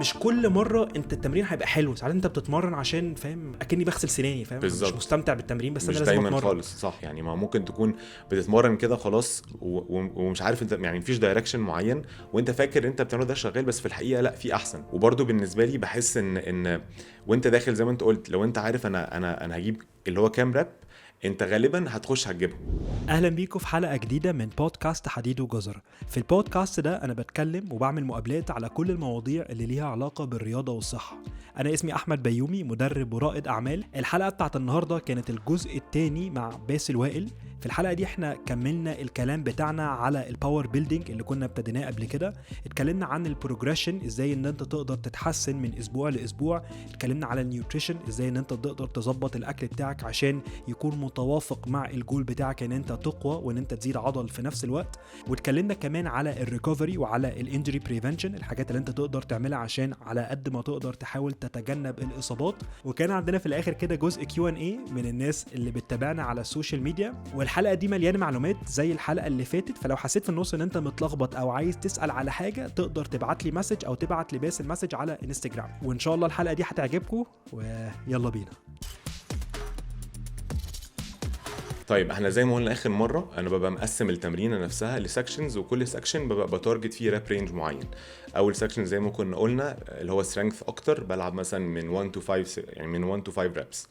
مش كل مره انت التمرين هيبقى حلو. ساعات انت بتتمرن عشان فاهم اكني بغسل سناني، فاهم؟ مش مستمتع بالتمرين بس مش انا لازم دايما اتمرن خالص، صح. يعني ما ممكن تكون بتتمرن كده خلاص ومش عارف انت، يعني مفيش دايركشن معين وانت فاكر انت بتعمله ده شغال، بس في الحقيقه لا، في احسن. وبرده بالنسبه لي بحس ان وانت داخل زي ما انت قلت، لو انت عارف انا هجيب اللي هو كام راب، انت غالبا هتخش هتجيبهم. اهلا بيكم في حلقه جديده من بودكاست حديد وجزر. في البودكاست ده انا بتكلم وبعمل مقابلات على كل المواضيع اللي ليها علاقه بالرياضه والصحه. انا اسمي احمد بيومي، مدرب ورائد اعمال. الحلقه بتاعت النهارده كانت الجزء الثاني مع باسل وائل. في الحلقه دي احنا كملنا الكلام بتاعنا على الباور بيلدينج اللي كنا ابتديناه قبل كده. اتكلمنا عن البروجريشن، ازاي ان انت تقدر تتحسن من اسبوع لاسبوع. اتكلمنا على النيوتريشن، ازاي ان انت تقدر تظبط الاكل بتاعك عشان يكون متوافق مع الجول بتاعك ان انت تقوى وان انت تزيد عضل في نفس الوقت. واتكلمنا كمان على الريكفري وعلى الانجري بريفنشن، الحاجات اللي انت تقدر تعملها عشان على قد ما تقدر تحاول تتجنب الاصابات. وكان عندنا في الاخر كده جزء Q&A من الناس اللي بتتابعنا على السوشيال ميديا. والحلقه دي مليانه معلومات زي الحلقه اللي فاتت، فلو حسيت في النص ان انت متلخبط او عايز تسال على حاجه تقدر تبعت لي مسج او تبعت لباسل مسج على انستجرام. وان شاء الله الحلقه دي هتعجبكم، ويلا بينا. طيب احنا زي ما قلنا اخر مره، انا ببقى مقسم التمرينه نفسها لسكشنز، وكل سكشن ببقى بتارجت فيه راب رينج معين. اول سكشن زي ما كنا قلنا اللي هو سترينث اكتر، بلعب مثلا من 1 to 5، يعني من 1 to 5 ريبس.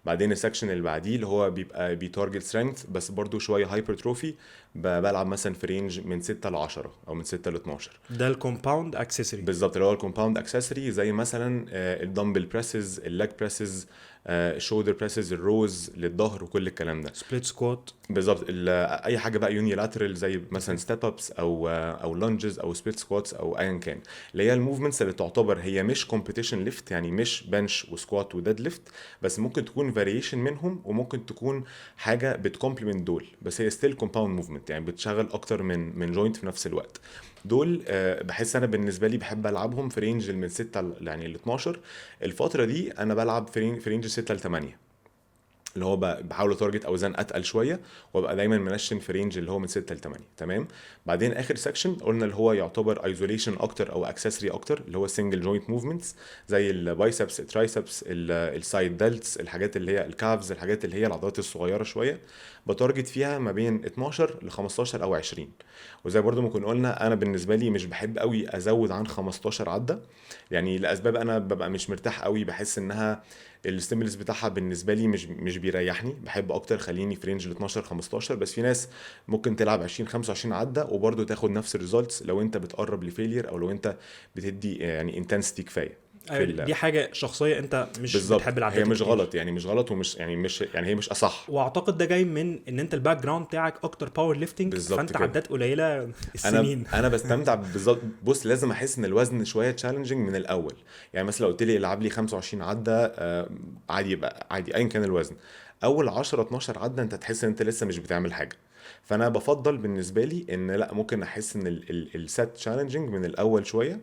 بعدين السكشن اللي بعديه اللي هو بيبقى بيتارجت سترينث بس برضو شويه هايبرتروفي، بلعب مثلا في رينج من 6 ل 10 او من 6 ل 12. ده الكومباوند اكسسوري بالظبط، اللي هو الكومباوند اكسسوري، زي مثلا الدمبل بريسز، اللاج بريسز، الشولدر بريسز، الروز للظهر وكل الكلام ده. سبليت سكوات بالظبط، اي حاجه بقى يونيلاترال زي مثلا ستيب ابس او لانجز او سبليت سكواتس او ايا كان، اللي هي الموفمنتس اللي تعتبر هي مش كومبيتيشن ليفت، يعني مش بنش وسكوات وديد ليفت، بس ممكن تكون فاريشن منهم، وممكن تكون حاجه بتكومبلمنت دول، بس هي ستيل كومباوند موفمنت، يعني بتشغل اكتر من جوينت في نفس الوقت. دول بحس انا بالنسبه لي بحب العبهم في رينج من 6 يعني ل 12. الفتره دي انا بلعب في رينج 6 ل 8، اللي هو بحاول اتارجت اوزان اتقل شويه، وابقى دايما منشن في رينج اللي هو من 6 ل 8. تمام. بعدين اخر سكشن قلنا اللي هو يعتبر ايزوليشن اكتر او اكسسوري اكتر، اللي هو سنجل جوينت موفمنتس زي البايسبس، الترايسبس، السايد دلتس، الحاجات اللي هي الكافز، الحاجات اللي هي العضلات الصغيره شويه، بتارجت فيها ما بين 12 ل 15 او 20. وزي برضو ما كنا قلنا، انا بالنسبه لي مش بحب قوي ازود عن 15 عده، يعني لاسباب انا ببقى مش مرتاح قوي، بحس انها الستيمولس بتاعها بالنسبه لي مش بيريحني، بحب اكتر خليني في رينج ال 12 15. بس في ناس ممكن تلعب 20 25 عده وبرضه تاخد نفس الريزلتس لو انت بتقرب لفيلير، او لو انت بتدي يعني انتنسيتي كفايه. دي حاجه شخصيه، انت مش بالظبط، بتحب العدات هي مش الكتير. غلط، يعني مش غلط، ومش يعني مش يعني هي مش اصح. واعتقد ده جاي من ان انت الباك جراوند بتاعك اكتر باور ليفتنج، بالظبط فانت كده. عدات قليله السنين. انا بستمتع بالظبط. بص، لازم احس ان الوزن شويه تشالنجينج من الاول. يعني مثلا لو قلت لي العب لي 25 عده عادي، يبقى عادي ايا كان الوزن. اول 10 12 عده انت تحس ان انت لسه مش بتعمل حاجه. فانا بفضل بالنسبه لي ان لا، ممكن احس ان السات تشالنجينج من الاول شويه،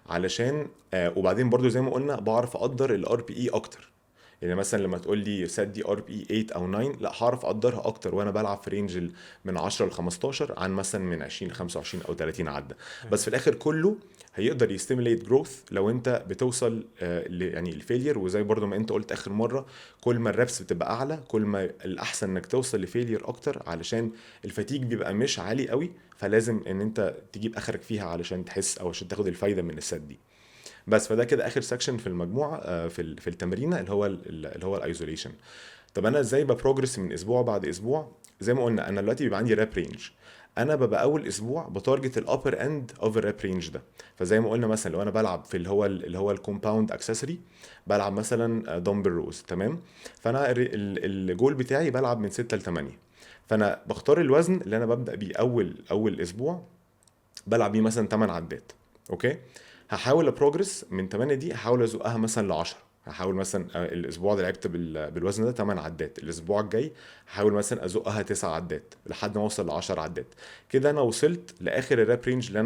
علشان وبعدين برضو زي ما قلنا بعرف اقدر الار بي اي اكتر. يعني مثلا لما تقول لي سات دي ار بي 8 او 9، لا هعرف اقدرها اكتر وانا بلعب في رينج من 10 ل 15 عن مثلا من 20 ل 25 او 30 عده. بس في الاخر كله هيقدر يستيميليت جروث لو انت بتوصل يعني الفيلير. وزي برضو ما انت قلت اخر مره، كل ما الريبس بتبقى اعلى كل ما الاحسن انك توصل لفيلير اكتر، علشان الفتيج بيبقى مش عالي قوي، فلازم ان انت تجيب اخرك فيها علشان تحس او عشان تاخد الفايده من السات دي. بس فده كده اخر سكشن في المجموعه في التمرينه اللي هو الايزوليشن. طب انا ازاي ببروجرس من اسبوع بعد اسبوع؟ زي ما قلنا انا دلوقتي بيبقى عندي راب رينج، انا ببقى اول اسبوع بتارجت الابر اند اوف الراب رينج ده. فزي ما قلنا مثلا لو انا بلعب في اللي هو الكومباوند اكسسوري، بلعب مثلا دمبل روز. تمام. فانا الجول بتاعي بلعب من 6 ل 8. فانا بختار الوزن اللي انا ببدا بيه اول اسبوع، بلعب بيه مثلا 8 عدات. اوكي. هحاول ابروجرس من 8 دي، هحاول ازقها مثلا ل 10. هحاول مثلا الاسبوع ده لعبت بالوزن ده 8 عدات، الاسبوع الجاي هحاول مثلا ازقها 9 عدات لحد ما اوصل ل 10 عدات. كده انا وصلت لاخر الراب رينج اللي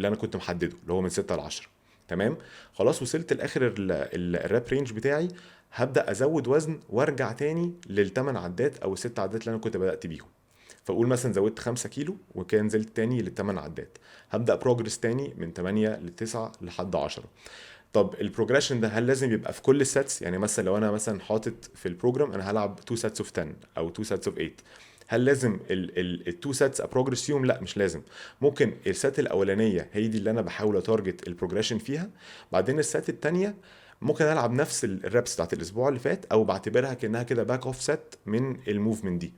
انا كنت محدده، اللي هو من 6 ل 10. تمام. خلاص وصلت لاخر الراب رينج بتاعي، هبدا ازود وزن وارجع تاني لل8 عدات او ال6 عدات اللي انا كنت بدات بيهم. فاقول مثلا زودت 5 كيلو وكان نزلت تاني ل8 عدات، هبدا بروجرس تاني من 8 ل 9 لحد 10. طب البروجريشن ده هل لازم يبقى في كل السيتس؟ يعني مثلا لو انا مثلا حاطط في البروجرام انا هلعب 2 sets of 10 او 2 sets of 8، هل لازم التو سيتس ابروجرس فيهم؟ لا مش لازم. ممكن السات الاولانيه هي دي اللي انا بحاول اتارجت البروجريشن فيها، بعدين السات الثانيه ممكن العب نفس الريبس بتاعت الاسبوع اللي فات، او بعتبرها كانها كده باك اوف سيت من الموفمنت دي.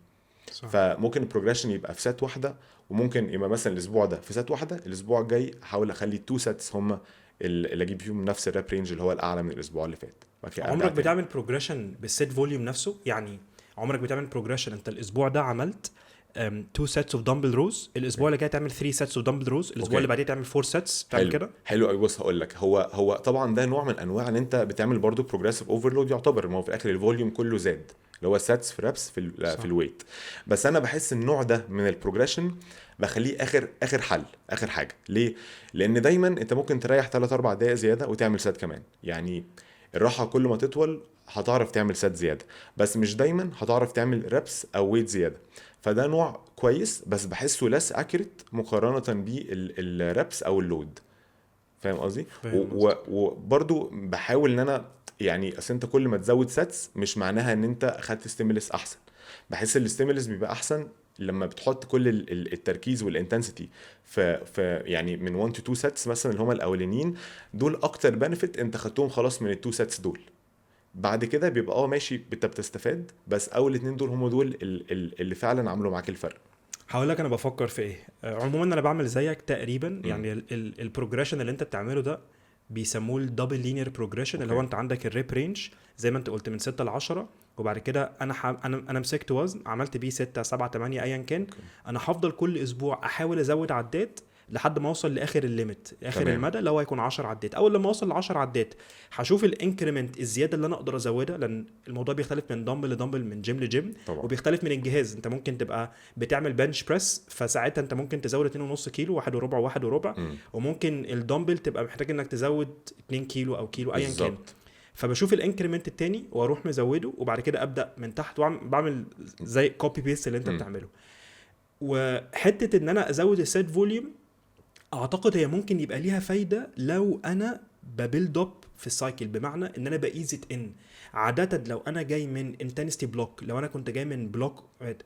صح. فممكن البروجريشن يبقى في سات واحده، وممكن يبقى مثلا الاسبوع ده في سات واحده، الاسبوع الجاي احاول اخلي التو سيتس هم اللي اجيب فيهم نفس الراب رينج اللي هو الاعلى من الاسبوع اللي فات. بعد كده أرجع عمرك تاني. بتعمل بروجريشن بالسيت فوليوم نفسه؟ يعني عمرك بتعمل بروجريشن انت الاسبوع ده عملت 2 sets of dumbbell rows، الاسبوع اللي جاي تعمل 3 sets of dumbbell rows، الاسبوع أوكي. اللي بعديه تعمل 4 sets، تعمل كده؟ حلو قوي. بص هقول لك، هو طبعا ده نوع من انواع ان انت بتعمل برضو بروجريسيف اوفرلود يعتبر، ما هو في الاخر الفوليوم كله زاد اللي هو ساتس في رابس في الويت. بس انا بحس النوع ده من البروجريشن بخليه اخر حل، اخر حاجه. ليه؟ لان دايما انت ممكن تريح 3 4 دقائق زياده وتعمل سات كمان. يعني الراحه كل ما تطول هتعرف تعمل سات زياده، بس مش دايما هتعرف تعمل رابس او ويت زياده. فده نوع كويس بس بحسه لس اكيوريت مقارنه بالرابس او اللود. فاهم قصدي؟ وبرضو بحاول ان انا يعني اصل انت كل ما تزود ساتس مش معناها ان انت اخدت ستيمولس احسن. بحس الستيمولس بيبقى احسن لما بتحط كل التركيز والانتنسيتي في يعني من 1 to 2 ساتس مثلا اللي هم الاولانيين دول اكتر بنفيت انت خدتهم خلاص من التو ساتس دول. بعد كده بيبقى ماشي انت بتستفاد، بس اول اتنين دول هم دول اللي فعلا عملوا معاك الفرق. هقول لك انا بفكر في ايه. عموما انا بعمل زيك تقريبا. يعني البروجريشن اللي انت بتعمله ده بيسموه الدبل لينير بروجريشن، اللي هو انت عندك الريب رينج زي ما انت قلت من 6 ل 10، وبعد كده انا مسكت وزن عملت بيه 6 7 8 ايا كان. انا هفضل كل اسبوع احاول ازود عدات لحد ما اوصل لاخر الليميت، اخر تمام. المدى اللي هو هيكون 10 عدات. اول لما اوصل ل 10 عدات هشوف الانكريمنت الزياده اللي انا اقدر ازودها، لان الموضوع بيختلف من دمبل لدمبل، من جيم لجيم، طبعا. وبيختلف من الجهاز. انت ممكن تبقى بتعمل بنش بريس، فساعتها انت ممكن تزود 2.5 كيلو، 1 وربع و1 وربع، وممكن الدمبل تبقى محتاج انك تزود 2 كيلو او كيلو ايا كان. فبشوف الانكريمنت التاني واروح مزوده، وبعد كده ابدا من تحت بعمل زي كوبي بيست اللي انت بتعمله. وحته ان انا ازود السيت فوليوم اعتقد هي ممكن يبقى ليها فايده لو انا ببيلد اب في السايكل، بمعنى ان انا بايزت ان عاده لو انا جاي من انتنسيتي بلوك، لو انا كنت جاي من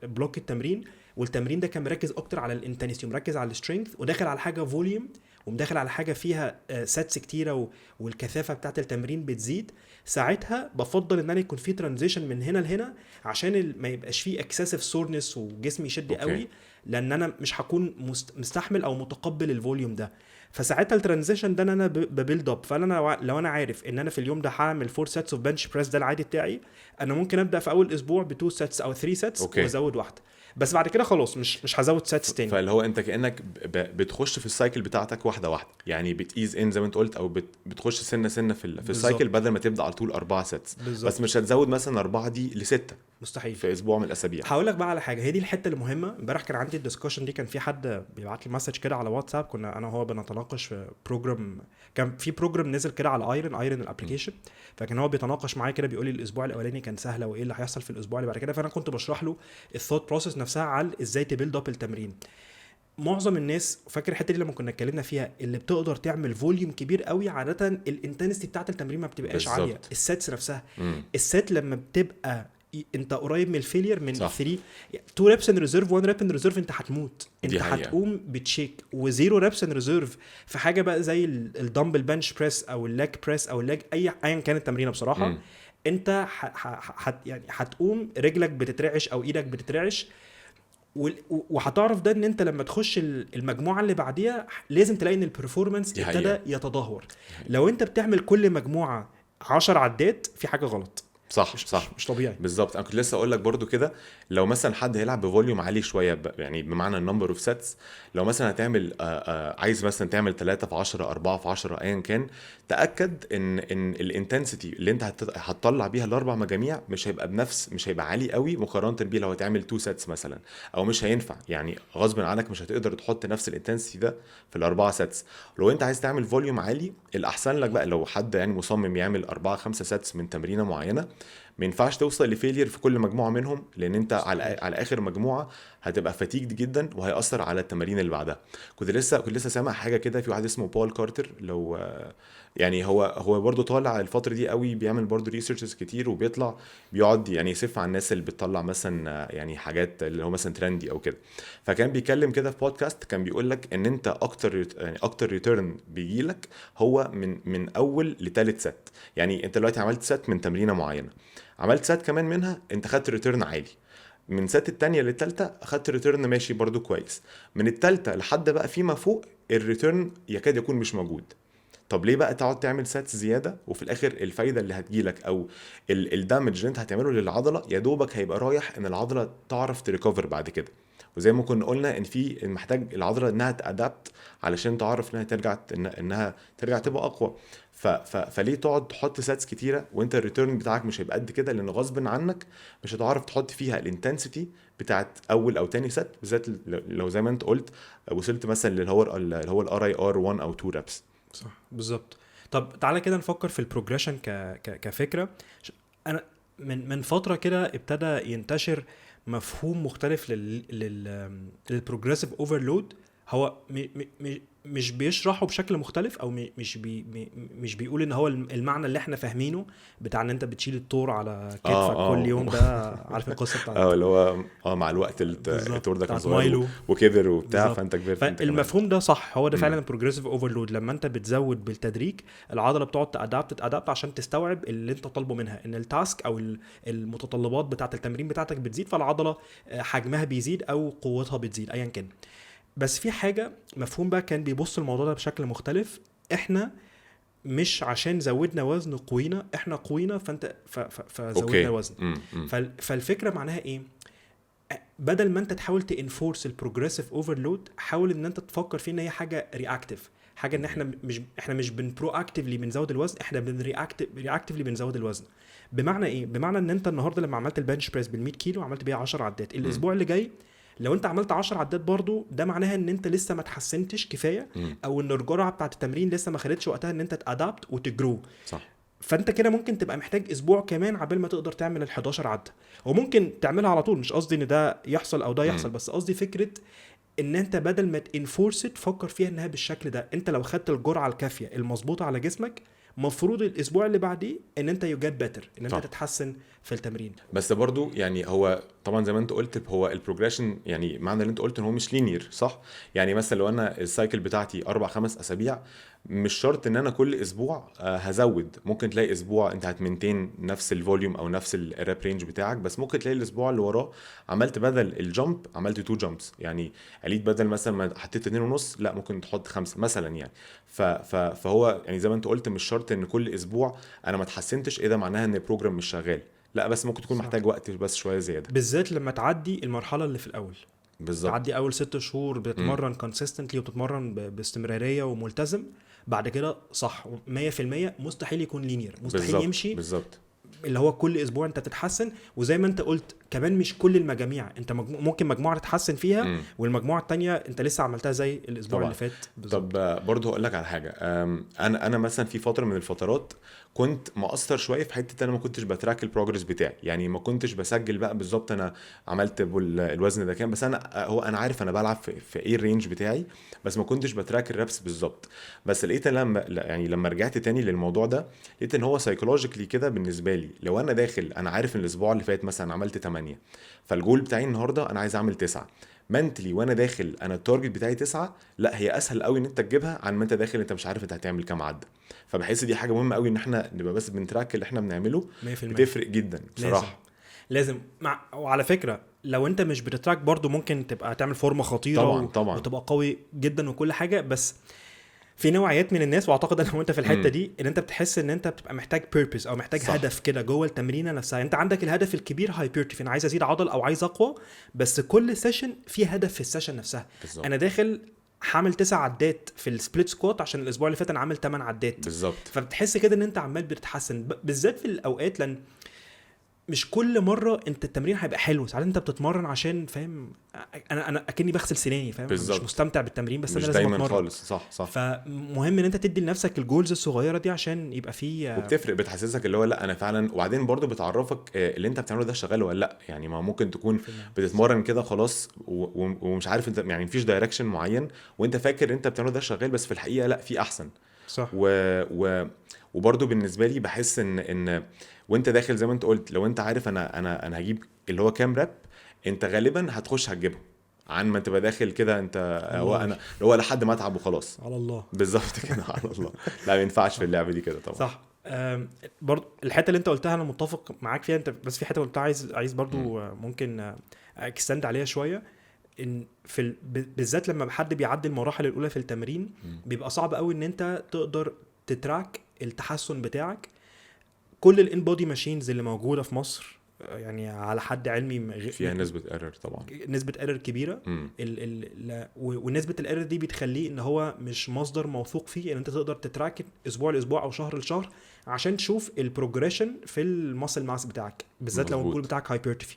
بلوك التمرين، والتمرين ده كان مركز اكتر على الانتنسيتي ومركز على السترينث، وداخل على حاجه فوليوم ومداخل على حاجه فيها ساتس كتيره والكثافه بتاعه التمرين بتزيد، ساعتها بفضل ان انا يكون في ترانزيشن من هنا لهنا عشان ما يبقاش فيه اكسسيف سورنس وجسمي يشد قوي، لان انا مش هكون مستحمل او متقبل الفوليوم ده. فساعتها الترانزيشن ده انا ببيلد اب. فانا لو انا عارف ان انا في اليوم ده هعمل 4 سيتس اوف بنش بريس، ده العادي بتاعي، انا ممكن ابدا في اول اسبوع ب 2 سيتس او 3 سيتس وازود واحده، بس بعد كده خلاص مش هزود سيتس تاني. فاللي هو انت كانك بتخش في السايكل بتاعتك واحده واحده، يعني بتيز ان زي ما انت قلت، او بتخش سنه سنه في السايكل، بدل ما تبدا على طول 4 سيتس. بس مش هتزود مثلا 4 دي ل6 مستحيل في اسبوع من الاسابيع. هقول لك بقى على حاجه، هي دي الحته المهمه. امبارح كان عندي الدسكشن دي، كان في حد بيبعت لي مسج كده على واتساب، كنا انا وهو بنتناقش في بروجرام، كان في بروجرام نزل كده على ايرن الابلكيشن، فكان هو بيتناقش معايا كده، بيقول لي الاسبوع الاولاني كان سهل وايه اللي هيحصل في الاسبوع اللي بعد كده. فانا كنت بشرح له الثوت بروسيس نفسها على ازاي تبيلد اب التمرين. معظم الناس فاكر الحته دي لما كنا اتكلمنا فيها، اللي بتقدر تعمل فوليوم كبير قوي عاده الانتنسيتي بتاعه التمرين ما بتبقاش عاليه. السيتس نفسها السيت لما بتبقى انت قريب من الفيلير من 3 2 ريبس ان ريزيرف 1 ريب ان ريزيرف، انت هتموت، انت هتقوم بتشيك. وزيرو ريبس ان ريزيرف في حاجه بقى زي الدمبل بنش بريس او اللاج بريس او اللاج ايا كان التمرينه بصراحه، انت يعني هتقوم رجلك بتترعش او ايدك بتترعش، وهتعرف ده ان انت لما تخش المجموعه اللي بعديها لازم تلاقي ان البرفورمانس ابتدى يتدهور. لو انت بتعمل كل مجموعه 10 عدات في حاجه غلط. صح مش طبيعي. بالظبط. انا كنت لسه اقول لك برضو كده، لو مثلا حد هيلعب بفوليوم عالي شويه يعني بمعنى النمبر اوف سيتس، لو مثلا هتعمل عايز مثلا تعمل 3 في 10 4 في 10 ايا كان، تاكد ان الانتنسيتي اللي انت هتطلع بيها الاربع مجاميع مش هيبقى عالي قوي مقارنه بيه لو هتعمل 2 سيتس مثلا، او مش هينفع يعني غصب عنك مش هتقدر تحط نفس الانتنسيتي ده في الاربعه سيتس. لو انت عايز تعمل فوليوم عالي، الاحسن لك بقى لو حد يعني مصمم يعمل 4 5 سيتس من تمرينه معينه، ما ينفعش توصل لفيلير في كل مجموعه منهم، لان انت على اخر مجموعه هتبقى فاتيجد جدا وهيأثر على التمارين اللي بعدها. كنت لسه سامع حاجه كده، في واحد اسمه بول كارتر، لو يعني هو برضه طالع الفتره دي قوي، بيعمل برضه ريسيرشز كتير، وبيطلع بيقعد يعني يسف على الناس اللي بتطلع مثلا يعني حاجات اللي هو مثلا ترندي او كده. فكان بيتكلم كده في بودكاست، كان بيقول لك ان انت اكتر ريتيرن بيجي لك هو من اول لثالث ست. يعني انت دلوقتي عملت ست من تمرينه معينه، عملت ست كمان منها، انت خدت ريتيرن عالي. من ست التانية للتالتة اخدت ريتيرن ماشي برضو كويس. من التالتة لحد بقى فيما فوق الريتيرن يكاد يكون مش موجود. طب ليه بقى تقعد تعمل ساتس زياده وفي الاخر الفايده اللي هتجيلك او الدامج اللي انت هتعمله للعضله يا دوبك هيبقى رايح ان العضله تعرف تريكفر بعد كده. وزي ما كنا قلنا ان في محتاج العضله انها تادابت علشان تعرف انها انها ترجع تبقى اقوى. فليه تقعد تحط ساتس كتيره وانت الريتيرن بتاعك مش هيبقى قد كده، لان غصب عنك مش هتعرف تحط فيها الانتنسيتي بتاعت اول او تاني سات، بالذات لو زي ما انت قلت وصلت مثلا اللي هو الار اي ار 1 او 2 ريبس. صح بالظبط. طب تعالى كده نفكر في البروجريشن كفكره. انا من فتره كده ابتدى ينتشر مفهوم مختلف للبروجريسيف اوفرلود. هو مش بيشرحه بشكل مختلف، او مش بيقول ان هو المعنى اللي احنا فاهمينه بتاع ان انت بتشيل الطور على كتفك كل يوم ده. عارف القصه بتاعت اللي هو مع الوقت الطور ده كان صغير وكبر وبتاع، فانت كبرت. فالمفهوم ده صح، هو ده فعلا بروجريسيف اوفرلود. لما انت بتزود بالتدريج العضله بتقعد تادابت عشان تستوعب اللي انت طالبه منها، ان التاسك او المتطلبات بتاعه التمرين بتاعتك بتزيد، فالعضله حجمها بيزيد او قوتها بتزيد ايا كان. بس في حاجه مفهوم بقى كان بيبص الموضوع ده بشكل مختلف. احنا مش عشان زودنا وزن قوينا، احنا قوينا فانت فزودنا وزن. فالفكره معناها ايه؟ بدل ما انت تحاول تانفورس البروجريسيف اوفرلود، حاول ان انت تفكر فيه ان هي حاجه رياكتيف، حاجه ان احنا مش بنبرو اكتيفلي بنزود الوزن، احنا رياكتيفلي بنزود الوزن. بمعنى ايه؟ بمعنى ان انت النهارده لما عملت البنش بريس بال100 كيلو عملت بيها 10 عدات، الاسبوع اللي جاي لو انت عملت 10 عدات برضو، ده معناها ان انت لسه ما تحسنتش كفايه، او ان الجرعه بتاعه التمرين لسه ما خدتش وقتها ان انت تادابت وتجرو. صح. فانت كده ممكن تبقى محتاج اسبوع كمان عبال ما تقدر تعمل ال11 عده، وممكن تعملها على طول. مش قصدي ان ده يحصل او ده يحصل، بس قصدي فكره ان انت بدل ما تنفورس تفكر فيها انها بالشكل ده. انت لو خدت الجرعه الكافيه المظبوطه على جسمك، مفروض الاسبوع اللي بعديه ان انت يجاد باتر، ان انت تتحسن في التمرين. بس برضو يعني هو طبعا زي ما انت قلت، هو البروجريشن يعني معنى اللي انت قلت ان هو مش لينير، صح؟ يعني مثلا لو انا السايكل بتاعتي 4-5 اسابيع، مش شرط ان انا كل اسبوع هزود. ممكن تلاقي اسبوع انت هتمنتين نفس الفوليوم او نفس الراب رينج بتاعك، بس ممكن تلاقي الاسبوع اللي وراه عملت بدل الجامب عملت 2 جامبس، يعني عليت بدل مثلا ما حطيت 2.5 لا ممكن تحط 5 مثلا يعني. فهو يعني زي ما انت قلت مش شرط ان كل اسبوع انا ما اتحسنتش ايه ده معناها ان البروجرام مش شغال، لا بس ممكن تكون محتاج وقت بس شويه زياده، بالذات لما تعدي المرحله اللي في الاول. بالظبط. تعدي اول 6 شهور بتتمرن كونسيستنتلي وبتتمرن باستمراريه وملتزم، بعد كده صح 100% مستحيل يكون لينير، مستحيل بالزبط. يمشي بالظبط. اللي هو كل اسبوع انت تتحسن. وزي ما انت قلت كمان مش كل المجاميع، انت ممكن مجموعه تتحسن فيها والمجموعه التانية انت لسه عملتها زي الاسبوع طبعا. اللي فات. طب برضه هقول لك على حاجه، انا مثلا في فتره من الفترات كنت مقصر شويه في حته انا ما كنتش بتراك البروجرس بتاعي، يعني ما كنتش بسجل بقى بالظبط انا عملت الوزن ده كام، بس انا عارف انا بلعب في ايه الرينج بتاعي، بس ما كنتش بتراك الريبس بالظبط. بس لقيت لما رجعت تاني للموضوع ده، لقيت ان هو سايكولوجيكلي كده بالنسبه لي، لو انا داخل انا عارف ان الاسبوع اللي فات مثلا عملت 8، فالجول بتاعي النهارده انا عايز اعمل 9 منتلي، وانا داخل انا التارجت بتاعي 9، لا هي اسهل قوي ان انت تجيبها عن ما انت داخل انت مش عارف انت هتعمل كام عده. فبحس دي حاجه مهمه قوي ان احنا نبقى بس بنتراك اللي احنا بنعمله، 100% بتفرق جدا بصراحه. لازم وعلى فكره لو انت مش بتتراك برضو ممكن تبقى تعمل فورمه خطيره طبعا. وتبقى قوي جدا وكل حاجه، بس في نوعيات من الناس، واعتقد ان انت في الحته دي ان انت بتحس ان انت بتبقى محتاج بيربز او محتاج صح. هدف كده جوه التمرينه نفسها. انت عندك الهدف الكبير هايبرتروفي، انا عايز ازيد عضل او عايز اقوى، بس كل سيشن في هدف في السيشن نفسها بالزبط. انا داخل حامل 9 عدات في السبليت سكوات عشان الاسبوع اللي فات انا عامل 8 عدات بالظبط. فبتحس كده ان انت عمال بتتحسن، بالذات في الاوقات لان مش كل مره انت التمرين هيبقى حلو. ساعات انت بتتمرن عشان فاهم انا اكني بغسل سناني فاهم، مش بالظبط. مستمتع بالتمرين بس مش انا لازم دايما اتمرن. خالص. صح. فمهم ان انت تدي لنفسك الجولز الصغيره دي عشان يبقى فيه وبتفرق، بتحسسك اللي هو لا انا فعلا، وبعدين برضو بتعرفك اللي انت بتعمله ده شغال ولا لا. يعني ما ممكن تكون بتتمرن كده خلاص ومش عارف انت، يعني مفيش دايركشن معين وانت فاكر انت بتعمله ده شغال، بس في الحقيقه لا، في احسن. صح. وبرضو بالنسبه لي بحس ان وانت داخل زي ما انت قلت، لو انت عارف انا هجيب اللي هو كام راب، انت غالبا هتخش هتجيبه، عن ما تبقى داخل كده انت هو والله. انا هو لحد ما اتعب وخلاص. على الله. بالظبط كده. على الله. لا ما ينفعش في اللعبه دي كده طبعا. صح. برضو الحته اللي انت قلتها انا متفق معاك فيها انت، بس في حته قلتها عايز برضو ممكن اكستند عليها شويه. ان بالذات لما حد بيعدي المراحل الاولى في التمرين بيبقى صعب قوي ان انت تقدر تتراك التحسن بتاعك. كل الان بودي ماشينز اللي موجوده في مصر يعني على حد علمي فيها نسبه ايرور طبعا، نسبه ايرور كبيره. ونسبه الايرور دي بتخليه ان هو مش مصدر موثوق فيه ان انت تقدر تتراك اسبوع لاسبوع او شهر لشهر عشان تشوف البروجريشن في الماسل ماس بتاعك، بالذات لو الجول بتاعك هايبرتروفي.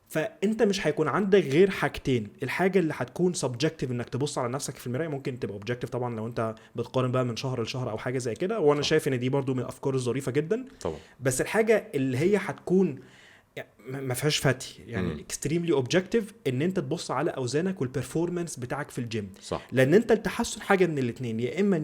فانت مش هيكون عندك غير حاجتين. الحاجه اللي هتكون سبجكتيف انك تبص على نفسك في المرايه، ممكن تبقى اوبجكتيف طبعا لو انت بتقارن بقى من شهر لشهر او حاجه زي كده، وانا شايف ان دي برضو من الافكار الظريفه جدا طبعا. بس الحاجه اللي هي هتكون ما فيهاش فتي يعني اكستريملي اوبجكتيف ان انت تبص على اوزانك والبرفورمانس بتاعك في الجيم. صح. لان انت التحسن حاجه من الاثنين، يا اما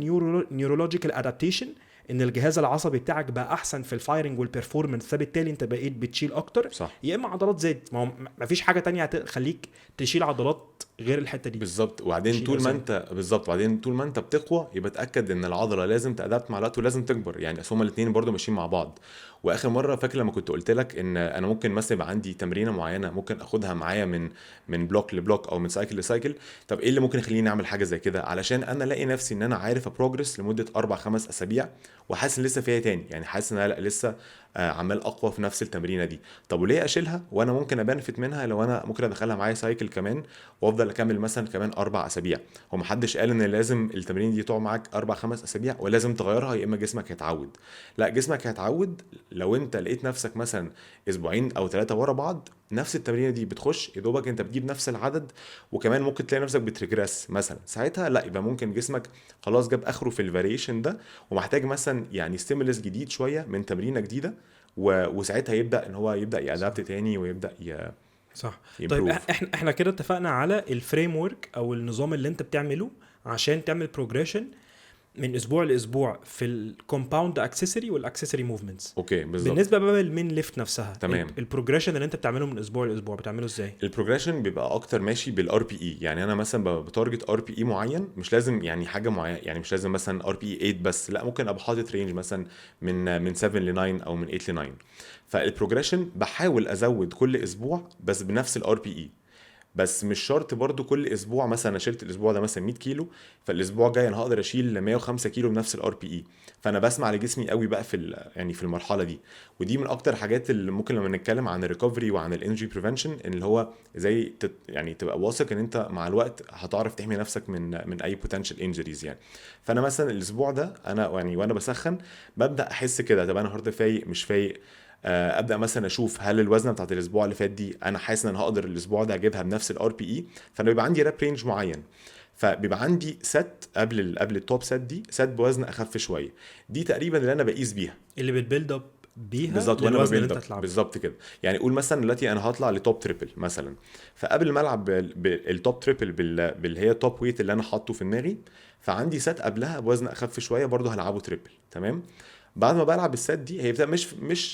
نيورولوجيكال ادابتيشن ان الجهاز العصبي بتاعك بقى احسن في الفايرنج والبرفورمانس فبالتالي انت بقيت بتشيل اكتر. صح. يا اما عضلات زادت. ما فيش حاجه تانية هتخليك تشيل عضلات غير الحته دي. بالظبط. وبعدين طول ما انت بالظبط، وبعدين طول ما انت بتقوى يبقى اتاكد ان العضله لازم تادابت مع الوقت ولازم تكبر، يعني هما الاثنين برضو ماشيين مع بعض. واخر مره فاكر لما كنت قلت لك ان انا ممكن مثلا يبقى عندي تمرينه معينه ممكن اخدها معايا من بلوك لبلوك او من سايكل لسايكل. طب ايه اللي ممكن يخليني اعمل حاجه زي كده؟ علشان انا الاقي نفسي ان انا عارف ابروجرس لمده 4-5 اسابيع وحاسس لسه فيها تاني، يعني حاسس ان انا لسه عمال اقوى في نفس التمرينه دي. طب وليه اشيلها وانا ممكن ابنفت منها لو انا ممكن ادخلها معايا سايكل كمان وافضل اكمل مثلا كمان 4 اسابيع؟ هو محدش قال ان لازم التمرين دي تقعد معاك 4-5 اسابيع ولازم تغيرها يا اما جسمك هيتعود. لا، جسمك هيتعود لو انت لقيت نفسك مثلا اسبوعين او 3 ورا بعض نفس التمرينه دي بتخش يا دوبك انت بتجيب نفس العدد، وكمان ممكن تلاقي نفسك بتريجريس مثلا. ساعتها لا، يبقى ممكن جسمك خلاص جاب اخره في الفاريشن ده ومحتاج مثلا يعني ستيمولس جديد شويه من تمرينه جديده، وساعتها يبدا ان هو يبدا يادابت تاني ويبدا صح. يمبروف. طيب احنا كده اتفقنا على الفريم ورك او النظام اللي انت بتعمله عشان تعمل بروجريشن من اسبوع لاسبوع في الكومباوند اكسسوري والاكسسوري موفمنتس. اوكي بالظبط. بالنسبه بقى للمين ليفت نفسها، تمام. البروجريشن اللي انت بتعمله من اسبوع لاسبوع بتعمله ازاي؟ البروجريشن بيبقى اكتر ماشي بالار بي اي. يعني انا مثلا بتارجت ار بي اي معين، مش لازم يعني حاجه معينه، يعني مش لازم مثلا ار بي اي 8 بس، لا ممكن ابقى حاطط رينج مثلا من 7 ل 9 او من 8 ل 9. فالبروجريشن بحاول ازود كل اسبوع بس بنفس الار بي اي، بس مش شرط برضو كل اسبوع مثلا انا شلت الاسبوع ده مثلا 100 كيلو فالاسبوع الجاي انا هقدر اشيل 105 كيلو بنفس الار بي اي. فانا بسمع لجسمي قوي بقى يعني في المرحله دي. ودي من اكتر حاجات اللي ممكن لما نتكلم عن الريكفري وعن الانجري بريفنشن اللي هو زي يعني تبقى واثق ان انت مع الوقت هتعرف تحمي نفسك من اي بوتنشال انجريز يعني. فانا مثلا الاسبوع ده انا يعني وانا بسخن ببدا احس كده، طب انا النهارده فايق مش فايق، ابدا مثلا اشوف هل الوزنه بتاعت الاسبوع اللي فات دي انا حاسس ان انا هقدر الاسبوع ده اجيبها بنفس الار بي اي. فانا بيبقى عندي راب رينج معين، فبيبقى عندي ست قبل التوب ست دي ست بوزن اخف شويه. دي تقريبا اللي انا بقيس بيها، اللي بتبيلد اب بيها بالظبط. وانا للوزن اللي ببيلد انت تلعبه بالظبط كده. يعني قول مثلا دلوقتي انا هطلع لتوب تريبل مثلا، فقبل ما العب بالتوب تريبل باللي هي توب ويت اللي انا حاطه في دماغي، فعندي ست قبلها بوزن اخف شويه برضه هلعبه تريبل. تمام. بعد ما بلعب السات دي هي بتبقى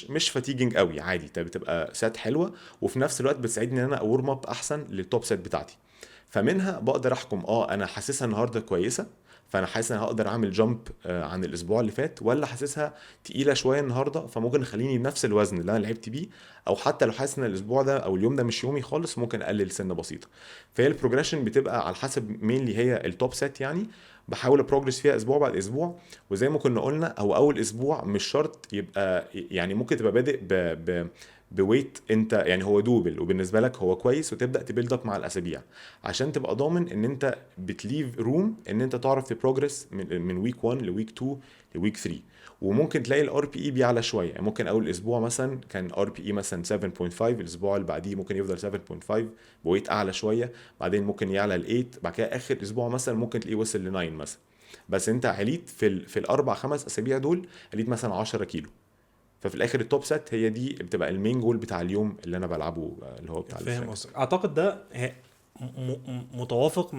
مش فاتيجنج قوي، عادي، بتبقى سات حلوه وفي نفس الوقت بتساعدني ان انا اورم اب احسن للتوب سات بتاعتي. فمنها بقدر احكم انا حاسسها النهارده كويسه، فانا حاسس ان انا هقدر اعمل جامب عن الاسبوع اللي فات، ولا حاسسها تقيله شويه النهارده فممكن اخليني بنفس الوزن اللي انا لعبت بيه، او حتى لو حاسس ان الاسبوع ده او اليوم ده مش يومي خالص ممكن اقلل سنه بسيطه. فهي البروجريشن بتبقى على حسب مين اللي هي التوب سات، يعني بحاول ابروجرس فيها اسبوع بعد اسبوع. وزي ما كنا قلنا هو اول اسبوع مش شرط يبقى، يعني ممكن تبقى بادئ بويت انت يعني هو دوبل وبالنسبه لك هو كويس، وتبدا تبيلد اب مع الاسابيع عشان تبقى ضامن ان انت بتليف روم ان انت تعرف تبروجرس من ويك 1 لويك 2 لويك 3. وممكن تلاقي الار بي اي بيعلى شويه. يعني ممكن اول اسبوع مثلا كان ار بي اي مثلا 7.5، الاسبوع اللي بعديه ممكن يفضل 7.5 بويت اعلى شويه، بعدين ممكن يعلى ل 8، بعد كده اخر اسبوع مثلا ممكن تلاقيه وصل ل 9 مثلا. بس انت عليت في الاربع خمس اسابيع دول عليت مثلا 10 كيلو. ففي الاخر التوب سات هي دي بتبقى المين جول بتاع اليوم اللي انا بلعبه، اللي هو بتاع فاهم السترينث. قصدك. اعتقد ده متوافق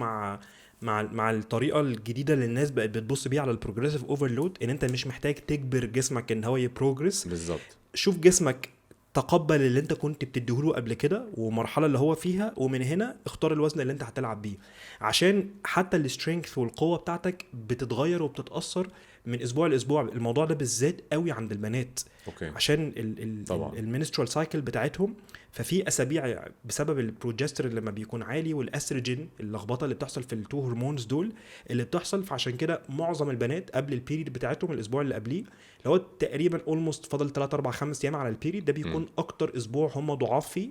مع الطريقه الجديده اللي الناس بقت بتبص بيها على البروجريسيف اوفرلود، ان انت مش محتاج تجبر جسمك ان هو يبروجرس. بالظبط. شوف جسمك تقبل اللي انت كنت بتديهوله قبل كده والمرحله اللي هو فيها، ومن هنا اختار الوزن اللي انت هتلعب بيه، عشان حتى السترينث والقوه بتاعتك بتتغير وبتتاثر من اسبوع لاسبوع. الموضوع ده بالذات قوي عند البنات، اوكي. عشان طبعا. المينسترال سايكل بتاعتهم. ففي اسابيع بسبب البروجسترون لما بيكون عالي والاستروجين، اللخبطه اللي بتحصل في التو هرمونز دول اللي بتحصل. فعشان كده معظم البنات قبل البيريد بتاعتهم الاسبوع اللي قبليه، اللي هو تقريبا اولموست فاضل 3 4 5 ايام على البيريد، ده بيكون اكتر اسبوع هم ضعاف فيه،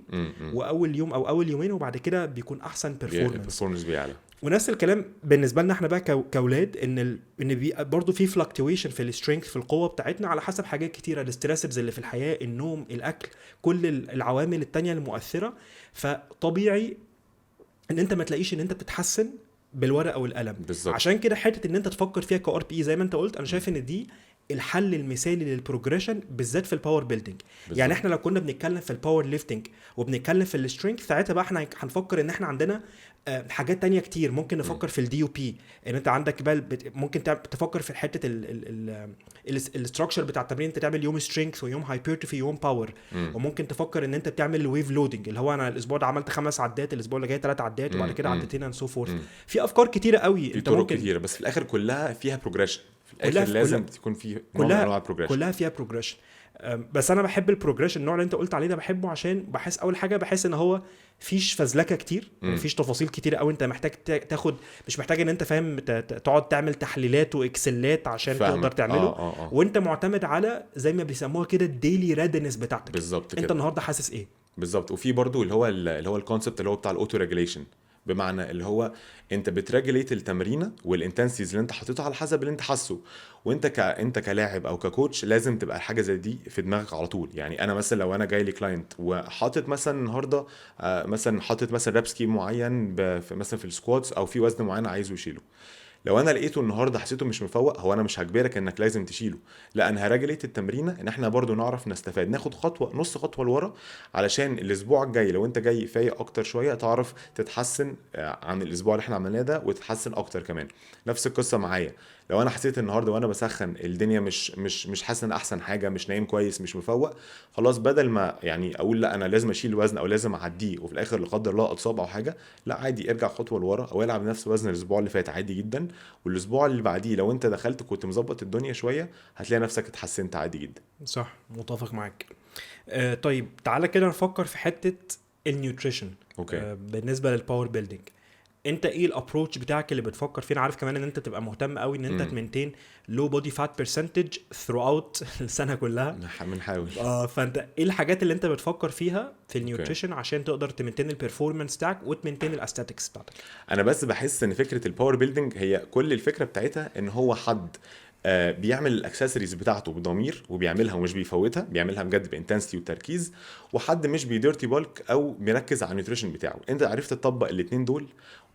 واول يوم او اول يومين، وبعد كده بيكون احسن بيرفورمانس بيعلى. ونفس الكلام بالنسبه لنا احنا بقى كاولاد، ان برضه في فلكتويشن في السترينث، في القوه بتاعتنا، على حسب حاجات كتيره، الاسترسز اللي في الحياه، النوم، الاكل، كل العوامل التانية المؤثره. فطبيعي ان انت ما تلاقيش ان انت بتتحسن بالورقه والقلم. بالظبط. عشان كده حته ان انت تفكر فيها كار بي زي ما انت قلت، انا شايف ان دي الحل المثالي للبروجريشن، بالذات في الباور بيلدينج. يعني احنا لو كنا بنتكلم في الباور ليفتنج وبنتكلم في السترينث، ساعتها بقى احنا هنفكر ان احنا عندنا حاجات تانية كتير. ممكن نفكر في الدي او بي، ان انت عندك بقى ممكن تفكر في حته الاستراكشر بتاع التمرين، انت تعمل يوم سترينث ويوم هايبرتروفي ويوم باور. وممكن تفكر ان انت بتعمل الويف لودنج، اللي هو انا الاسبوع ده عملت 5 عدات، الاسبوع اللي جاي 3 عدات، وبعد كده عدتين اند سو فورث. في افكار كتيره قوي انت ممكن كتيره، بس في الاخر كلها فيها بروجريشن. في الاخر لازم تكون في نوع من انواع البروجريشن، كلها فيها بروجريشن. بس انا بحب البروجريشن، النوع اللي انت قلت عليه ده بحبه، عشان بحس اول حاجه بحس ان هو فيش فزلكه كتير، مفيش تفاصيل كتير قوي. انت محتاج تاخد، مش محتاج ان انت فاهم تقعد تعمل تحليلات واكسلات عشان تقدر تعمله. وانت معتمد على زي ما بيسموها كده الديلي ريدنس بتاعتك. بالظبط كده. انت النهارده حاسس ايه بالظبط. وفي برضو اللي هو الكونسبت اللي هو بتاع الاوتو ريجوليشن، بمعنى اللي هو انت بتريجوليت التمرينه والانتنسيتيز اللي انت حاططها على حسب اللي انت حاسه. وانت انت كلاعب او ككوتش لازم تبقى الحاجه زي دي في دماغك على طول. يعني انا مثلا لو انا جاي لي كلاينت وحاطط مثلا النهارده مثلا حاطط مثلا راب سكيم معين مثلا في السكواتس او في وزن معين عايزه يشيله، لو انا لقيته النهارده حسيته مش مفوق، هو انا مش هجبرك انك لازم تشيله، لا انا هراجليت التمرينه ان احنا برضو نعرف نستفاد، ناخد خطوه نص خطوه لورا، علشان الاسبوع الجاي لو انت جاي فايق اكتر شويه تعرف تتحسن عن الاسبوع اللي احنا عملناه ده، وتتحسن اكتر كمان. نفس القصه معايا، لو انا حسيت النهارده وانا بسخن الدنيا مش حاسس ان احسن حاجه، مش نايم كويس، مش مفوق، خلاص بدل ما يعني اقول لا انا لازم اشيل وزن او لازم اعديه وفي الاخر لا قدر الله اتصاب او حاجه، لا عادي ارجع خطوه لورا او العب نفس وزن الاسبوع اللي فات عادي جدا، والاسبوع اللي بعديه لو انت دخلت كنت مظبط الدنيا شويه هتلاقي نفسك اتحسنت عادي جدا. صح، متفق معاك. طيب تعالى كده نفكر في حته النيوتريشن. بالنسبه للباور بيلدينج، انت ايه الابروتش بتاعك اللي بتفكر فيه؟ عارف كمان ان انت تبقى مهتم قوي ان انت تمنتين لو بودي فات برسنتج ثرو اوت السنه كلها. بنحاول. فانت ايه الحاجات اللي انت بتفكر فيها في النيوتريشن عشان تقدر تمنتين البرفورمانس بتاعك وتمنتين الاستاتيكس بتاعتك؟ انا بس بحس ان فكره الباور بيلدينج هي كل الفكره بتاعتها ان هو حد بيعمل الاكسسوارز بتاعته بضمير وبيعملها ومش بيفوتها، بيعملها بجد بانتنسيتي وتركيز، وحد مش بيديرتي بالك او بيركز على النيوتريشن بتاعه. انت عرفت تطبق الاثنين دول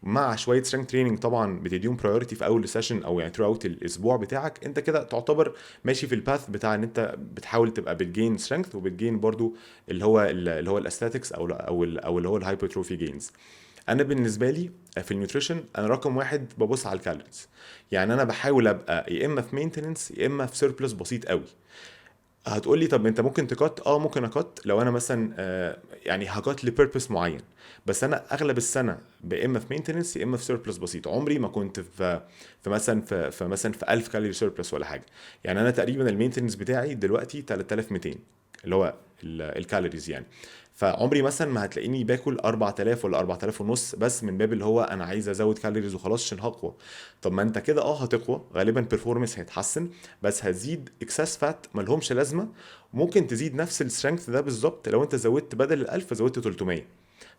مع شويه سترينث تريننج طبعا بتديهم برايورتي في اول سيشن او يعني ثرو اوت الاسبوع بتاعك، انت كده تعتبر ماشي في الباث بتاع ان انت بتحاول تبقى بتجين سترينث وبتجين برضو اللي هو الاستاتيكس او اللي هو الهايبرتروفي جينز. انا بالنسبه لي في النيوتريشن انا رقم واحد ببص على الكالوريز. يعني انا بحاول ابقى يا اما في مينتيننس يا اما في سيربلس بسيط قوي. هتقول لي طب انت ممكن تكت؟ ممكن اكت لو انا مثلا يعني هكت لبيربس معين، بس انا اغلب السنه يا اما في مينتيننس يا اما في سيربلس بسيط. عمري ما كنت في مثلا في 1000 كالوري سيربلس ولا حاجه. يعني انا تقريبا المينتيننس بتاعي دلوقتي 3200 اللي هو الكالوريز يعني. فعمري مثلا ما هتلاقيني باكل 4000 ولا 4000 ونص بس من باب اللي هو انا عايز ازود كالوريز وخلاص عشان هقوى. طب ما انت كده هتقوى غالبا، بيرفورمانس هيتحسن، بس هتزيد اكسس فات ملهمش لازمه. ممكن تزيد نفس السترينث ده بالظبط لو انت زودت بدل ال1000 زودت 300.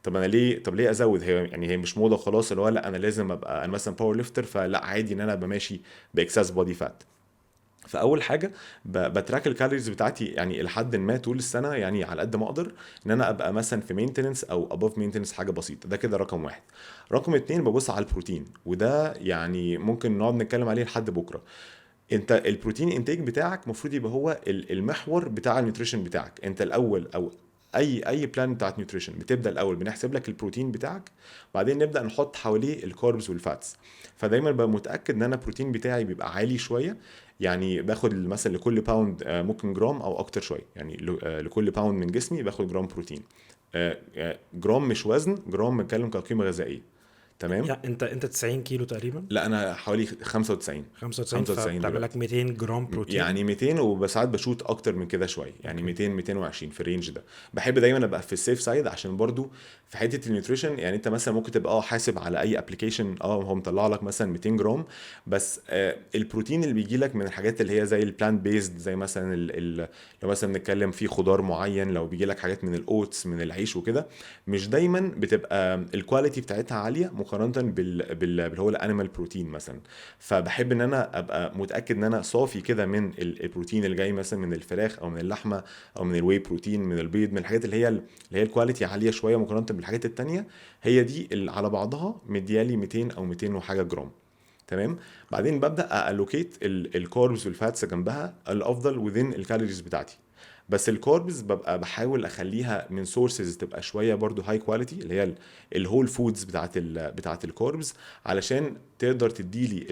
طب انا ليه ازود؟ هي مش موضه خلاص اللي هو لا انا لازم ابقى انا مثلا باور ليفتر فلا عادي ان انا ابقى ماشي باكسس بودي فات. فاول حاجه بتراك الكالوريز بتاعتي يعني لحد ما طول السنه، يعني على قد ما اقدر ان انا ابقى مثلا في مينتننس او ابوف مينتننس حاجه بسيطه. ده كده رقم واحد. رقم اتنين ببص على البروتين، وده يعني ممكن نقعد نتكلم عليه لحد بكره. انت البروتين انتاج بتاعك المفروض يبقى هو المحور بتاع النيوتريشن بتاعك. انت الاول او اي بلان بتاعت نيوتريشن بتبدا الاول بنحسب لك البروتين بتاعك، بعدين نبدا نحط حواليه الكاربز والفاتس. فدايما ببقى متاكد ان انا البروتين بتاعي بيبقى عالي شويه، يعني باخد مثلا لكل باوند ممكن جرام او اكتر شويه، يعني لكل باوند من جسمي باخد جرام بروتين. جرام مش وزن، جرام بنتكلم كقيمه غذائيه. تمام. يعني انت 90 كيلو تقريبا. لا انا حوالي 95. 95 95 فبتعمل لك دلوقتي. 200 جرام بروتين. يعني 200، وساعات بشوت اكتر من كده شويه، يعني 200 220 في الرينج ده. بحب دايما ابقى في السيف سايد، عشان برضو في حته النيوتريشن يعني انت مثلا ممكن تبقى حاسب على اي ابلكيشن هو مطلع لك مثلا 200 جرام بس، البروتين اللي بيجي لك من الحاجات اللي هي زي البلانت بيزد، زي مثلا لو مثلا بنتكلم في خضار معين، لو بيجي لك حاجات من الاوتس من العيش وكده، مش دايما بتبقى الكواليتي بتاعتها عاليه مقارنه باللي هو الانيمال بروتين مثلا. فبحب ان انا ابقى متاكد ان انا صافي كده من البروتين اللي جاي مثلا من الفراخ او من اللحمه او من الواي بروتين من البيض، من الحاجات اللي هي الكواليتي عاليه شويه مقارنه بالحاجات التانية. هي دي اللي على بعضها مديالي 200 او 200 وحاجه جرام. تمام. بعدين ببدا الوكيت الكاربز والفاتس جنبها الافضل وذين الكالوريز بتاعتي. بس الكاربز ببقى بحاول اخليها من سورسز تبقى شويه برضو هاي كواليتي، اللي هي الهول فودز بتاعت الكاربز، علشان تقدر تديلي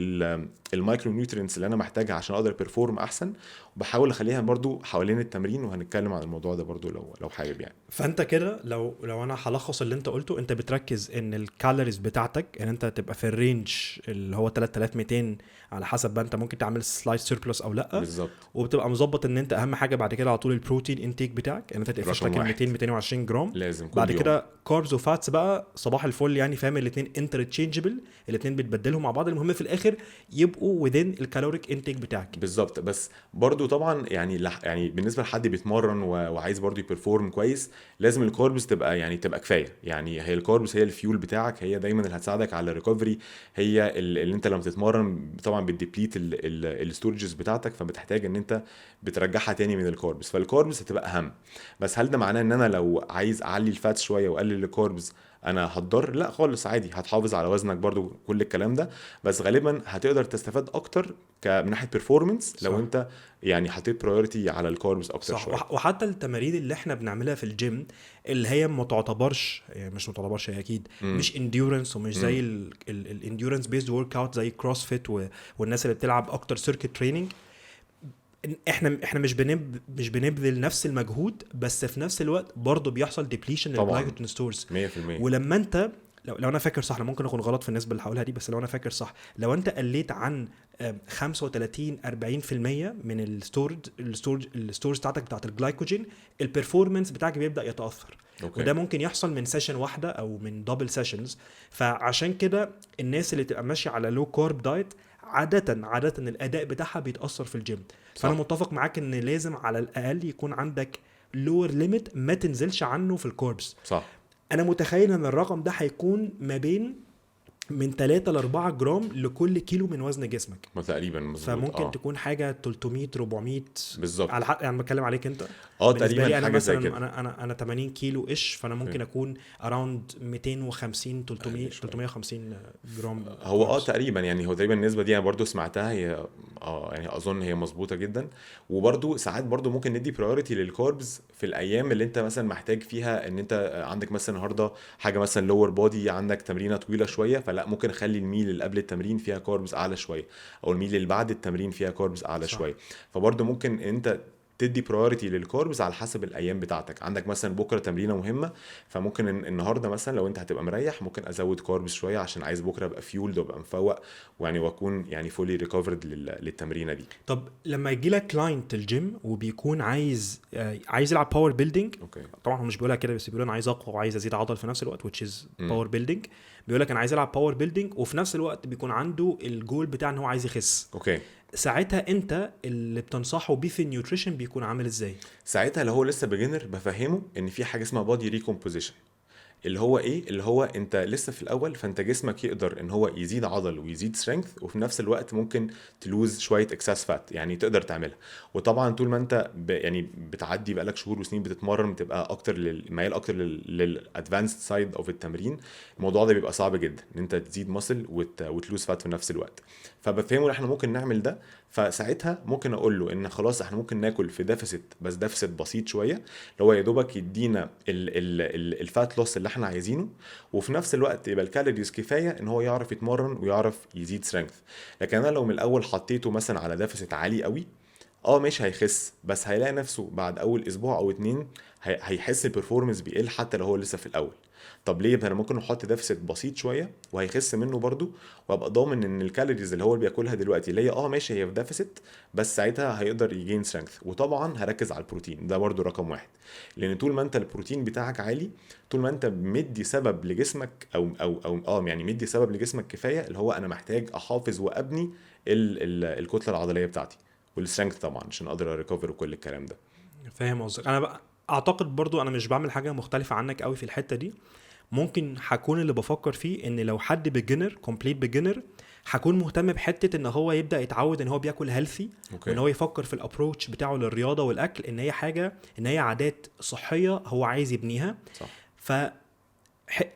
المايكرو نيوترينتس اللي انا محتاجها عشان اقدر بيرفورم احسن. وبحاول اخليها برضو حوالين التمرين، وهنتكلم عن الموضوع ده برضو لو حابب يعني. فانت كده لو انا هلخص اللي انت قلته، انت بتركز ان الكالوريز بتاعتك ان انت تبقى في الرينج اللي هو 3200، على حسب بقى انت ممكن تعمل سلايد سيربلس او لا. بالظبط. وبتبقى مظبط ان انت اهم حاجه بعد كده على طول البروتين انتيك بتاعك، ان انت تقفش رقم لك ال واحد 200 220 جرام لازم كل بعد يوم. كده كاربز وفاتس بقى صباح الفل، يعني فاهم الاثنين انترتشينجبل، الاثنين بتبدلهم مع بعض، المهم في الاخر يبقوا within الكالوريك انتيك بتاعك. بالظبط. بس برضو طبعا يعني بالنسبه لحد بيتمرن وعايز برضو يبرفورم كويس، لازم الكاربز تبقى كفايه. يعني هي الكاربز هي الفيول بتاعك، هي دايما اللي هتساعدك على الريكفري، هي اللي انت لما تتمرن طبعا بتديبليت الستورجز بتاعتك، فبتحتاج ان انت بترجعها تاني من الكاربز. فالكاربز هتبقى اهم. بس هل ده معناه ان انا لو عايز اعلي الفاتس شويه واقلل الكاربز انا هتضر؟ لا خالص، عادي، هتحافظ على وزنك برضو كل الكلام ده، بس غالبا هتقدر تستفاد اكتر من ناحيه بيرفورمانس لو صح. انت يعني حطيت برايورتي على الكاربز اكتر صح. شويه. وحتى التمارين اللي احنا بنعملها في الجيم اللي هي ما تعتبرش، يعني مش متعتبرش، هي اكيد امم. مش انديورنس ومش زي الانديورنس بيزد ورك اوت زي كروسفيت والناس اللي بتلعب اكتر سيركت تريننج. احنا مش بنبذل نفس المجهود، بس في نفس الوقت برضه بيحصل ديبليشن طبعا للجلايكوجين ستورز. 100%. ولما انت لو انا فاكر صح، انا ممكن اكون غلط في النسبه اللي هقولها دي، بس لو انا فاكر صح، لو انت قليت عن 35 40% من الستورج بتاعت الجلايكوجين، البرفورمانس بتاعك بيبدا يتاثر. أوكي. وده ممكن يحصل من سيشن واحده او من دبل سيشنز. فعشان كده الناس اللي تبقى ماشيه على لو كارب دايت عاده الاداء بتاعها بيتاثر في الجيم. فانا متفق معاك ان لازم على الاقل يكون عندك لور ليميت ما تنزلش عنه في الكاربس. صح. انا متخيل ان الرقم ده هيكون ما بين من 3 ل 4 جرام لكل كيلو من وزن جسمك. ما تقريبا مظبوط. فممكن تكون حاجه 300 400 بالظبط. على حق، يعني بتكلم عليك انت. تقريبا لي انا حاجه زي مثلا كده. انا 80 كيلو ايش، فانا ممكن اكون اراوند 250 300 350 جرام. هو تقريبا، يعني هو تقريبا النسبه دي انا برضو سمعتها، هي يعني اظن هي مظبوطه جدا. وبرضو ساعات برضو ممكن ندي برايورتي للكاربز في الايام اللي انت مثلا محتاج فيها ان انت عندك مثلا النهارده حاجه مثلا لور بودي، عندك تمرينه طويله شويه، فلا ممكن اخلي الميل اللي قبل التمرين فيها كاربز اعلى شويه، او الميل اللي بعد التمرين فيها كاربز اعلى شويه. فبرضو ممكن انت تدي برايورتي للكاربز على حسب الايام بتاعتك. عندك مثلا بكره تمرينه مهمه، فممكن النهارده مثلا لو انت هتبقى مريح ممكن ازود كاربز شويه عشان عايز بكره ابقى فيولد وابقى مفوق، ويعني واكون يعني فولي ريكفرد للتمرينه دي. طب لما يجي لك كلاينت الجيم وبيكون عايز يلعب باور بيلدينج، طبعا هو مش بيقولها كده، بس بيقول انا عايز اقوى وعايز ازيد عضل في نفس الوقت which is باور بيلدينج. بيقول لك انا عايز العب باور بيلدينج وفي نفس الوقت بيكون عنده الجول بتاع ان هو عايز يخس. ساعتها انت اللي بتنصحه بيه في النيوتريشن بيكون عامل ازاي؟ ساعتها لو هو لسه بيجنر بفهمه ان في حاجه اسمها بودي ريكومبوزيشن. اللي هو ايه، اللي هو انت لسه في الاول، فانت جسمك يقدر ان هو يزيد عضل ويزيد سترينث، وفي نفس الوقت ممكن تلوز شويه اكسس فات، يعني تقدر تعملها. وطبعا طول ما انت يعني بتعدي بقالك شهور وسنين بتتمرن، بتبقى اكتر ميال اكتر للادفانسد سايد اوف التمرين، الموضوع ده بيبقى صعب جدا ان انت تزيد ماسل وتلوز فات في نفس الوقت. فبفهمه ان احنا ممكن نعمل ده. فساعتها ممكن اقول له ان خلاص احنا ممكن ناكل في ديفيسيت، بس ديفيسيت بسيط شويه، اللي هو يا دوبك يدينا الفات لوس اللي احنا عايزينه، وفي نفس الوقت يبقى الكالوريز كفايه ان هو يعرف يتمرن ويعرف يزيد سترينث. لكن انا لو من الاول حطيته مثلا على ديفيسيت عالي قوي، مش هيخس، بس هيلاقي نفسه بعد اول اسبوع او اتنين هيحس البرفورمانس بيقل حتى لو هو لسه في الاول. طب ليه؟ انا ممكن احط ديفيسيت بسيط شويه وهيخس منه برضو، وابقى ضامن ان الكالوريز اللي هو بياكلها دلوقتي اللي هي ماشي هي في ديفيسيت، بس ساعتها هيقدر يجين سترينث. وطبعا هركز على البروتين ده برضو رقم واحد، لان طول ما انت البروتين بتاعك عالي، طول ما انت مدي سبب لجسمك او يعني مدي سبب لجسمك كفايه، اللي هو انا محتاج احافظ وابني الكتله العضليه بتاعتي والسترينث طبعا عشان اقدر اريكفر وكل الكلام ده. فاهم قصدك. انا بقى اعتقد برضو انا مش بعمل حاجه مختلفه عنك قوي في الحته دي. ممكن هكون اللي بفكر فيه ان لو حد بيجنر كومبليت بيجنر، هكون مهتم بحته ان هو يبدا يتعود ان هو بياكل هيلثي، وان هو يفكر في الابروتش بتاعه للرياضه والاكل ان هي حاجه، ان هي عادات صحيه هو عايز يبنيها. صح.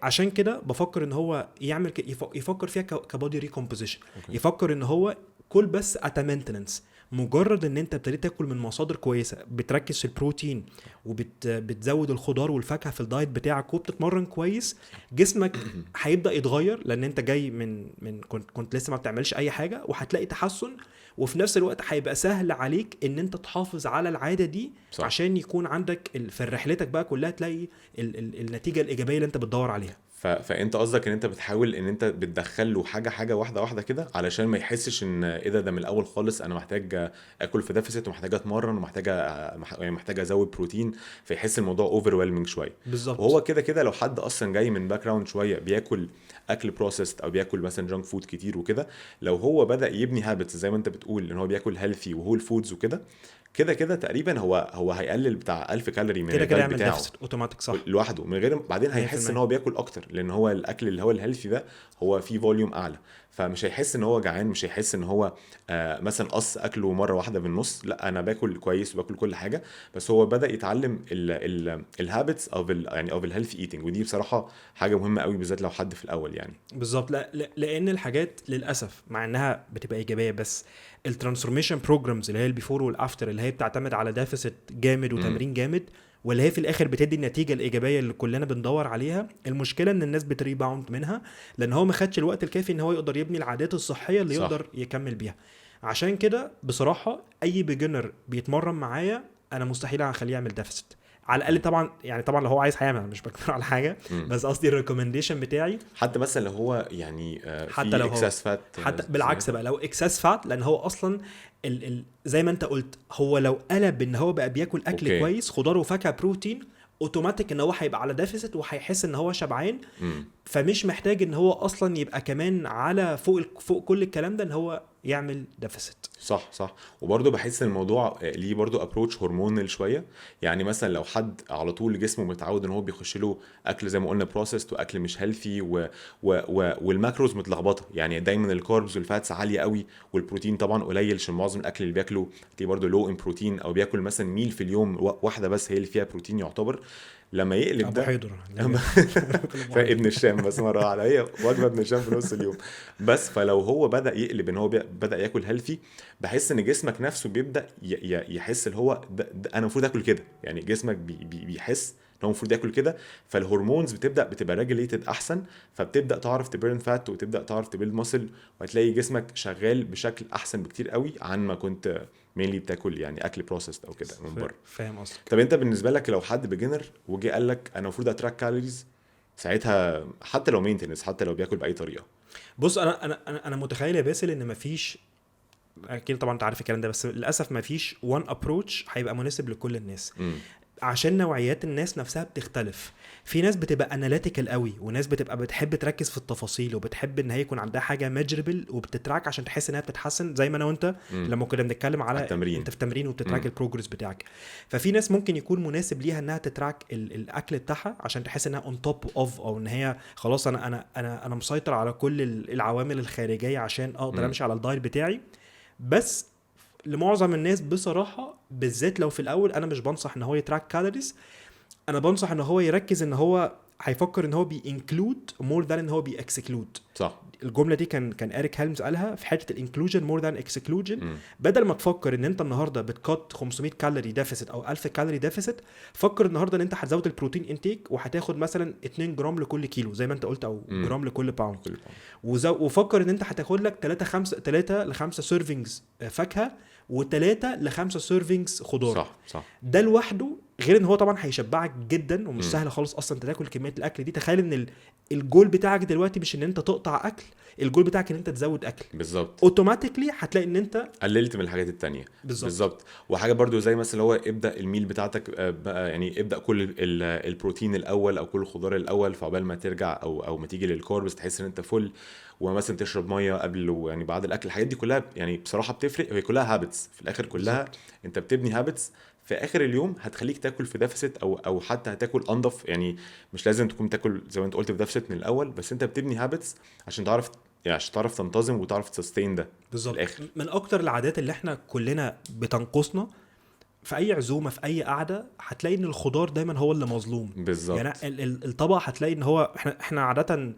عشان كده بفكر ان هو يعمل يفكر فيها كبودي ريكومبوزيشن. يفكر ان هو كل بس ات مينتننس، مجرد ان انت ابتديت تاكل من مصادر كويسه، بتركز في البروتين وبتزود الخضار والفاكهه في الدايت بتاعك وبتتمرن كويس، جسمك هيبدا يتغير، لان انت جاي من كنت لسه ما بتعملش اي حاجه، وهتلاقي تحسن. وفي نفس الوقت هيبقى سهل عليك ان انت تحافظ على العاده دي. صح. عشان يكون عندك في رحلتك بقى كلها تلاقي النتيجه الايجابيه اللي انت بتدور عليها. فانت قصدك ان انت بتحاول ان انت بتدخل له حاجه واحده كده، علشان ما يحسش ان ايه ده من الاول خالص انا محتاج اكل في ديفيسيت ومحتاج اتمرن ومحتاج ازود بروتين، فيحس الموضوع اوفرويلمنج شويه. بالظبط. وهو كده لو حد اصلا جاي من باك جراوند شويه بياكل اكل بروسيسد او بياكل مثلا جانك فود كتير وكده، لو هو بدا يبني هابتس زي ما انت بتقول ان هو بياكل هيلثي وهول فودز وكده، كده تقريبا هو هيقلل بتاع 1000 كالوري من الدايت بتاعه اوتوماتيك. صح. لوحده من غير بعدين هيحس ان هو بياكل اكتر، لان هو الاكل اللي هو الهيلثي ده هو فيه فوليوم اعلى، فمش هيحس ان هو جعان، مش هيحس ان هو مثلا قص اكله مره واحده بالنص، لا انا باكل كويس وباكل كل حاجه، بس هو بدا يتعلم الهابتس اوف يعني اوف الهيلثي ايتنج. ودي بصراحه حاجه مهمه قوي بالذات لو حد في الاول يعني. بالظبط. لان الحاجات للاسف مع انها بتبقى ايجابيه، بس الترانسفورميشن بروجرامز اللي هي البيفور والافتر اللي هي بتعتمد على ديفيسيت جامد وتمرين جامد، واللي هي في الاخر بتدي النتيجه الايجابيه اللي كلنا بندور عليها، المشكله ان الناس بتريباوند منها لان هو ما خدش الوقت الكافي ان هو يقدر يبني العادات الصحيه اللي صح. يقدر يكمل بيها. عشان كده بصراحه اي بيجنر بيتمرن معايا انا مستحيل اخليه يعمل ديفيسيت على الاقل. طبعا يعني طبعا لو هو عايز هيعمل، مش بكتر على حاجه، بس قصدي الريكومنديشن بتاعي حتى مثلا لو هو يعني حتى لو اكسس فات، حتى بالعكس بقى لو اكسس فات، لان هو اصلا زي ما انت قلت، هو لو قلب ان هو بقى بياكل اكل كويس، خضار وفاكهه بروتين، اوتوماتيك ان هو هيبقى على ديفيسيت وهيحس ان هو شبعان. فمش محتاج ان هو اصلا يبقى كمان على فوق كل الكلام ده ان هو يعمل ديفيسيت. صح. وبرضه بحس الموضوع ليه برضه ابروتش هرمونال شويه. يعني مثلا لو حد على طول جسمه متعود ان هو بيخش له اكل زي ما قلنا بروسيسد واكل مش هيلثي والماكروز متلخبطه، يعني دايما الكاربز والفاتس عاليه قوي والبروتين طبعا قليل، عشان معظم الاكل اللي بياكله تلاقيه برضه لو ان بروتين، او بياكل مثلا ميل في اليوم واحده بس هي اللي فيها بروتين يعتبر. لما يقلب ده فابن الشام بس مره على هي وجبه ابن الشام في نص اليوم بس. فلو هو بدا يقلب ان هو بدا ياكل هيلثي، بحس ان جسمك نفسه بيبدا يحس اللي هو ده انا المفروض اكل كده، يعني جسمك بيحس ان هو المفروض ياكل كده، فالهرمونز بتبقى ريجوليتد احسن، فبتبدا تعرف تبيرن فات وتبدا تعرف تبيلد ماسل، وهتلاقي جسمك شغال بشكل احسن بكتير قوي عن ما كنت مينلي بتاكل يعني اكل بروسيسد او كده من بره. فاهم قصدك. طب انت بالنسبه لك لو حد بيجنر وجي قال لك انا المفروض اتراك كالوريز، ساعتها حتى لو مينتنس، حتى لو بياكل باي طريقه؟ بص انا متخيل يا باسل ان مفيش، اكيد طبعا انت عارف الكلام ده، بس للاسف مفيش وان ابروتش هيبقى مناسب لكل الناس. عشان نوعيات الناس نفسها بتختلف. في ناس بتبقى اناليتيكال قوي، وناس بتبقى بتحب تركز في التفاصيل، وبتحب ان هي يكون عندها حاجه ميجربل وبتتراك عشان تحس انها بتتحسن، زي ما انا وانت لما كنا بنتكلم على التمرين. انت في تمرين وبتتراك البروجرس بتاعك. ففي ناس ممكن يكون مناسب ليها انها تتراك الاكل بتاعها عشان تحس انها اون توب اوف، او ان هي خلاص انا مسيطر على كل العوامل الخارجيه عشان اقدر امشي على الدايت بتاعي. بس لمعظم الناس بصراحه، بالذات لو في الاول، انا مش بنصح ان هو يتراك كالوريز. انا بنصح ان هو يركز ان هو هيفكر ان هو بينكلود مور ذان ان هو بيكسكلود. صح. الجمله دي كان اريك هيلمز قالها في حته الانكلوجن مور ذان اكسكلوجن. بدل ما تفكر ان انت النهارده بتكت 500 كالوري ديفيسيت او 1000 كالوري ديفيسيت، فكر النهارده ان انت هتزود البروتين انتيك وهتاخد مثلا 2 جرام لكل كيلو زي ما انت قلت، او جرام لكل باوند. وفكر ان انت هتاخد لك 3 ل 5 سيرفينجز فاكهه و3 ل 5 سيرفينجز خضار. صح. ده لوحده غير ان هو طبعا هيشبعك جدا، ومش سهل خالص اصلا تاكل كميه الاكل دي. تخيل ان الجول بتاعك دلوقتي مش ان انت تقطع اكل، الجول بتاعك ان انت تزود اكل. بالظبط. اوتوماتيكلي هتلاقي ان انت قللت من الحاجات التانية. بالظبط. وحاجه برضو زي مثلا هو ابدا الميل بتاعتك بقى، يعني ابدا كل البروتين الاول او كل الخضار الاول، فعقبال ما ترجع او ما تيجي للكاربس تحس ان انت فل. ومثلا تشرب ميه قبل ويعني بعد الاكل. الحاجات دي كلها يعني بصراحه بتفرق، وهي كلها هابتس في الاخر، كلها بالزبط. انت بتبني هابتس في اخر اليوم هتخليك تاكل في ديفيسيت او حتى هتاكل انضف. يعني مش لازم تكون تاكل زي ما انت قلت في ديفيسيت من الاول، بس انت بتبني هابتس عشان تعرف تنتظم وتعرف تسستين ده بالظبط. في الاخر. من اكتر العادات اللي احنا كلنا بتنقصنا في اي عزومه في اي قعده، هتلاقي ان الخضار دايما هو اللي مظلوم. بالظبط. يعني الطبق هتلاقي ان هو احنا عاده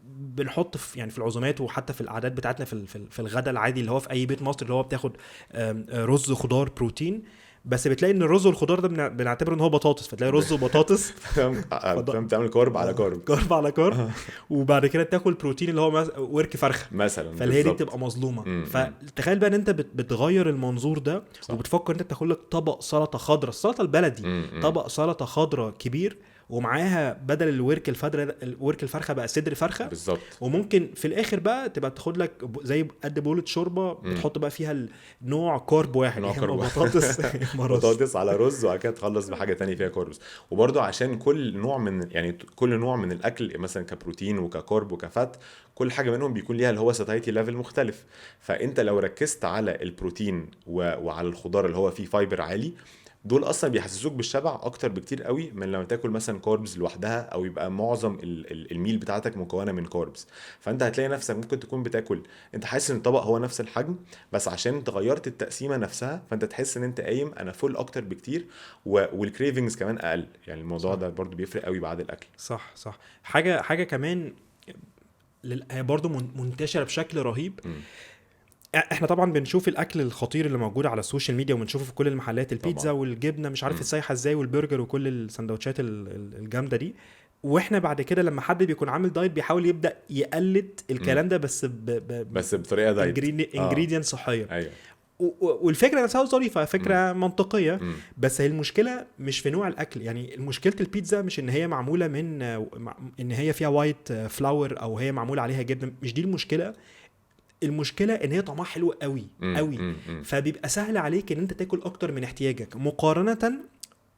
بنحط في يعني في العزومات وحتى في العادات بتاعتنا في الغداء العادي اللي هو في اي بيت مصري اللي هو بتاخد رز خضار بروتين، بس بتلاقي ان الرز والخضار ده بنعتبره ان هو بطاطس، فتلاقي رز وبطاطس فاهم تعمل كارب على كارب وبعد كده تاكل بروتين اللي هو ورك فرخه مثلا، فالهي دي بتبقى مظلومه. فتخيل بقى ان انت بتغير المنظور ده. صح. وبتفكر انت تاكل لك طبق سلطه خضراء، السلطه البلدي، طبق سلطه خضراء كبير، ومعاها بدل الورك الفرخه بقى صدر فرخه بالظبط. وممكن في الاخر بقى تبقى تاخد لك زي قد بولة شوربه، بتحط بقى فيها النوع كارب واحد، بطاطس على رز، وبعد كده تخلص بحاجه تانية فيها كاربس. وبرده عشان كل نوع من الاكل مثلا كبروتين وككارب وكفات، كل حاجه منهم بيكون ليها اللي هو ساتايتي ليفل مختلف. فانت لو ركزت على البروتين وعلى الخضار اللي هو فيه فايبر عالي، دول اصلا بيحسسوك بالشبع اكتر بكتير قوي من لما تاكل مثلا كاربز لوحدها، او يبقى معظم الميل بتاعتك مكونه من كاربز. فانت هتلاقي نفسك ممكن تكون بتاكل، انت حاسس ان الطبق هو نفس الحجم، بس عشان انت غيرت التقسيمه نفسها فانت تحس ان انت قايم انا فول اكتر بكتير، والكريفنجز كمان اقل. يعني الموضوع ده برضو بيفرق قوي بعد الاكل. صح. حاجه كمان هي برضو منتشره بشكل رهيب. احنا طبعا بنشوف الاكل الخطير اللي موجود على السوشيال ميديا، وبنشوفه في كل المحلات، البيتزا طبعا. والجبنه مش عارف السايحه ازاي، والبرجر وكل السندوتشات الجامده دي. واحنا بعد كده لما حد بيكون عامل دايت بيحاول يبدا يقلد الكلام ده، بس بطريقه دايت، انجريدينت صحيه. ايوه. والفكره نفسها ظريفه، فكره منطقيه. بس هي المشكله مش في نوع الاكل. يعني مشكله البيتزا مش ان هي معموله من ان هي فيها وايت فلاور او هي معموله عليها جبنه، مش دي المشكله. المشكله ان هي طعمها حلو قوي قوي، فبيبقى سهل عليك ان انت تاكل اكتر من احتياجك، مقارنه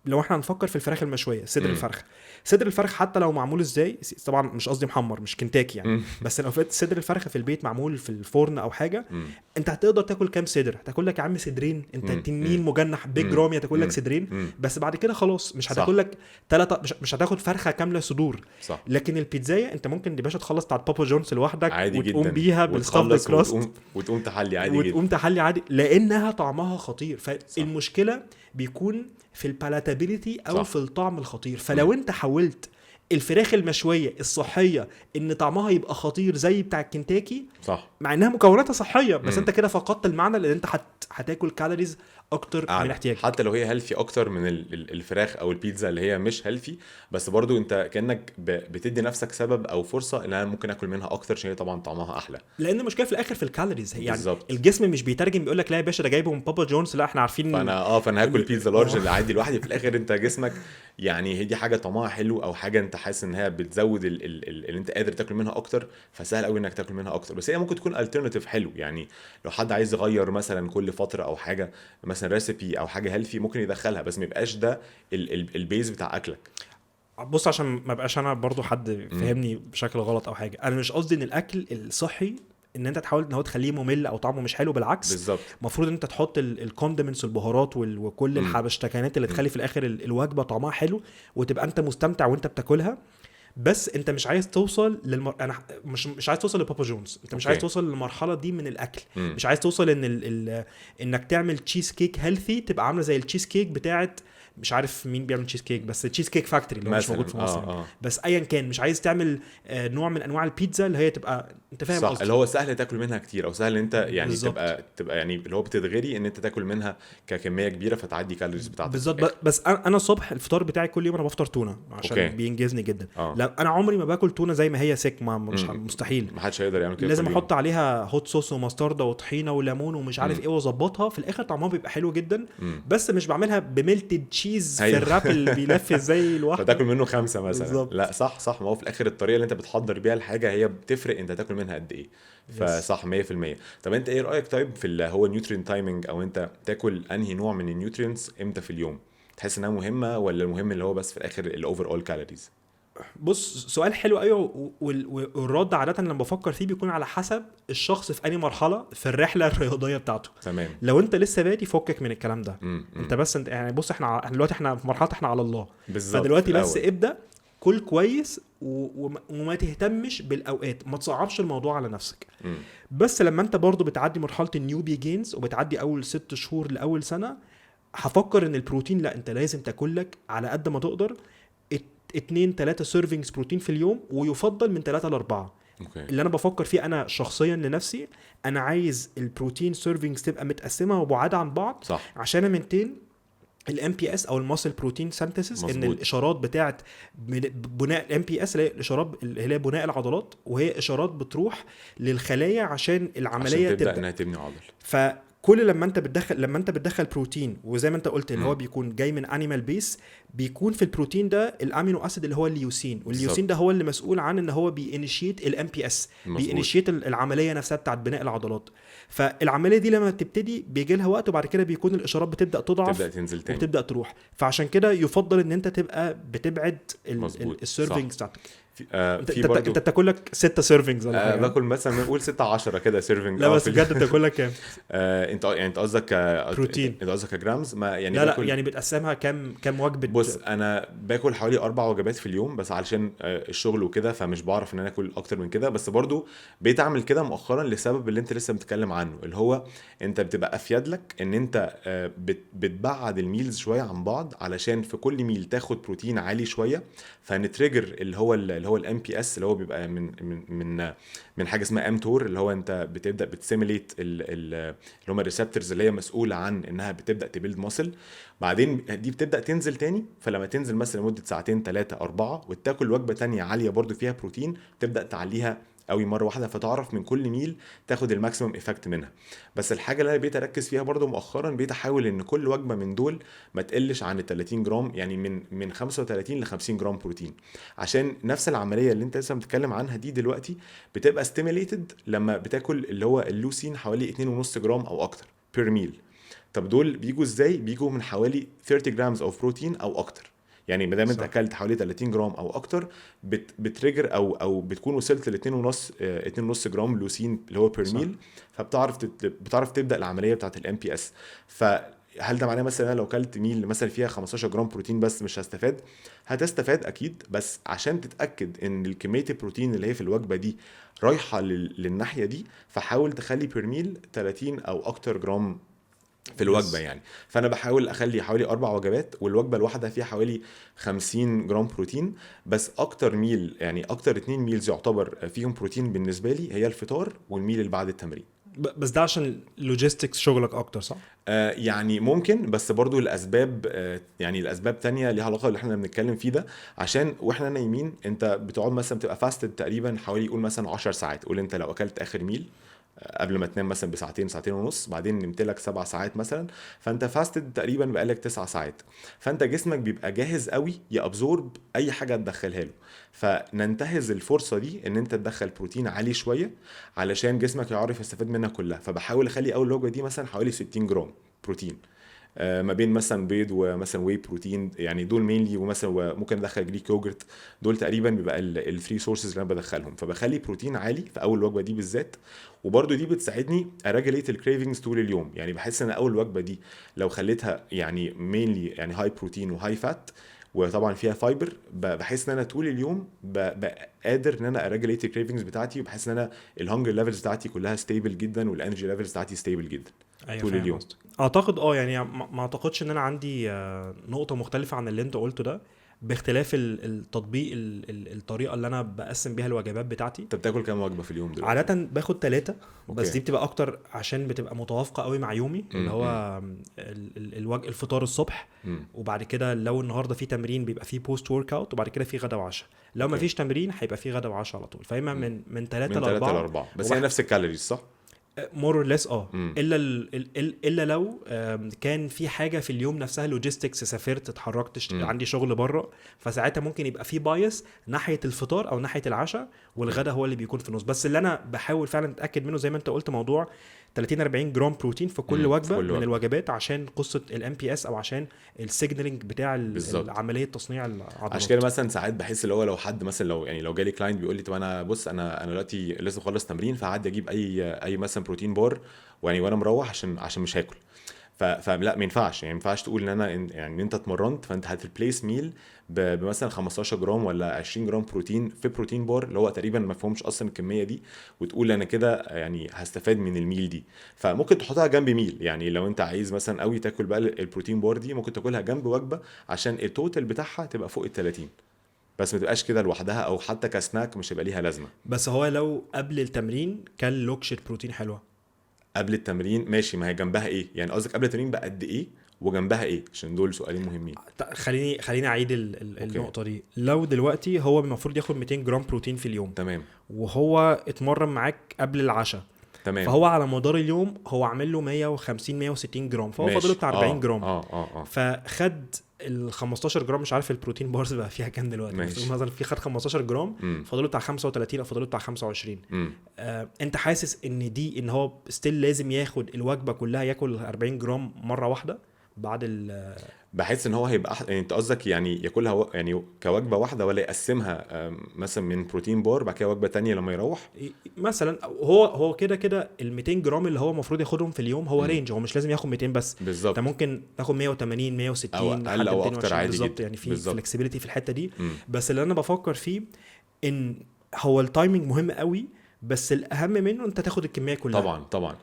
لو احنا هنفكر في الفراخ المشويه، صدر الفرخ حتى لو معمول ازاي، طبعا مش قصدي محمر، مش كنتاكي يعني، بس لو فات صدر الفرخه في البيت معمول في الفرن او حاجه، انت هتقدر تاكل كام صدر؟ هتاكل لك يا عم صدرين، انت تنين مجنح بيج رامي هتاكل لك صدرين بس، بعد كده خلاص مش هتاكل لك 3، مش هتاخد فرخه كامله صدور. صح. لكن البيتزايه انت ممكن يا باشا تخلص بتاعت بابا جونز لوحدك وتقوم بيها بالستافد كراست وتقوم تحلي عادي جدا، وتقوم تحلي عادي، لانها طعمها خطير. فالمشكله بيكون في البالاتابيليتي او صح. في الطعم الخطير. فلو انت حاولت الفراخ المشويه الصحيه ان طعمها يبقى خطير زي بتاع الكنتاكي، صح، مع انها مكوناتها صحيه، بس انت كده فقدت المعنى، لان انت هتاكل كالوريز اكتر من احتياجك، حتى لو هي هيلثي اكتر من الفراخ او البيتزا اللي هي مش هيلثي. بس برضو انت كانك بتدي نفسك سبب او فرصه ان انا ممكن اكل منها اكتر، عشان هي طبعا طعمها احلى. لان المشكله في الاخر في الكالوريز، يعني بالزبط. الجسم مش بيترجم بيقول لك لا يا باشا ده جايبه من بابا جونز، لا احنا عارفين فانا هاكل بيتزا لارج اللي عادي لوحدي. في الاخر انت جسمك يعني هي دي حاجه طعمها حلو، او حاجه انت حاسس ان هي بتزود اللي انت قادر تاكل منها اكتر، فسهل قوي انك تاكل منها اكتر. بس هي ممكن تكون الترناتيف حلو، يعني لو حد عايز يغير مثلا كل فتره او حاجه، مثلا مثلا ريسيبي او حاجه هيلثي ممكن يدخلها، بس ما يبقاش ده البيز بتاع اكلك. بص عشان ما بقاش انا برضو حد فهمني بشكل غلط او حاجه، انا مش قصدي ان الاكل الصحي ان انت تحاول ان هو تخليه ممل او طعمه مش حلو، بالعكس بالظبط. المفروض ان انت تحط الكوندمنتس والبهارات وكل الحبشتكنات اللي تخلي في الاخر الوجبه طعمها حلو وتبقى انت مستمتع وانت بتاكلها. بس انت مش عايز توصل انا مش عايز توصل لبابا جونز، انت مش عايز توصل للمرحله دي من الاكل. مش عايز توصل ان انك تعمل تشيز كيك هيلثي تبقى عامله زي التشيز كيك بتاعت مش عارف مين بيعمل تشيز كيك، بس تشيز كيك فاكتوري اللي هو مش موجود في مصر. بس ايا كان مش عايز تعمل نوع من انواع البيتزا اللي هي تبقى انت فاهم قصدي اللي هو سهل تاكل منها كتير، او سهل انت يعني بالزبط. تبقى يعني اللي هو بتتغري ان انت تاكل منها ككميه كبيره فتعدي كالوريز بتاعتك بالظبط. بس انا الصبح الفطار بتاعي كل يوم انا بفطر تونه عشان بينجزني جدا. لا انا عمري ما باكل تونه زي ما هي سيك، مش مستحيل، ما حدش هيقدر يعمل كده، لازم احط عليها هوت صوص ومستردة وطحينه وليمون ومش عارف ايه واظبطها في الاخر طعمها بيبقى حلو جدا. بس مش بعملها بميلتد تشيز في الراب اللي بيلف زي الواحد فتاكل منه 5 مثلا بالزبط. لا صح ما هو في الاخر الطريقه اللي انت بتحضر بيها الحاجه هي بتفرق انت تاكل منها قد ايه. فصح 100%. طب انت ايه رايك طيب في اللي هو نيوترين تايمينج، او انت تاكل انهي نوع من النيوترينز امتى في اليوم؟ تحس انها مهمه ولا المهم اللي هو بس في الاخر الاوفر اول كالوريز؟ بص سؤال حلو ايوه، والرد عاده لما بفكر فيه بيكون على حسب الشخص في اي مرحله في الرحله الرياضيه بتاعته. تمام. لو انت لسه بادي فكك من الكلام ده. انت بس انت يعني بص احنا دلوقتي احنا في مرحله احنا على الله بالظبط. فدلوقتي بس ابدا كل كويس وما تهتمش بالاوقات، ما تصعبش الموضوع على نفسك. بس لما انت برضو بتعدي مرحله النيوبي جينز وبتعدي اول 6 شهور لاول سنه، هفكر ان البروتين لا انت لازم تاكل لك على قد ما تقدر 2-3 سيرفينجز بروتين في اليوم، ويفضل من 3-4. اللي انا بفكر فيه انا شخصيا لنفسي، انا عايز البروتين سيرفينجز تبقى متقسمه وبعاد عن بعض صح. عشان امنتين الام بي اس او الماسل بروتين سينثيسيس، ان الاشارات بتاعه بناء الام بي اس اللي هي الاشارات اللي هي بناء العضلات، وهي اشارات بتروح للخلايا عشان العمليه عشان تبدا انها تبني عضل. فكل لما انت بتدخل بروتين، وزي ما انت قلت اللي هو بيكون جاي من انيمال بيس، بيكون في البروتين ده الامينو اسيد اللي هو اليوسين، والليوسين ده هو اللي مسؤول عن ان هو بيانيشيت الام بي اس، بيانيشيت العمليه نفسها بتاعه بناء العضلات. فالعمليه دي لما بتبتدي بيجي لها وقت، وبعد كده بيكون الاشارات بتبدا تضعف، تبدا تنزل تاني وبتبدا تروح. فعشان كده يفضل ان انت تبقى بتبعد السيرفينجز بتاعتك. انت بتاكل لك 6 سيرفينجز ولا حاجه؟ باكل مثلا نقول 6-10 كده سيرفينج. لا بس بجد بتاكل لك كام؟ انت قصدك بروتين؟ انت قصدك جرامز؟ ما يعني لا يعني بتقسمها كام وجبه؟ بص انا باكل حوالي 4 وجبات في اليوم، بس علشان الشغل وكده فمش بعرف ان انا اكل اكتر من كده. بس برضو بقيت اعمل كده مؤخرا لسبب اللي انت لسه بتتكلم عنه، اللي هو انت بتبقى افيد لك ان انت بتبعد الميلز شويه عن بعض، علشان في كل ميل تاخد بروتين عالي شويه، فنتريجر اللي هو الام بي اس اللي هو بيبقى من حاجه اسمها امتور، اللي هو انت بتبدا بتسيميليت اللي هم الريسبتورز اللي هي مسؤوله عن انها بتبدا تبيلد ماسل. بعدين دي بتبدا تنزل تاني، فلما تنزل مثلا لمده 2-3-4 وتاكل وجبه تانية عاليه برضو فيها بروتين، تبدا تعليها قوي مره واحده، فتعرف من كل ميل تاخد الماكسيمم ايفكت منها. بس الحاجه اللي انا بقيت اركز فيها برضو مؤخرا، بقيت احاول ان كل وجبه من دول ما تقلش عن 30 جرام، يعني من 35-50 جرام بروتين، عشان نفس العمليه اللي انت لسه بتتكلم عنها دي دلوقتي بتبقى ستيميليتد لما بتاكل اللي هو اللوسين حوالي 2.5 جرام او اكتر بير ميل. طب دول بيجوا ازاي؟ بيجوا من حوالي 30 جرامز اوف بروتين او اكتر. يعني ما دام انت اكلت حوالي 30 جرام او اكتر بتريجر او بتكون وصلت ل 2.5 جرام لوسين اللي هو بير ميل، فبتعرف تبدا العمليه بتاعه الام بي اس. فهل ده معناه مثلا انا لو اكلت ميل مثلا فيها 15 جرام بروتين بس مش هستفاد؟ هتستفاد اكيد، بس عشان تتاكد ان الكميه البروتين اللي هي في الوجبه دي رايحه للناحيه دي، فحاول تخلي بير ميل 30 او اكتر جرام في الوجبه يعني. فانا بحاول اخلي حوالي 4 وجبات، والوجبه الواحده فيها حوالي 50 جرام بروتين بس. اكتر ميل يعني اكتر 2 ميلز يعتبر فيهم بروتين بالنسبه لي هي الفطار والميل اللي بعد التمرين. بس ده عشان لوجيستكس شغلك اكتر صح؟ يعني ممكن، بس برضو الاسباب يعني الاسباب تانية ليها علاقه اللي احنا بنتكلم فيه ده. عشان واحنا نايمين انت بتقعد مثلا بتبقى فاستد تقريبا حوالي يقول مثلا 10 ساعات. قول انت لو اكلت اخر ميل قبل ما تنام مثلا بساعتين ونص، بعدين نمت لك 7 ساعات مثلا، فانت فاستد تقريبا بقالك 9 ساعات. فانت جسمك بيبقى جاهز قوي يابزورب اي حاجه تدخلها له. فننتهز الفرصه دي ان انت تدخل بروتين عالي شويه علشان جسمك يعرف يستفاد منها كلها. فبحاول اخلي اول وجبه دي مثلا حوالي 60 جرام بروتين. ما بين مثلا بيض ومثلا واي بروتين، يعني دول مينلي، ومثلا ممكن ادخل جريك يوجرت. دول تقريبا بيبقى الثري سورسز اللي انا بدخلهم، فبخلي بروتين عالي في اول وجبه دي بالذات. وبرده دي بتساعدني اريجوليت الكريفنجز طول اليوم. يعني بحس ان اول وجبه دي لو خليتها يعني مينلي يعني هاي بروتين وهاي فات وطبعا فيها فايبر، بحس ان انا طول اليوم قادر ان انا اريجوليت الكريفنجز بتاعتي، وبحس ان انا الهنجر ليفلز بتاعتي كلها ستيبل جدا، والانرجي ليفلز بتاعتي ستيبل جدا ايوه طول فاهم اليوم. قصدك. اعتقد يعني ما اعتقدش ان انا عندي نقطه مختلفه عن اللي انت قلته ده، باختلاف التطبيق الطريقه اللي انا بقسم بيها الوجبات بتاعتي. انت بتاكل كام وجبه في اليوم دلوقتي؟ عادة باخد 3، بس اوكي. دي بتبقى اكتر عشان بتبقى متوافقة قوي مع يومي، اللي هو الفطار الصبح، وبعد كده لو النهاردة في تمرين بيبقى فيه بوست ورك اوت، وبعد كده في غدا وعشاء. لو ما اوكي. فيش تمرين هيبقى في غدا وعشاء على طول، فايما من 3 من ل 3 ل 4. 4 بس هي نفس الكالوريز صح؟ مور اور ليس امم. الا لو كان في حاجه في اليوم نفسها لوجيستكس، سافرت اتحركت عندي شغل بره، فساعتها ممكن يبقى في بايس ناحيه الفطار او ناحيه العشاء، والغدا هو اللي بيكون في النص. بس اللي انا بحاول فعلا اتاكد منه زي ما انت قلت، موضوع 30-40 جرام بروتين في كل وجبه كل من وجبة. الوجبات، عشان قصه الام بي اس او عشان السيجنالينج بتاع بالظبط. العمليه تصنيع العضلات. عشان كده مثلا ساعات بحس اللي هو لو حد مثلا لو جالي كلاينت بيقول لي طب انا بص انا دلوقتي لازم اخلص تمرين، فهعدي اجيب اي مثلا بروتين بار وانا مروح عشان مش هاكل. فلا ما ينفعش، يعني ما ينفعش تقول ان انا يعني انت اتمرنت فانت هتريبليس ميل بمثلا 15 جرام ولا 20 جرام بروتين في بروتين بار اللي هو تقريبا ما فيهمش اصلا الكميه دي، وتقول انا كده يعني هستفاد من الميل دي. فممكن تحطها جنب ميل، يعني لو انت عايز مثلا قوي تاكل بقى البروتين بار دي ممكن تاكلها جنب وجبه عشان التوتال بتاعها تبقى فوق ال 30، بس ما تبقاش كده لوحدها، او حتى كسناك مش هيبقى ليها لازمه. بس هو لو قبل التمرين كان لوكشة بروتين حلوه قبل التمرين ماشي، ما هي جنبها ايه يعني؟ قصدك قبل التمرين بقد ايه وجنبها ايه؟ عشان دول سؤالين مهمين. خليني اعيد اوكي. النقطه دي. لو دلوقتي هو المفروض ياخد 200 جرام بروتين في اليوم، تمام. وهو اتمرن معاك قبل العشاء، تمام. فهو على مدار اليوم هو عامل له 150 160 جرام، فهو ماشي. فاضله بتاع 40 جرام. اه. فخد ال 15 جرام، مش عارف البروتين بارز بقى فيها كام دلوقتي، بس ماشي. مثلا في خد 15 جرام، مم. فاضله بتاع 35 او فاضله بتاع 25. مم. انت حاسس ان هو ستيل لازم ياخد الوجبه كلها، ياكل 40 جرام مره واحده بعد بحس ان هو هيبقى يعني انت قصدك يعني ياكلها يعني كوجبه واحده، ولا يقسمها مثلا من بروتين بار بعد كده وجبه تانية لما يروح مثلا؟ هو كده ال 200 جرام اللي هو المفروض ياخدهم في اليوم هو رينج، هو مش لازم ياخد 200 بس، بالظبط، انت ممكن تاخد 180 160 او اقل او اكتر عادي بالظبط، جدا. يعني في بالظبط. فلكسبيليتي في الحته دي. مم. بس اللي انا بفكر فيه ان هو التايمنج مهم قوي، بس الاهم منه انت تاخد الكميه كلها. طبعا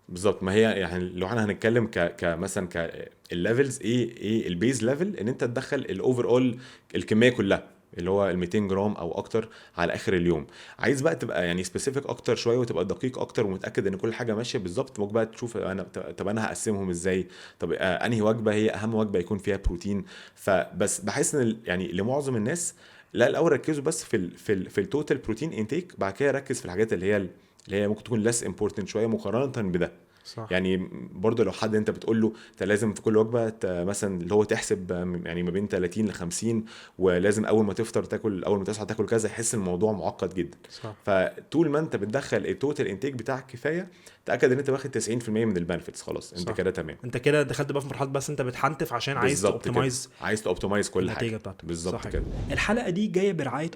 بالظبط. ما هي يعني لو احنا هنتكلم كمثلا الليفلز ايه البيز ليفل، ان انت تدخل الاوفر اول الكميه كلها اللي هو ال 200 جرام او اكتر على اخر اليوم. عايز بقى تبقى يعني سبيسيفيك اكتر شويه، وتبقى دقيق اكتر ومتاكد ان كل حاجه ماشيه بالظبط، ممكن بقى تشوف طب انا هقسمهم ازاي، طب انهي وجبه هي اهم وجبه يكون فيها بروتين. فبس بحس ان يعني لمعظم الناس لا، الاول ركزوا بس في التوتال بروتين انتيك، بعد كده ركز في الحاجات اللي هي ممكن تكون less important شويه مقارنه بده. صح. يعني برضو لو حد انت بتقول له انت لازم في كل وجبه مثلا اللي هو تحسب يعني ما بين 30 ل 50، ولازم اول ما تفطر تاكل، اول ما تصحى تاكل كذا، يحس الموضوع معقد جدا. صح. فطول ما انت بتدخل التوتال انتيك بتاعك كفايه، تاكد ان انت واخد 90% من البنفيتس، خلاص انت صح. كده تمام. انت كده دخلت بقى في مرحله بس انت بتحنتف عشان عايز بالظبط كده. توبتمايز عايز توبتمايز كل النتيجه حاجه بتاعتك. بالظبط صح كده. الحلقه دي جايه برعايه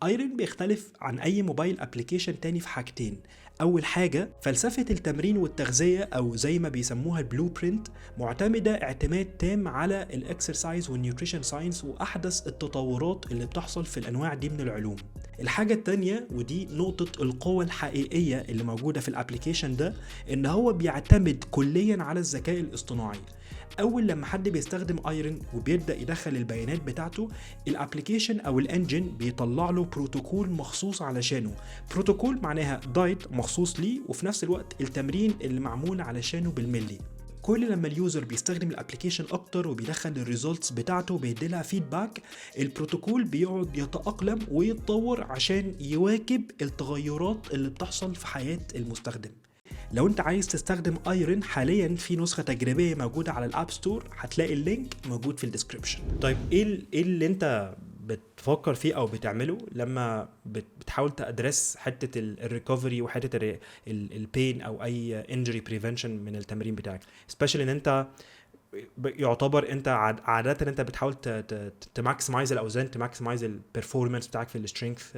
ايرن بيختلف عن اي موبايل ابلكيشن تاني في حاجتين. اول حاجه فلسفه التمرين والتغذيه، او زي ما بيسموها البلو برينت، معتمده اعتماد تام على الاكسرسايز والنيوتريشن ساينس واحدث التطورات اللي بتحصل في الانواع دي من العلوم. الحاجه التانيه، ودي نقطه القوه الحقيقيه اللي موجوده في الابلكيشن ده، ان هو بيعتمد كليا على الذكاء الاصطناعي. اول لما حد بيستخدم ايرن وبيبدا يدخل البيانات بتاعته، الابليكيشن او الانجن بيطلع له بروتوكول مخصوص علشانه. بروتوكول معناها دايت مخصوص ليه، وفي نفس الوقت التمرين اللي معمول علشانه بالملي. كل لما اليوزر بيستخدم الابليكيشن اكتر وبيدخل الريزولتس بتاعته بيديلها فيدباك، البروتوكول بيقعد يتأقلم ويتطور عشان يواكب التغيرات اللي بتحصل في حياة المستخدم. لو انت عايز تستخدم ايرن، حاليا في نسخة تجريبية موجودة على الاب ستور، هتلاقي اللينك موجود في الديسكريبشن. طيب ايه اللي انت بتفكر فيه او بتعمله لما بتحاول تادرس حته الريكفري وحته البين او اي انجري بريفنشن من التمرين بتاعك، سبيشالي ان انت يعتبر انت عاده انت بتحاول تماكسمايز الاوزان، تماكسمايز البرفورمانس بتاعك في السترينث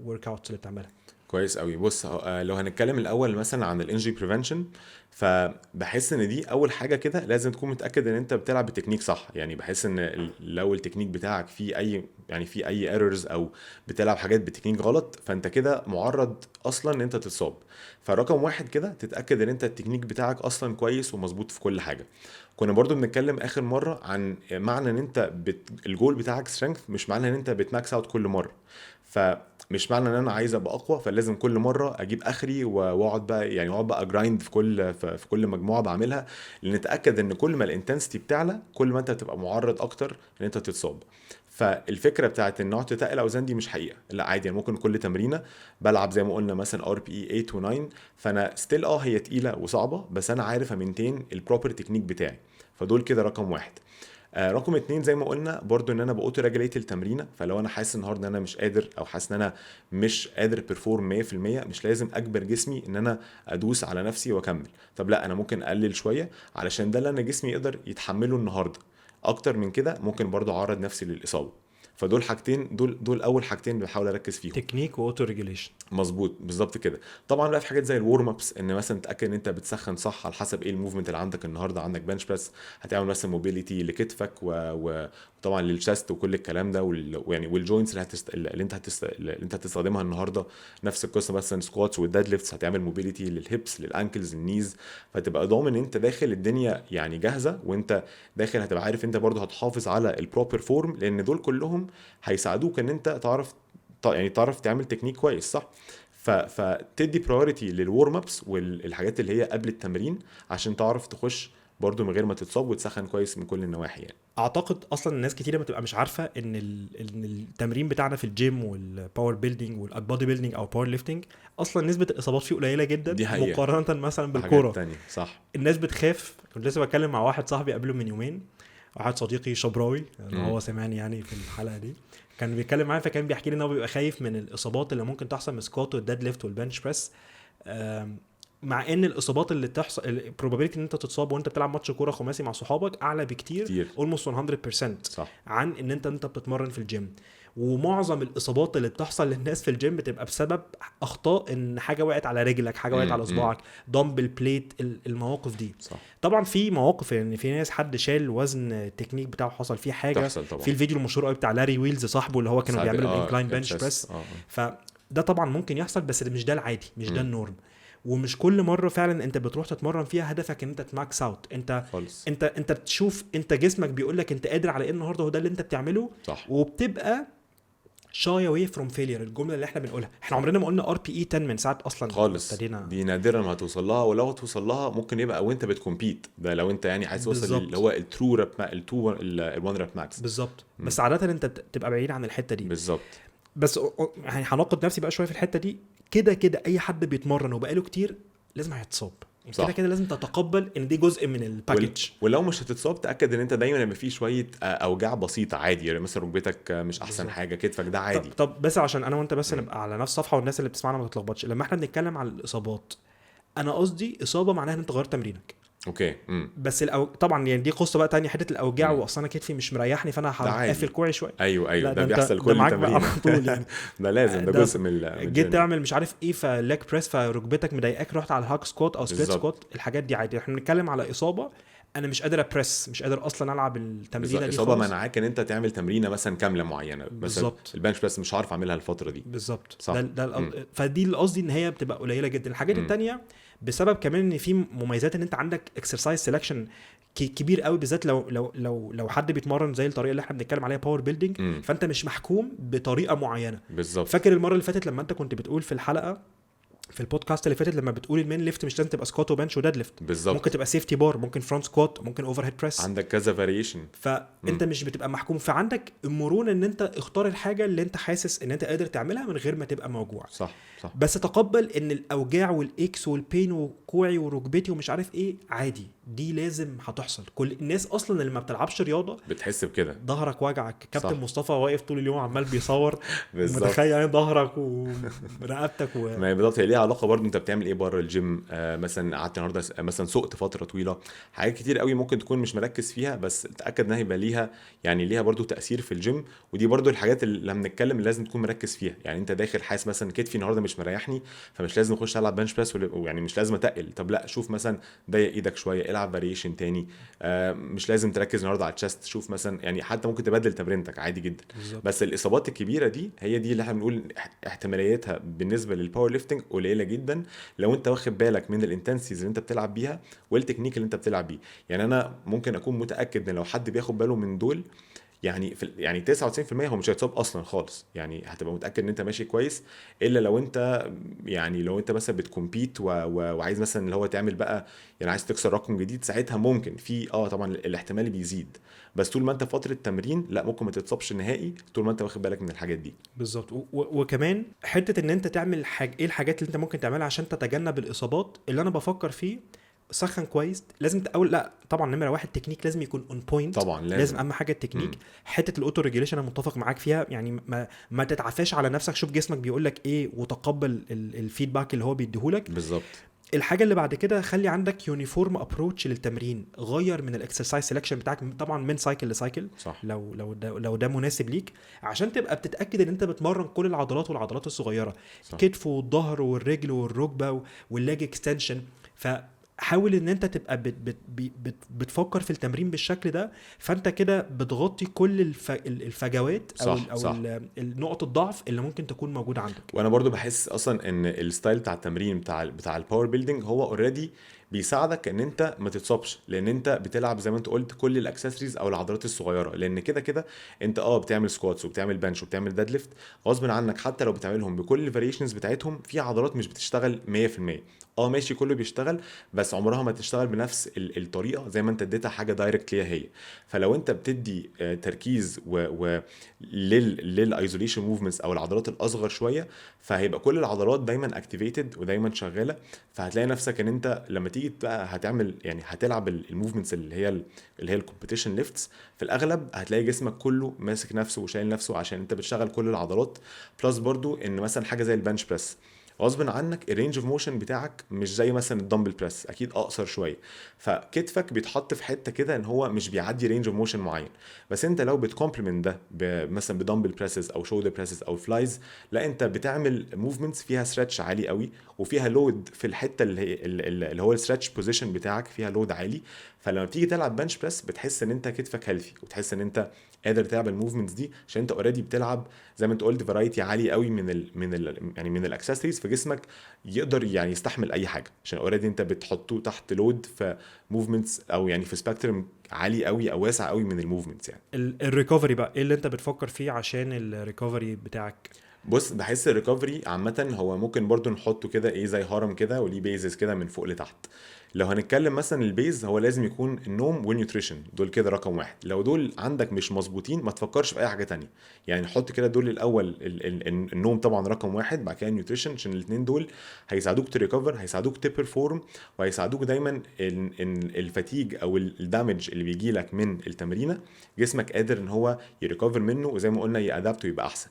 ورك اوتس اللي بتعملها. كويس قوي. بص لو هنتكلم الاول مثلا عن الانجري بريفنشن، فبحس ان دي اول حاجه كده لازم تكون متاكد ان انت بتلعب بتكنيك صح. يعني بحس ان لو التكنيك بتاعك فيه اي ايرورز او بتلعب حاجات بتكنيك غلط، فانت كده معرض اصلا ان انت تتصاب. فرقم واحد كده تتاكد ان انت التكنيك بتاعك اصلا كويس ومظبوط في كل حاجه. كنا برضو بنتكلم اخر مره عن معنى ان انت الجول بتاعك سترينث، مش معنى ان انت بتماكس اوت كل مره. فمش معنى ان انا عايز ابقى اقوى فلازم كل مره اجيب اخري واقعد بقى، يعني اقعد بقى جرايند في كل مجموعه بعملها، لان نتاكد ان كل ما الانتنسيتي بتعلى كل ما انت هتبقى معرض اكتر ان انت تتصاب. فالفكره بتاعت ان اقعد تتقل اوزان دي مش حقيقه، لا عادي. يعني ممكن كل تمرينه بلعب زي ما قلنا مثلا ار بي اي 8 و9، فانا ستيل هي تقيله وصعبه، بس انا عارف امينتين البروبر تكنيك بتاعي. فدول كده رقم واحد. رقم اتنين زي ما قلنا برضو ان انا بأوتو ريجوليت التمرينه. فلو انا حاسس النهارده ان انا مش قادر، او حاسس ان انا مش قادر بيرفورم 100%، مش لازم اجبر جسمي ان انا ادوس على نفسي واكمل. طب لا، انا ممكن اقلل شويه علشان ده اللي انا جسمي يقدر يتحمله النهارده. اكتر من كده ممكن برضو اعرض نفسي للاصابه. فدول حاجتين، دول اول حاجتين بحاول اركز فيهم. تكنيك واوتو ريجوليشن. مظبوط بالظبط كده. طبعا بقى في حاجات زي الورم ابس، ان مثلا تاكد ان انت بتسخن صح على حسب ايه الموفمنت اللي عندك النهارده. عندك بنش بريس، هتعمل مثلا موبيليتي لكتفك وطبعا للشست وكل الكلام ده يعني والجوينتس اللي انت هتستخدمها النهارده. نفس القصه مثلا سكواتس والديد ليفتس، هتعمل موبيليتي للهيبس للانكلز النيز. فتبقى ضامن ان انت داخل الدنيا يعني جاهزه، وانت داخل هتبقى عارف انت برضو هتحافظ على البروبر فورم، لان دول كلهم هيساعدوك ان انت تعرف تعمل تكنيك كويس صح. فتدي برايورتي للورم ابس والحاجات اللي هي قبل التمرين عشان تعرف تخش برضو من غير ما تتصاب وتسخن كويس من كل النواحي. يعني اعتقد اصلا الناس كتيره بتبقى مش عارفه ان ان التمرين بتاعنا في الجيم والباور بيلدينج والبودي بيلدينج او باور ليفتنج اصلا نسبه الاصابات فيه قليله جدا دي حقيقة. مقارنه مثلا حاجات بالكوره. تانية صح. الناس بتخاف. كنت لسه بتكلم مع واحد صاحبي قبله من يومين، واحد صديقي شبراوي اللي هو سمعني يعني في الحلقه دي، كان بيتكلم معايا، فكان بيحكي لي ان هو بيبقى خايف من الاصابات اللي ممكن تحصل من السكوات والديد ليفت والبنش بريس. مع ان الاصابات اللي تحصل البروبابيلتي ان انت تتصاب وانت بتلعب ماتش كوره خماسي مع صحابك اعلى بكتير almost 100% صح. عن ان انت بتتمرن في الجيم. ومعظم الاصابات اللي بتحصل للناس في الجيم بتبقى بسبب اخطاء، ان حاجه وقعت على رجلك، حاجه وقعت على صباعك، دمبل بليت، المواقف دي صح. طبعا في مواقف ان يعني في ناس حد شال وزن التكنيك بتاعه حصل فيه حاجه. في الفيديو المشهور قوي بتاع لاري ويلز صاحبه اللي هو كانوا بيعملوا الانكلاين بنش بريس. فده طبعا ممكن يحصل، بس ده مش ده العادي، مش ده النورم. ومش كل مره فعلا انت بتروح تتمرن فيها هدفك ان انت تماكس اوت. انت بتشوف انت جسمك بيقول لك انت قادر على ايه النهارده، وده اللي انت بتعمله صح. وبتبقى shy away from failure، الجمله اللي احنا بنقولها. احنا عمرنا ما قلنا ار بي اي 10 من ساعه اصلا خالص. دي نادرا ما هتوصل لها، ولو توصل لها ممكن يبقى وانت بتكمبيت. ده لو انت يعني عايز توصل اللي هو الترو راب الوان راب ماكس بالظبط. بس عاده انت تبقى بعيد عن الحته دي بالظبط. بس يعني هناقض نفسي بقى شويه في الحته دي. كده اي حد بيتمرن وبقاله كتير لازم هيتصاب. كده لازم تتقبل ان دي جزء من الباكج. ولو مش هتتصاب تاكد ان انت دايما يبقى فيه شويه اوجاع بسيطه عادي. يعني مثلا ركبتك مش احسن بالزبط. حاجه كتفك ده عادي. طب بس عشان انا وانت بس نبقى على نفس صفحه والناس اللي بتسمعنا ما تتلخبطش، لما احنا بنتكلم على الاصابات انا قصدي اصابه معناها ان انت غيرت تمرينك. اوكي. بس طبعا يعني دي قصه بقى تانية، حته الاوجاع واصلا انا كتفي مش مريحني فانا هقفل كوعي شويه. ايوه ده بيحصل كل تمرين يعني. ده لازم ده جزء من جيت تعمل مش عارف ايه فليك بريس فركبتك مضايقاك رحت على الهاك سكوات او سبليت سكوات. الحاجات دي عادي. احنا بنتكلم على اصابه انا مش قادر ابريس، مش قادر اصلا العب التمرينه دي. اصابه منعاك ان انت تعمل تمرينه مثلا كامله معينه. مثلا البنش بريس مش عارف اعملها الفتره دي بالظبط. فدي القصدي ان هي بتبقى قليله جدا. الحاجات التانية بسبب كمان ان في مميزات ان انت عندك اكسرسايز سيلكشن كبير قوي، بالذات لو حد بيتمرن زي الطريقه اللي احنا بنتكلم عليها باور بيلدينج، فانت مش محكوم بطريقه معينه بالظبط. فاكر المره اللي فاتت لما انت كنت بتقول في الحلقه في البودكاست اللي فاتت لما بتقول المين ليفت مش لازم تبقى سكوات وبنش وديد ليفت بالظبط. ممكن تبقى سيفتي بار، ممكن فرونت سكوات، ممكن اوفر هيد بريس، عندك كذا فاريشن. فانت مش بتبقى محكوم، فعندك المرونه ان انت اختار الحاجه اللي انت حاسس ان انت قادر تعملها من غير ما تبقى موجوع. صح. بس تقبل ان الاوجاع والاكس والبين وكوعي وركبتي ومش عارف ايه عادي، دي لازم هتحصل. كل الناس اصلا اللي ما بتلعبش رياضه بتحس بكده. ظهرك وجعك، كابتن صح. مصطفى واقف طول اليوم عمال بيصور بالظبط. متخيل يعني ظهرك ورقبتك ما هي بالظبط، هي ليها علاقه برضو انت بتعمل ايه بره الجيم. مثلا قعدت النهارده مثلا سقت فتره طويله، حاجات كتير قوي ممكن تكون مش مركز فيها، بس تاكد انها يبقى ليها يعني ليها برضو تاثير في الجيم. ودي برضو الحاجات اللي لما بنتكلم لازم تكون مركز فيها. يعني انت داخل حاسس مثلا كتفي النهارده مش مريحني، فمش لازم اخش العب بنش بريس يعني مش لازم اتقل. طب لا، شوف مثلا ضيق ايدك شويه، العب فاريشن تاني. مش لازم تركز النهارده على التشست، شوف مثلا يعني حتى ممكن تبدل تمرينتك عادي جدا. بالظبط. بس الاصابات الكبيره دي هي دي اللي احنا بنقول احتماليتها بالنسبه للباور ليفتنج قليله جدا، لو انت واخد بالك من الانتنسيز اللي انت بتلعب بيها والتكنيك اللي انت بتلعب بيه. يعني انا ممكن اكون متاكد ان لو حد بياخد باله من دول، يعني يعني 99% هو مش هيتصاب اصلا خالص. يعني هتبقى متاكد ان انت ماشي كويس، الا لو انت يعني لو انت مثلا بتكمبيت وعايز مثلا اللي هو تعمل بقى، يعني عايز تكسر رقم جديد، ساعتها ممكن في طبعا الاحتمال بيزيد. بس طول ما انت في فتره تمرين لا، ممكن ما تتصابش نهائي طول ما انت واخد بالك من الحاجات دي. بالظبط. وكمان حته ان انت تعمل ايه الحاجات اللي انت ممكن تعملها عشان تتجنب الاصابات. اللي انا بفكر فيه سخن كويس، لازم اول لا طبعا نمره واحد تكنيك لازم يكون اون بوينت، طبعا لازم اهم حاجه التكنيك. مم. حته الاوتو ريجوليشن انا متفق معاك فيها، يعني ما تتعفاش على نفسك، شوف جسمك بيقول لك ايه وتقبل الفيدباك اللي هو بيديهولك. بالظبط. الحاجه اللي بعد كده خلي عندك يونيفورم ابروتش للتمرين، غير من الاكسرسايز سيلكشن بتاعك طبعا من سايكل لسايكل، صح. لو ده مناسب ليك، عشان تبقى بتتاكد ان انت بتمرن كل العضلات والعضلات الصغيره، صح. كتف والظهر والرجل والركبه واللاج اكستنشن. فحاول ان انت تبقى بتفكر في التمرين بالشكل ده، فانت كده بتغطي كل الفجوات او صح. صح. النقط الضعف اللي ممكن تكون موجوده عندك. وانا برضو بحس اصلا ان الستايل بتاع التمرين بتاع الباور بيلدينج هو اوريدي بيساعدك ان انت ما تتصابش، لان انت بتلعب زي ما انت قلت كل الاكسسوارز او العضلات الصغيره. لان كده كده انت بتعمل سكواتس وبتعمل بنش وبتعمل ديد ليفت غصب عنك، حتى لو بتعملهم بكل الفاريشنز بتاعتهم، في عضلات مش بتشتغل 100%. ماشي كله بيشتغل، بس عمرها ما تشتغل بنفس الطريقه زي ما انت اديتها حاجه دايركت ليها هي. فلو انت بتدي تركيز للايزوليشن موفمنتس او العضلات الاصغر شويه، فهيبقى كل العضلات دايما اكتيفيتد ودايما شغاله. فهتلاقي نفسك ان انت لما تيجي بقى هتعمل يعني هتلعب الموفمنتس اللي هي الكومبيتيشن ليفتس، في الاغلب هتلاقي جسمك كله ماسك نفسه وشايل نفسه عشان انت بتشتغل كل العضلات. بلس برضو ان مثلا حاجه زي البنش بريس غصب عنك الرينج اوف موشن بتاعك مش زي مثلا الدمبل بريس، اكيد اقصر شويه، فكتفك بيتحط في حته كده ان هو مش بيعدي رينج اوف موشن معين. بس انت لو بتكومبلمنت ده مثلا بدمبل بريسز او شولدر بريسز او فلايز، لا انت بتعمل موفمنتس فيها ستريتش عالي قوي، وفيها لود في الحته اللي هو الستريتش بوزيشن بتاعك فيها لود عالي. فلما بتيجي تلعب بنش بريس بتحس ان انت كتفك هيلثي، وتحس ان انت قادر تعمل الموفمنتس دي عشان انت اوريدي بتلعب زي ما انت قلت فرايتي عالي قوي يعني من الاكسسوارز، فجسمك يقدر يعني يستحمل اي حاجه، عشان اوريدي انت بتحطه تحت لود في موفمنتس او يعني في سبيكترم عالي قوي او واسع قوي من الموفمنتس. يعني الريكفري بقى ايه اللي انت بتفكر فيه عشان الريكفري بتاعك؟ بص، بحس الريكفري عامه هو ممكن برضو نحطه كده زي هرم كده وليه بيزز كده من فوق لتحت. لو هنتكلم مثلا البيز، هو لازم يكون النوم والنيوتريشن، دول كده رقم واحد. لو دول عندك مش مظبوطين ما تفكرش في اي حاجه تانية. يعني حط كده دول الاول، النوم طبعا رقم واحد، بعد كده النيوتريشن، عشان الاثنين دول هيساعدوك تريكفر، هيساعدوك تبرفورم، وهيساعدوك دايما ان الفاتيج او الدامج اللي بيجي لك من التمرينه جسمك قادر ان هو يريكفر منه، وزي ما قلنا يادابت ويبقى احسن.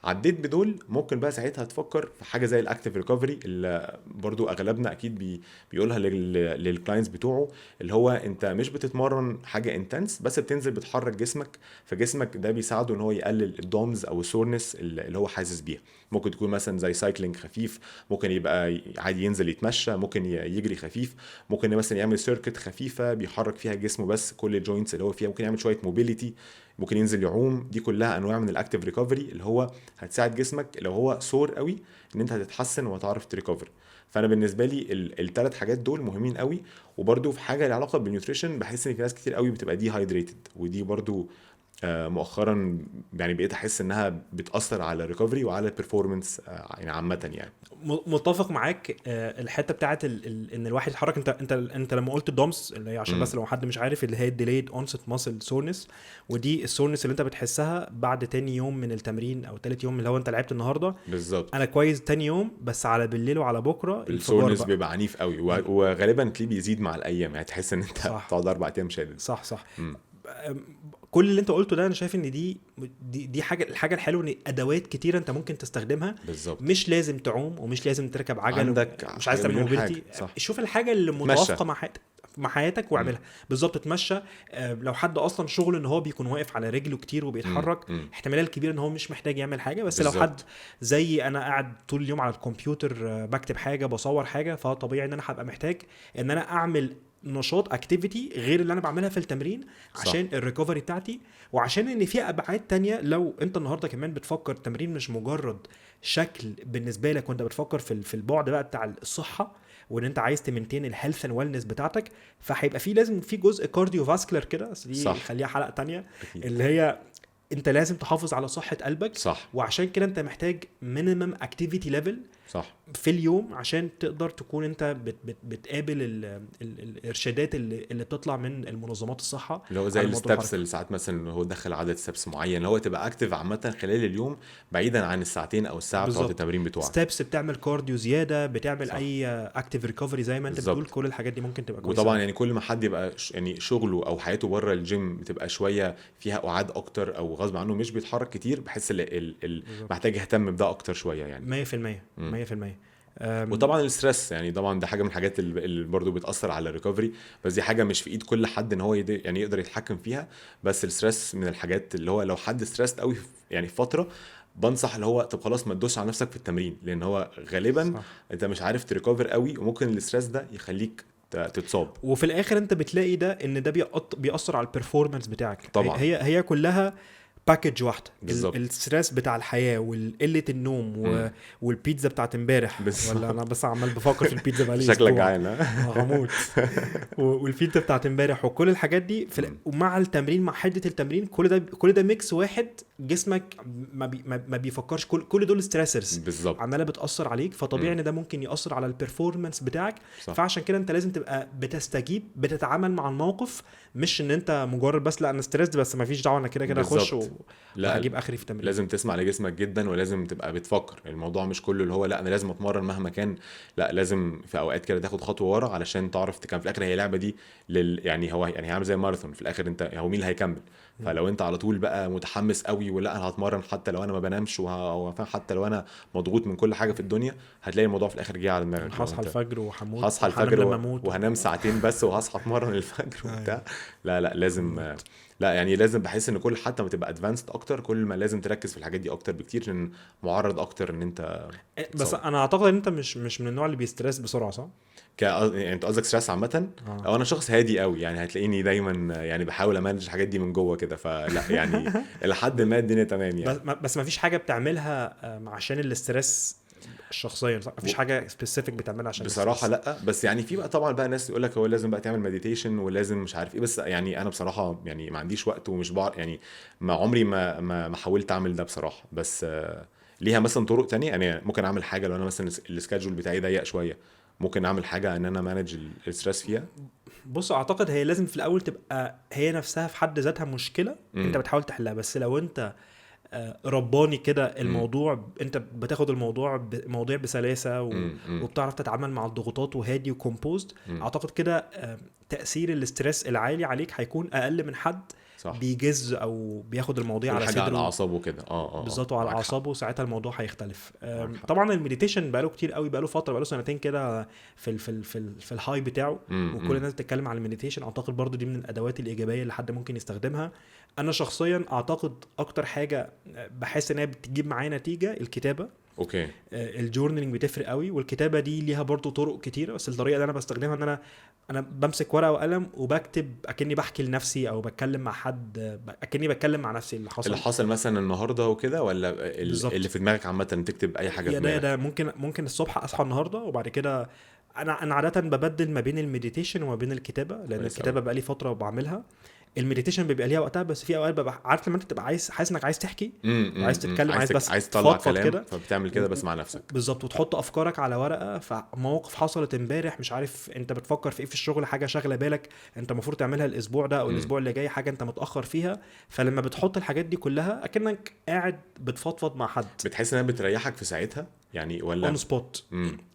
عديت بدول، ممكن بقى ساعتها تفكر في حاجه زي الاكتيف ريكفري اللي برضو اغلبنا اكيد بيقولها للكلاينتس بتوعه، اللي هو انت مش بتتمرن حاجه انتنس، بس بتنزل بتحرك جسمك، فجسمك ده بيساعده ان هو يقلل الدومز او السورنس اللي هو حاسس بيها. ممكن تكون مثلا زي سايكلينج خفيف، ممكن يبقى عادي ينزل يتمشى، ممكن يجري خفيف، ممكن مثلا يعمل سيركت خفيفه بيحرك فيها جسمه بس كل الجوينتس اللي هو فيها، ممكن يعمل شويه موبيليتي، ممكن ينزل يعوم. دي كلها انواع من الاكتيف ريكفري اللي هو هتساعد جسمك لو هو سور قوي ان انت هتتحسن وهتعرف تريكفر. فانا بالنسبه لي الثلاث حاجات دول مهمين قوي. وبرده في حاجه لها علاقه بالنيوتريشن، بحس ان في ناس كتير قوي بتبقى دي هايدريتد، ودي برده مؤخرا يعني بقيت احس انها بتاثر على الريكفري وعلى البرفورمانس يعني عامه يعني. متفق معاك. الحته بتاعت ان الواحد يتحرك. انت لما قلت الدومس اللي هي عشان بس لو حد مش عارف اللي هي delayed onset muscle soreness، ودي السورنس اللي انت بتحسها بعد تاني يوم من التمرين او تالت يوم اللي هو انت لعبت النهارده. بالظبط. انا كويس تاني يوم، بس على بالليل وعلى بكره الفجار السورنس بقى. بيبقى عنيف قوي وغالبا تلاقيه بيزيد مع الايام، يعني تحس ان انت صح. تقعد 4 ايام شادد. صح. مم. كل اللي انت قلته ده انا شايف ان دي الحاجه الحلوه، ان ادوات كتيره انت ممكن تستخدمها. بالظبط. مش لازم تعوم ومش لازم تركب عجل، عندك مش عايز تعمل مليون موبيلتي. حاجة. صح. شوف الحاجه اللي متوافقه مع حياتك واعملها. بالظبط. تمشى. لو حد اصلا شغله ان هو بيكون واقف على رجله كتير وبيتحرك، احتمال الكبير ان هو مش محتاج يعمل حاجه. بس بالزبط. لو حد زي انا قاعد طول اليوم على الكمبيوتر بكتب حاجه بصور حاجه، فطبيعي ان انا هبقى محتاج ان انا اعمل نشاط اكتيفيتي غير اللي انا بعملها في التمرين عشان الريكفري بتاعتي، وعشان ان في ابعاد تانية. لو انت النهارده كمان بتفكر التمرين مش مجرد شكل بالنسبه لك، وانت بتفكر في البعد بقى بتاع الصحه، وان انت عايز تمنتين الهيلث اند ويلنس بتاعتك، فهيبقى في لازم في جزء كارديو فاسكولار كده، بس دي خليها حلقه تانية. اللي هي انت لازم تحافظ على صحه قلبك. صح. وعشان كده انت محتاج مينيمم اكتيفيتي ليفل صح في اليوم عشان تقدر تكون انت بتقابل الارشادات اللي بتطلع من المنظمات الصحه، اللي هو زي الستبس اللي ساعات مثلا هو دخل عدد ستبس معين اللي هو تبقى اكتف عامه خلال اليوم بعيدا عن الساعتين او الساعه بتاعه التمرين بتوعك. ستبس بتعمل كارديو زياده، بتعمل صح. اي اكتيف ريكفري زي ما انت بتقول. كل الحاجات دي ممكن تبقى كويسه. وطبعا يعني كل ما حد يبقى يعني شغله او حياته بره الجيم بتبقى شويه فيها قعاد اكتر او غصب عنه مش بيتحرك كتير، بحس محتاج يهتم بده اكتر شويه يعني 100%. وطبعا الستريس يعني طبعا ده حاجه من الحاجات اللي برضو بتاثر على الريكفري، بس دي حاجه مش في ايد كل حد ان هو يعني يقدر يتحكم فيها. بس الستريس من الحاجات اللي هو لو حد ستريس قوي يعني في فتره، بنصح اللي هو طب خلاص ما تدوس على نفسك في التمرين، لان هو غالبا صح. انت مش عارف تريكفر قوي، وممكن الستريس ده يخليك تتصاب. وفي الاخر انت بتلاقي ده ان ده بيأثر على البرفورمانس بتاعك. طبعا هي كلها باكج واحده. الستريس بتاع الحياه والقله النوم والبيتزا بتاعت امبارح، ولا انا بس عمال بفكر في البيتزا بقالي شكلك جعان هموت. والبيتزا بتاعت امبارح وكل الحاجات دي ومع التمرين، مع حده التمرين، كل ده ميكس واحد. جسمك ما بيفكرش. كل دول ستريسرز عماله بتاثر عليك، فطبيعي ان ده ممكن ياثر على البرفورمانس بتاعك. صح. فعشان كده انت لازم تبقى بتستجيب، بتتعامل مع الموقف، مش ان انت مجرد بس لا انا ستريسد بس ما فيش دعوه انا كده اخش وهجيب اخري في التمرين. لازم تسمع لجسمك جدا، ولازم تبقى بتفكر. الموضوع مش كله اللي هو لا انا لازم اتمرن مهما كان، لا لازم في اوقات كده تاخد خطوه ورا علشان تعرف تكمل. في الاخر هي لعبه دي يعني هو يعني هيعمل زي ماراثون في الاخر، انت هو مين اللي هيكمل. فلو انت على طول بقى متحمس قوي ولا انا هتمرن حتى لو انا ما بنامش حتى لو انا مضغوط من كل حاجه في الدنيا، هتلاقي الموضوع في الاخر جه على دماغك. هصحى الفجر وهموت، هصحى الفجر وهنام ساعتين بس وهصحى اتمرن الفجر وبتاع. لا لازم لا يعني لازم بحس ان كل حتى ما تبقى ادفانسد اكتر، كل ما لازم تركز في الحاجات دي اكتر بكتير، لان معرض اكتر ان انت بس انا اعتقد ان انت مش من النوع اللي بيسترس بسرعه، صح؟ يعني انت قصدك ستريس عامه او انا شخص هادي قوي، يعني هتلاقيني دايما يعني بحاول امانج الحاجات دي من جوه كده، فلا يعني لحد ما الدنيا تمام يعني. بس ما فيش حاجه بتعملها عشان الاسترس شخصيا، صح؟ مفيش حاجه سبيسيفيك بتعملها عشان بصراحه لا. بس يعني في بقى طبعا بقى ناس يقول لك هو لازم بقى تعمل مديتيشن ولازم مش عارف ايه، بس يعني انا بصراحه يعني ما عنديش وقت ومش بعرف يعني، ما عمري ما حاولت اعمل ده بصراحه. بس ليها مثلا طرق تانية. يعني ممكن اعمل حاجه لو انا مثلا السكادجول بتاعي ضيق شويه، ممكن اعمل حاجه ان انا مانج الستريس فيها. بص اعتقد هي لازم في الاول تبقى هي نفسها في حد ذاتها مشكله انت بتحاول تحلها. بس لو انت رباني كده الموضوع، انت بتاخد الموضوع مواضيع بسلاسه وبتعرف تتعامل مع الضغوطات وهادي وكومبوزد، اعتقد كده تأثير الاسترس العالي عليك هيكون اقل من حد صح. بيجز او بياخد المواضيع على صدره على اعصابه كده بالظبط، على اعصابه، ساعتها الموضوع هيختلف. طبعا المديتيشن بقاله كتير قوي، بقاله فتره، بقاله سنتين كده في الهاي بتاعه، وكل الناس بتتكلم على المديتيشن. اعتقد برضو دي من الادوات الايجابيه اللي حد ممكن يستخدمها. انا شخصيا اعتقد اكتر حاجه بحس انها بتجيب معايا نتيجه الكتابه. اوكي. الجورنالينج بتفرق قوي، والكتابه دي ليها برضو طرق كتيره، بس الطريقه اللي انا بستخدمها ان انا بمسك ورقه وقلم وبكتب اكني بحكي لنفسي او بتكلم مع حد، اكني بتكلم مع نفسي اللي حصل مثلا النهارده وكده، ولا اللي في دماغك عامه تكتب اي حاجه في دماغك. ده ممكن الصبح اصحى النهارده وبعد كده انا عاده ببدل ما بين المديتيشن وما بين الكتابه، لان الكتابه بقى لي فتره بعملها. المديتيشن بيبقى ليها وقتها، بس في اوقات ببقى عارف لما انت تبقى حاسس انك عايز تحكي وعايز تتكلم، عايز بس عايز تطلع تفضفض كلام كده. فبتعمل كده بس مع نفسك. بالظبط، وتحط افكارك على ورقه. فمواقف حصلت امبارح مش عارف انت بتفكر في ايه في الشغل، حاجه شاغله بالك انت المفروض تعملها الاسبوع ده او الاسبوع اللي جاي، حاجه انت متاخر فيها. فلما بتحط الحاجات دي كلها اكنك قاعد بتفضفض مع حد بتحس انها بتريحك في ساعتها يعني ولا اون سبوت.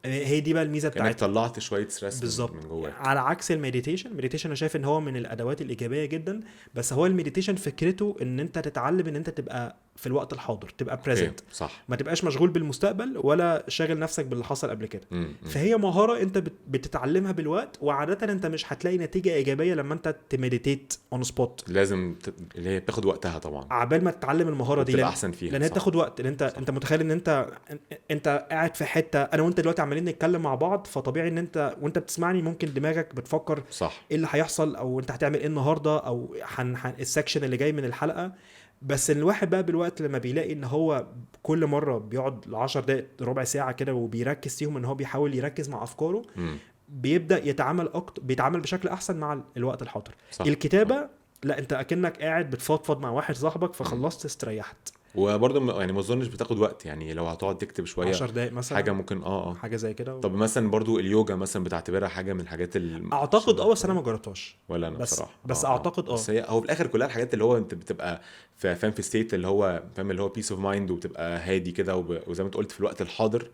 هي دي بقى الميزه كأنك بتاعتها. طلعت شويه ستريس بالظبط. من جواك. على عكس المديتيشن انا شايف ان هو من الادوات الايجابيه جدا، بس هو المديتيشن فكرته ان انت تتعلم ان انت تبقى في الوقت الحاضر، تبقى بريزنت، صح. ما تبقاش مشغول بالمستقبل ولا شاغل نفسك باللي حصل قبل كده. فهي مهاره انت بتتعلمها بالوقت، وعاده انت مش هتلاقي نتيجه ايجابيه لما انت تمديتيت اون سبوت. لازم اللي هي بتاخد وقتها طبعا عبال ما تتعلم المهاره دي، تبقى احسن فيها، لان هي تاخد وقت. لان انت متخيل ان انت قاعد في حته، انا وانت دلوقتي عمالين نتكلم مع بعض، فطبيعي ان انت وانت بتسمعني ممكن دماغك بتفكر صح ايه اللي هيحصل، او انت هتعمل ايه النهارده، او السكشن اللي جاي من الحلقه. بس الواحد بقى بالوقت لما بيلاقي ان هو كل مره بيقعد 10 دقائق ربع ساعه كده وبيركز فيهم، ان هو بيحاول يركز مع افكاره، بيبدا يتعامل بيتعامل بشكل احسن مع الوقت الحاضر. صح. الكتابه لا، انت اكنك قاعد بتفضفض مع واحد صاحبك، فخلصت استريحت. وبرضه يعني ما اظنش بتاخد وقت، يعني لو هتقعد تكتب شويه 10 دقائق مثلا، حاجه ممكن حاجه زي كده. طب مثلا برضو اليوجا مثلا بتعتبرها حاجه من الحاجات اعتقد بس انا ما جربتهاش، ولا انا بس بصراحه بس اعتقد بس هو في الاخر كلها الحاجات اللي هو انت بتبقى فاهم في ستيت اللي هو فاهم اللي هو بيس اوف مايند، وبتبقى هادي كده وزي ما انت قلت في الوقت الحاضر،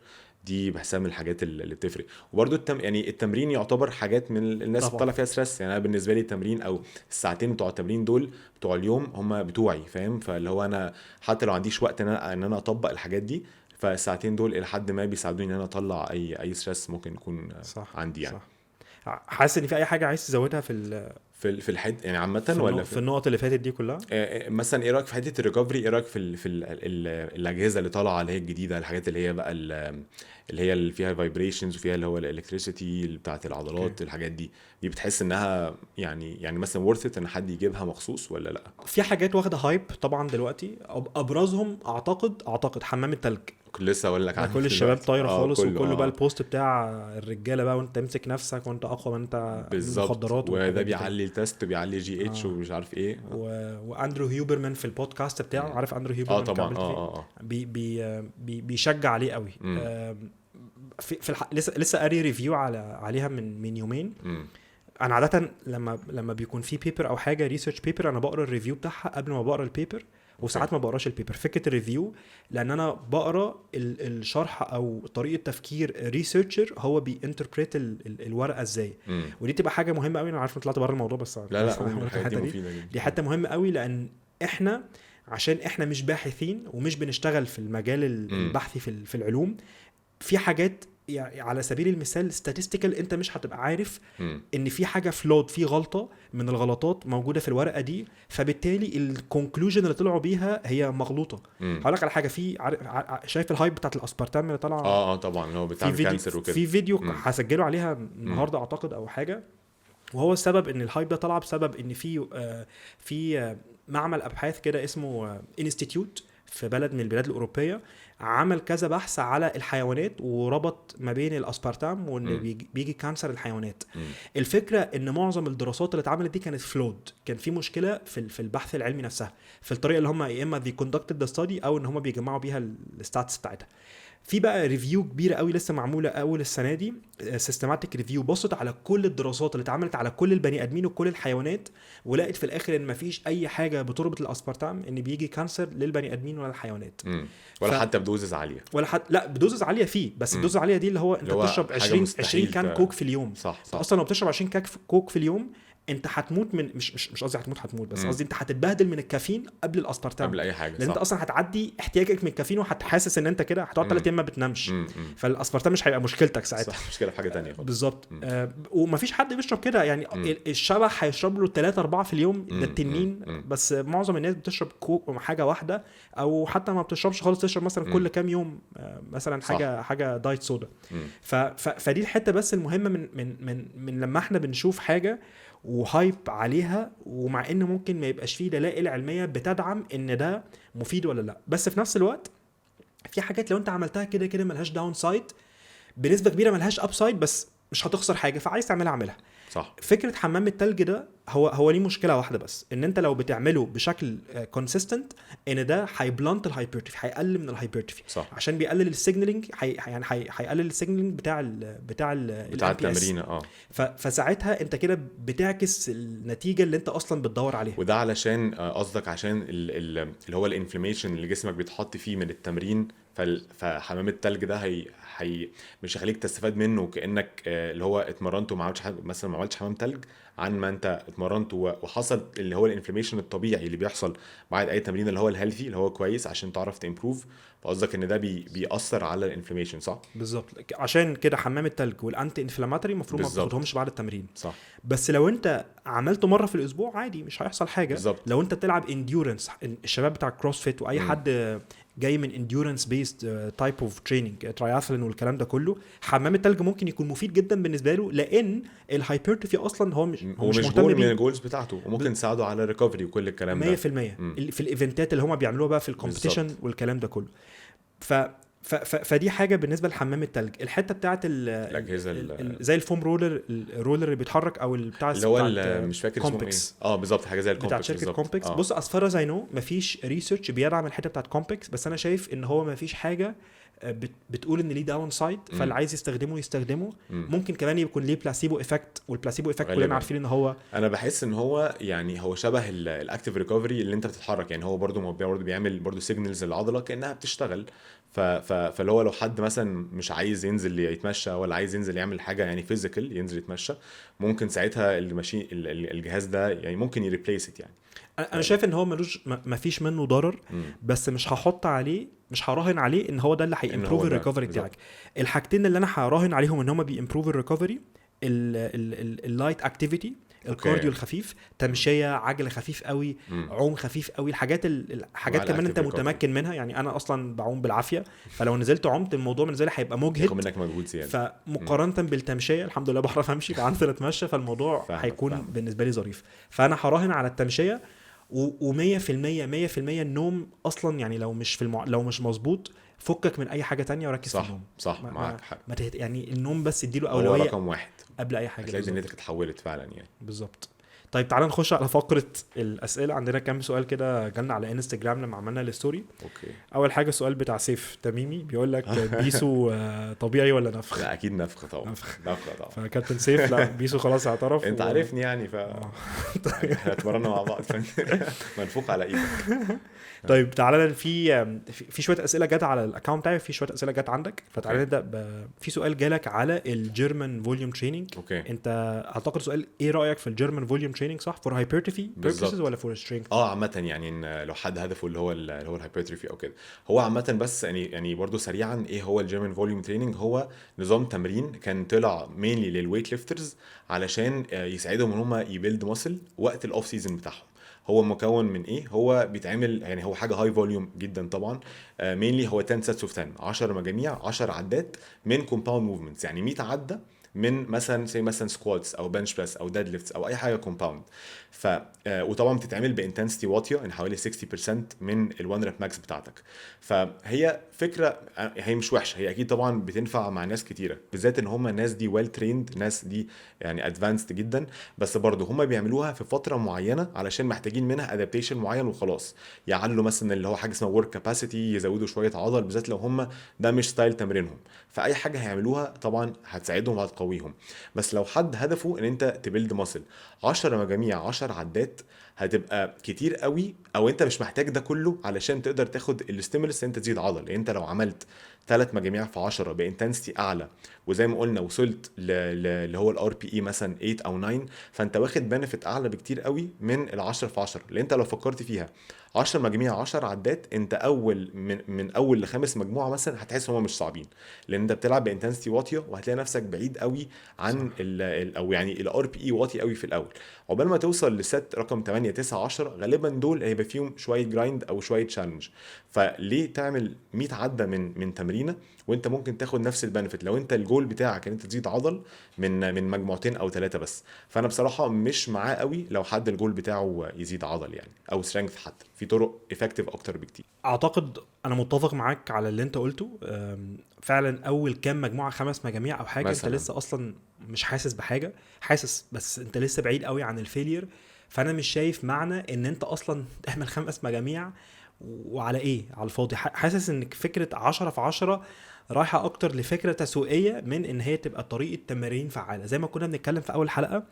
دي بحسها من الحاجات اللي بتفرق. وبرضو يعني التمرين يعتبر حاجات من الناس اللي طالع فيها ستريس. يعني انا بالنسبه لي التمرين او الساعتين بتوع التمرين دول بتوع اليوم هم بتوعي، فاهم؟ فاللي هو انا حتى لو عنديش وقت ان انا اطبق الحاجات دي، فالساعتين دول الى حد ما بيساعدوني ان انا اطلع اي ستريس ممكن يكون عندي يعني. صح. حاسس ان في اي حاجه عايز تزودها في الحد يعني عامه ولا في النقط اللي فاتت دي كلها؟ مثلا ايه رايك في حته الريكفري؟ ايه رايك في الاجهزه اللي طالعه اللي هي الجديده، الحاجات اللي هي بقى اللي هي اللي فيها فايبريشنز وفيها اللي هو الالكتريسيتي اللي بتاعه العضلات؟ الحاجات دي بتحس انها يعني مثلا ورثت ان حد يجيبها مخصوص ولا لا؟ في حاجات واخده هايب طبعا دلوقتي، ابرزهم اعتقد حمام التلج. لسه اقول لك كل الشباب طايره خالص، وكله بقى البوست بتاع الرجاله بقى، وانت تمسك نفسك وانت اقوى من انت المخدرات، وده بيعلي التست وبيعلي جي اتش ومش عارف ايه. واندرو هيوبرمان في البودكاست بتاعه، عارف اندرو هيوبرمان؟ طبعا بيشجع عليه قوي. في لسه قاري ريفيو عليها من يومين. انا عاده لما بيكون في بيبر او حاجه ريسيرش بيبر، انا بقرا الريفيو بتاعها قبل ما بقرا البيبر، وساعات ما بقراش البيبر. فكره الريفيو لان انا بقرا الشرح او طريقه تفكير ريسيرشر، هو بيانتربريت الورقه ازاي. ودي تبقى حاجه مهمه قوي. انا عارف ان طلعت بره الموضوع، بس لا دي حته مهمه قوي، لان عشان احنا مش باحثين ومش بنشتغل في المجال البحثي في العلوم. في حاجات يعني على سبيل المثال statistical انت مش هتبقى عارف ان في حاجه فلود، في غلطه من الغلطات موجوده في الورقه دي، فبالتالي الكونكلوجن اللي طلعوا بيها هي مغلوطه. هقول لك على حاجه، شايف الهايب بتاعت الاسبارتام اللي طالعه؟ طبعا هو بتاع كانسر وكده. في فيديو هسجله عليها النهارده اعتقد او حاجه، وهو السبب ان الهايب ده طلع بسبب ان في معمل ابحاث كده اسمه انستيتيوت في بلد من البلاد الأوروبية، عمل كذا بحث على الحيوانات وربط ما بين الأسبارتام وإن بيجي كانسر الحيوانات. الفكرة إن معظم الدراسات اللي اتعملت دي كانت فلود، كان في مشكلة في البحث العلمي نفسها، في الطريقة اللي هم يا إما they conducted the study أو إن هم بيجمعوا بيها الستاتس بتاعتها. في بقى ريفيو كبيرة قوي لسه معمولة أول السنة دي، سيستماتيك ريفيو، بصت على كل الدراسات اللي اتعملت على كل البني آدمين وكل الحيوانات، ولقيت في الآخر إن مفيش أي حاجة بتربط الأسبارتام إن بيجي كانسر للبني آدمين ولا الحيوانات. ولا حتى بدوزز عالية، لا بدوزز عالية فيه، بس الدوز العالية دي اللي هو أنت بتشرب 20 كان كوك في اليوم. صح. أصلا لو بتشرب 20 كوك في اليوم انت هتموت من مش قصدي هتموت، بس قصدي انت هتتبهدل من الكافيين قبل الاسبارتام، قبل اي حاجه. لان انت اصلا هتعدي احتياجك من الكافيين وهتحسس ان انت كده هتقعد 3 ايام ما بتنامش. فالاسبارتام مش هيبقى مشكلتك ساعتها، مشكله في حاجه تانية بالظبط. ومفيش حد بيشرب كده يعني. الشبح هيشرب له 3-4 في اليوم، ده التنين. بس معظم الناس بتشرب كوك حاجه واحده، او حتى ما بتشربش خالص، تشرب مثلا كل كام يوم مثلا حاجه دايت صودا. فدي الحته بس المهمه من لما احنا بنشوف حاجه وهايب عليها، ومع ان ممكن ما يبقاش فيه دلائل علميه بتدعم ان ده مفيد ولا لا، بس في نفس الوقت في حاجات لو انت عملتها كده ملهاش داون سايد، بنسبه كبيره ملهاش اب سايد، بس مش هتخسر حاجه، فعايز تعملها. صح. فكره حمام التلج ده هو ليه مشكله واحده بس، ان انت لو بتعمله بشكل كونسيستنت ان ده هيبلانت الهايبرتروفي، هيقلل من الهايبرتروفي، صح. عشان بيقلل السيجنالينج، يعني هيقلل السيجنالينج بتاع التمرين. فساعتها انت كده بتعكس النتيجه اللي انت اصلا بتدور عليها. وده علشان قصدك عشان اللي هو الانفلاميشن اللي جسمك بيتحط فيه من التمرين، فحمام التلج ده هي مش هيخليك تستفاد منه كانك اللي هو اتمرنت وما عملتش مثلا ما عملتش حمام تلج، عن ما انت اتمرنت وحصل اللي هو الانفلاميشن الطبيعي اللي بيحصل بعد اي تمرين، اللي هو الهيلثي اللي هو كويس عشان تعرف تمبروف. فقصدك ان ده بيأثر على الانفلاميشن، صح؟ بالظبط. عشان كده حمام التلج والانتي انفلاماتوري المفروض ما تاخدهمش بعد التمرين. صح. بس لو انت عملته مره في الاسبوع عادي مش هيحصل حاجه. بالزبط. لو انت بتلعب انديورنس، الشباب بتاع كروسفيت واي حد جاي من انديورنس بيست تايب اوف تريننج، تراياثلون والكلام ده كله، حمام التلج ممكن يكون مفيد جدا بالنسبه له، لان الهايبرتروفي اصلا هو مش جول من الجولز بتاعته، وممكن تساعده على الريكفري وكل الكلام ده 100% في الايفنتات اللي هم بيعملوها بقى في الكومبيتيشن والكلام ده كله. فدي حاجه بالنسبه لحمام التلج. الحته بتاعه الاجهزه زي الفوم رولر اللي بيتحرك، او بتاع اللي هو مش فاكر اسمه ايه، بالظبط حاجه زي الكومبكس بتاع شركه كومبكس. بص اصفر زي نو مفيش ريسيرش بيدعم الحته بتاعه كومبكس، بس انا شايف ان هو مفيش حاجه بتقول ان ليه داون سايد، فاللي عايز يستخدمه ممكن كمان يكون ليه بلاسيبو افكت، والبلاسيبو افكت كلنا عارفين ان هو، انا بحس ان هو يعني هو شبه الاكتيف ريكفري اللي انت بتتحرك، يعني هو برضو بيعمل برضو سيجنالز للعضله كانها بتشتغل. فاللي هو لو حد مثلا مش عايز ينزل يتمشى ولا عايز ينزل يعمل حاجه يعني فيزيكال ينزل يتمشى، ممكن ساعتها الماشين الجهاز ده يعني ممكن يريبليس يعني. انا شايف ان هو ما فيش منه ضرر، بس مش هحط عليه، مش هراهن عليه ان هو ده اللي هيمبروف الريكفري بتاعك. الحاجتين اللي انا هراهن عليهم ان هم بيمبروف الريكفري، اللايت اكتيفيتي، الكارديو الخفيف، تمشيه، عجله خفيف قوي، عوم خفيف قوي، الحاجات كمان انت متمكن منها. يعني انا اصلا بعوم بالعافيه، فلو نزلت عمت الموضوع بالنسبه لي هيبقى مجهد، ياخد منك مجهود زياده. فمقارنه بالتمشيه الحمد لله بعرف امشي، بعنصر اتمشى، فالموضوع هيكون بالنسبه لي ظريف. فانا هراهن على التمشيه، و100% النوم اصلا، يعني لو مش مظبوط فكك من اي حاجه تانية وركز في النوم. صح معاك حق. يعني النوم بس اديله اولويه، هو رقم واحد قبل اي حاجه. هتلاقي دنيتك اتحولت فعلا يعني. بالظبط. طيب تعالى نخش على فقره الاسئله. عندنا كام سؤال كده جالنا على انستجرام لما عملنا الستوري. اوكي. اول حاجه سؤال بتاع سيف تميمي بيقول لك بيسو طبيعي ولا نفخ؟ لا اكيد نفخ طبعا. نفخ طبعا. فكابتن سيف لا، بيسو خلاص اعترف. انت عارفني يعني احنا اتمرنا مع بعض منفوخ على ايدك. طيب تعالى في شويه اسئله جت على الاكونت بتاعي، في شويه اسئله جت عندك، فتعالى نبدا في سؤال جالك على الجيرمان فوليوم تريننج. انت اعتقد سؤال ايه رايك في الجيرمان فوليوم تريننج، صح؟ فور هايبرتروفي بيربسز ولا فور سترينث؟ عامه يعني إن لو حد هدفه اللي هو الهايبرتروفي او كده، هو عامه. بس يعني برضو سريعا، ايه هو الجيرمان فوليوم تريننج؟ هو نظام تمرين كان طلع مينلي للويت ليفترز علشان يساعدهم ان هم يبيلد ماسل وقت الاوف سيزون بتاعهم. هو مكون من ايه؟ هو بيتعمل يعني هو حاجه هاي فوليوم جدا طبعا. مينلي هو 10 سيتس اوف 10 مجاميع 10 عدات من كومباوند موفمنتس، يعني 100 عده من مثلا سكواتس او بنش بريس او ديد ليفتس او اي حاجه كومباوند. وطبعا بتتعمل بانتنسيتي واطيه، يعني حوالي 60% من الوان ريب ماكس بتاعتك. فهي فكره هي مش وحشه، هي اكيد طبعا بتنفع مع ناس كتيره، بالذات ان هم الناس دي ويل تريند، ناس دي يعني ادفانسد جدا. بس برضه هم بيعملوها في فتره معينه علشان محتاجين منها ادابتيشن معين وخلاص، يعلوا مثلا اللي هو حاجه اسمها ورك كاباسيتي، يزودوا شويه عضل، بالذات لو هم ده مش ستايل تمرينهم. فاي حاجه هيعملوها طبعا هتساعدهم وهتقويهم. بس لو حد هدفه ان انت تبيلد ماسل 10 مجاميع 10 عدات هتبقى كتير قوي، او انت مش محتاج ده كله علشان تقدر تاخد الاستيمولس انت تزيد عضل. يعني انت لو عملت 3 مجاميع في 10 بانتنسيتي اعلى، وزي ما قلنا وصلت اللي هو الار بي اي مثلا 8 او 9، فانت واخد بنفيت اعلى بكتير قوي من ال10 في 10. لان انت لو فكرت فيها 10 مجاميع 10 عدات، انت اول من اول ل5 مجموعه مثلا هتحس هم مش صعبين، لان انت بتلعب بانتنسيتي واطيه، وهتلاقي نفسك بعيد قوي عن او يعني الار بي اي واطي قوي في الاول. عقبال ما توصل لست رقم 8 8 9 10 غالبا دول هيبقى فيهم شويه جرايند او شويه تشالنج. فليه تعمل 100 عده من تمرينه وانت ممكن تاخد نفس البنفيت لو انت الجول بتاعك ان انت تزيد عضل من مجموعتين او ثلاثه بس. فانا بصراحه مش معاه قوي لو حد الجول بتاعه يزيد عضل يعني او سترينث، حتى في طرق افكتيف اكتر بكتير. اعتقد انا متفق معاك على اللي انت قلته. فعلا اول كام مجموعه 5 مجاميع او حاجه انت مثلا لسه اصلا مش حاسس بحاجه، حاسس بس انت لسه بعيد قوي عن الفيلير. فانا مش شايف معنى ان انت اصلا تعمل 5 مجاميع وعلى ايه على الفاضي. حاسس ان فكره 10 في 10 رايحه اكتر لفكره تسويقيه من ان هي تبقى طريقه تمارين فعاله. زي ما كنا بنتكلم في اول حلقه،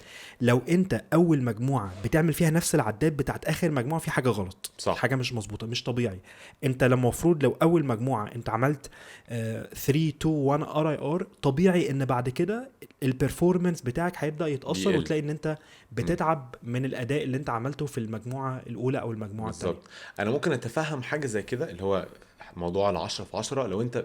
لو انت اول مجموعه بتعمل فيها نفس العدات بتاعت اخر مجموعه، في حاجه غلط، صح. حاجه مش مظبوطه، مش طبيعي. انت لما المفروض لو اول مجموعه انت عملت 3 2 1 ار اي ار، طبيعي ان بعد كده البرفورمانس بتاعك هيبدا يتاثر بيقل. وتلاقي ان انت بتتعب من الاداء اللي انت عملته في المجموعه الاولى او المجموعه الثانيه. بالظبط. انا ممكن اتفهم حاجه زي كده اللي هو موضوع ال10 في 10 لو انت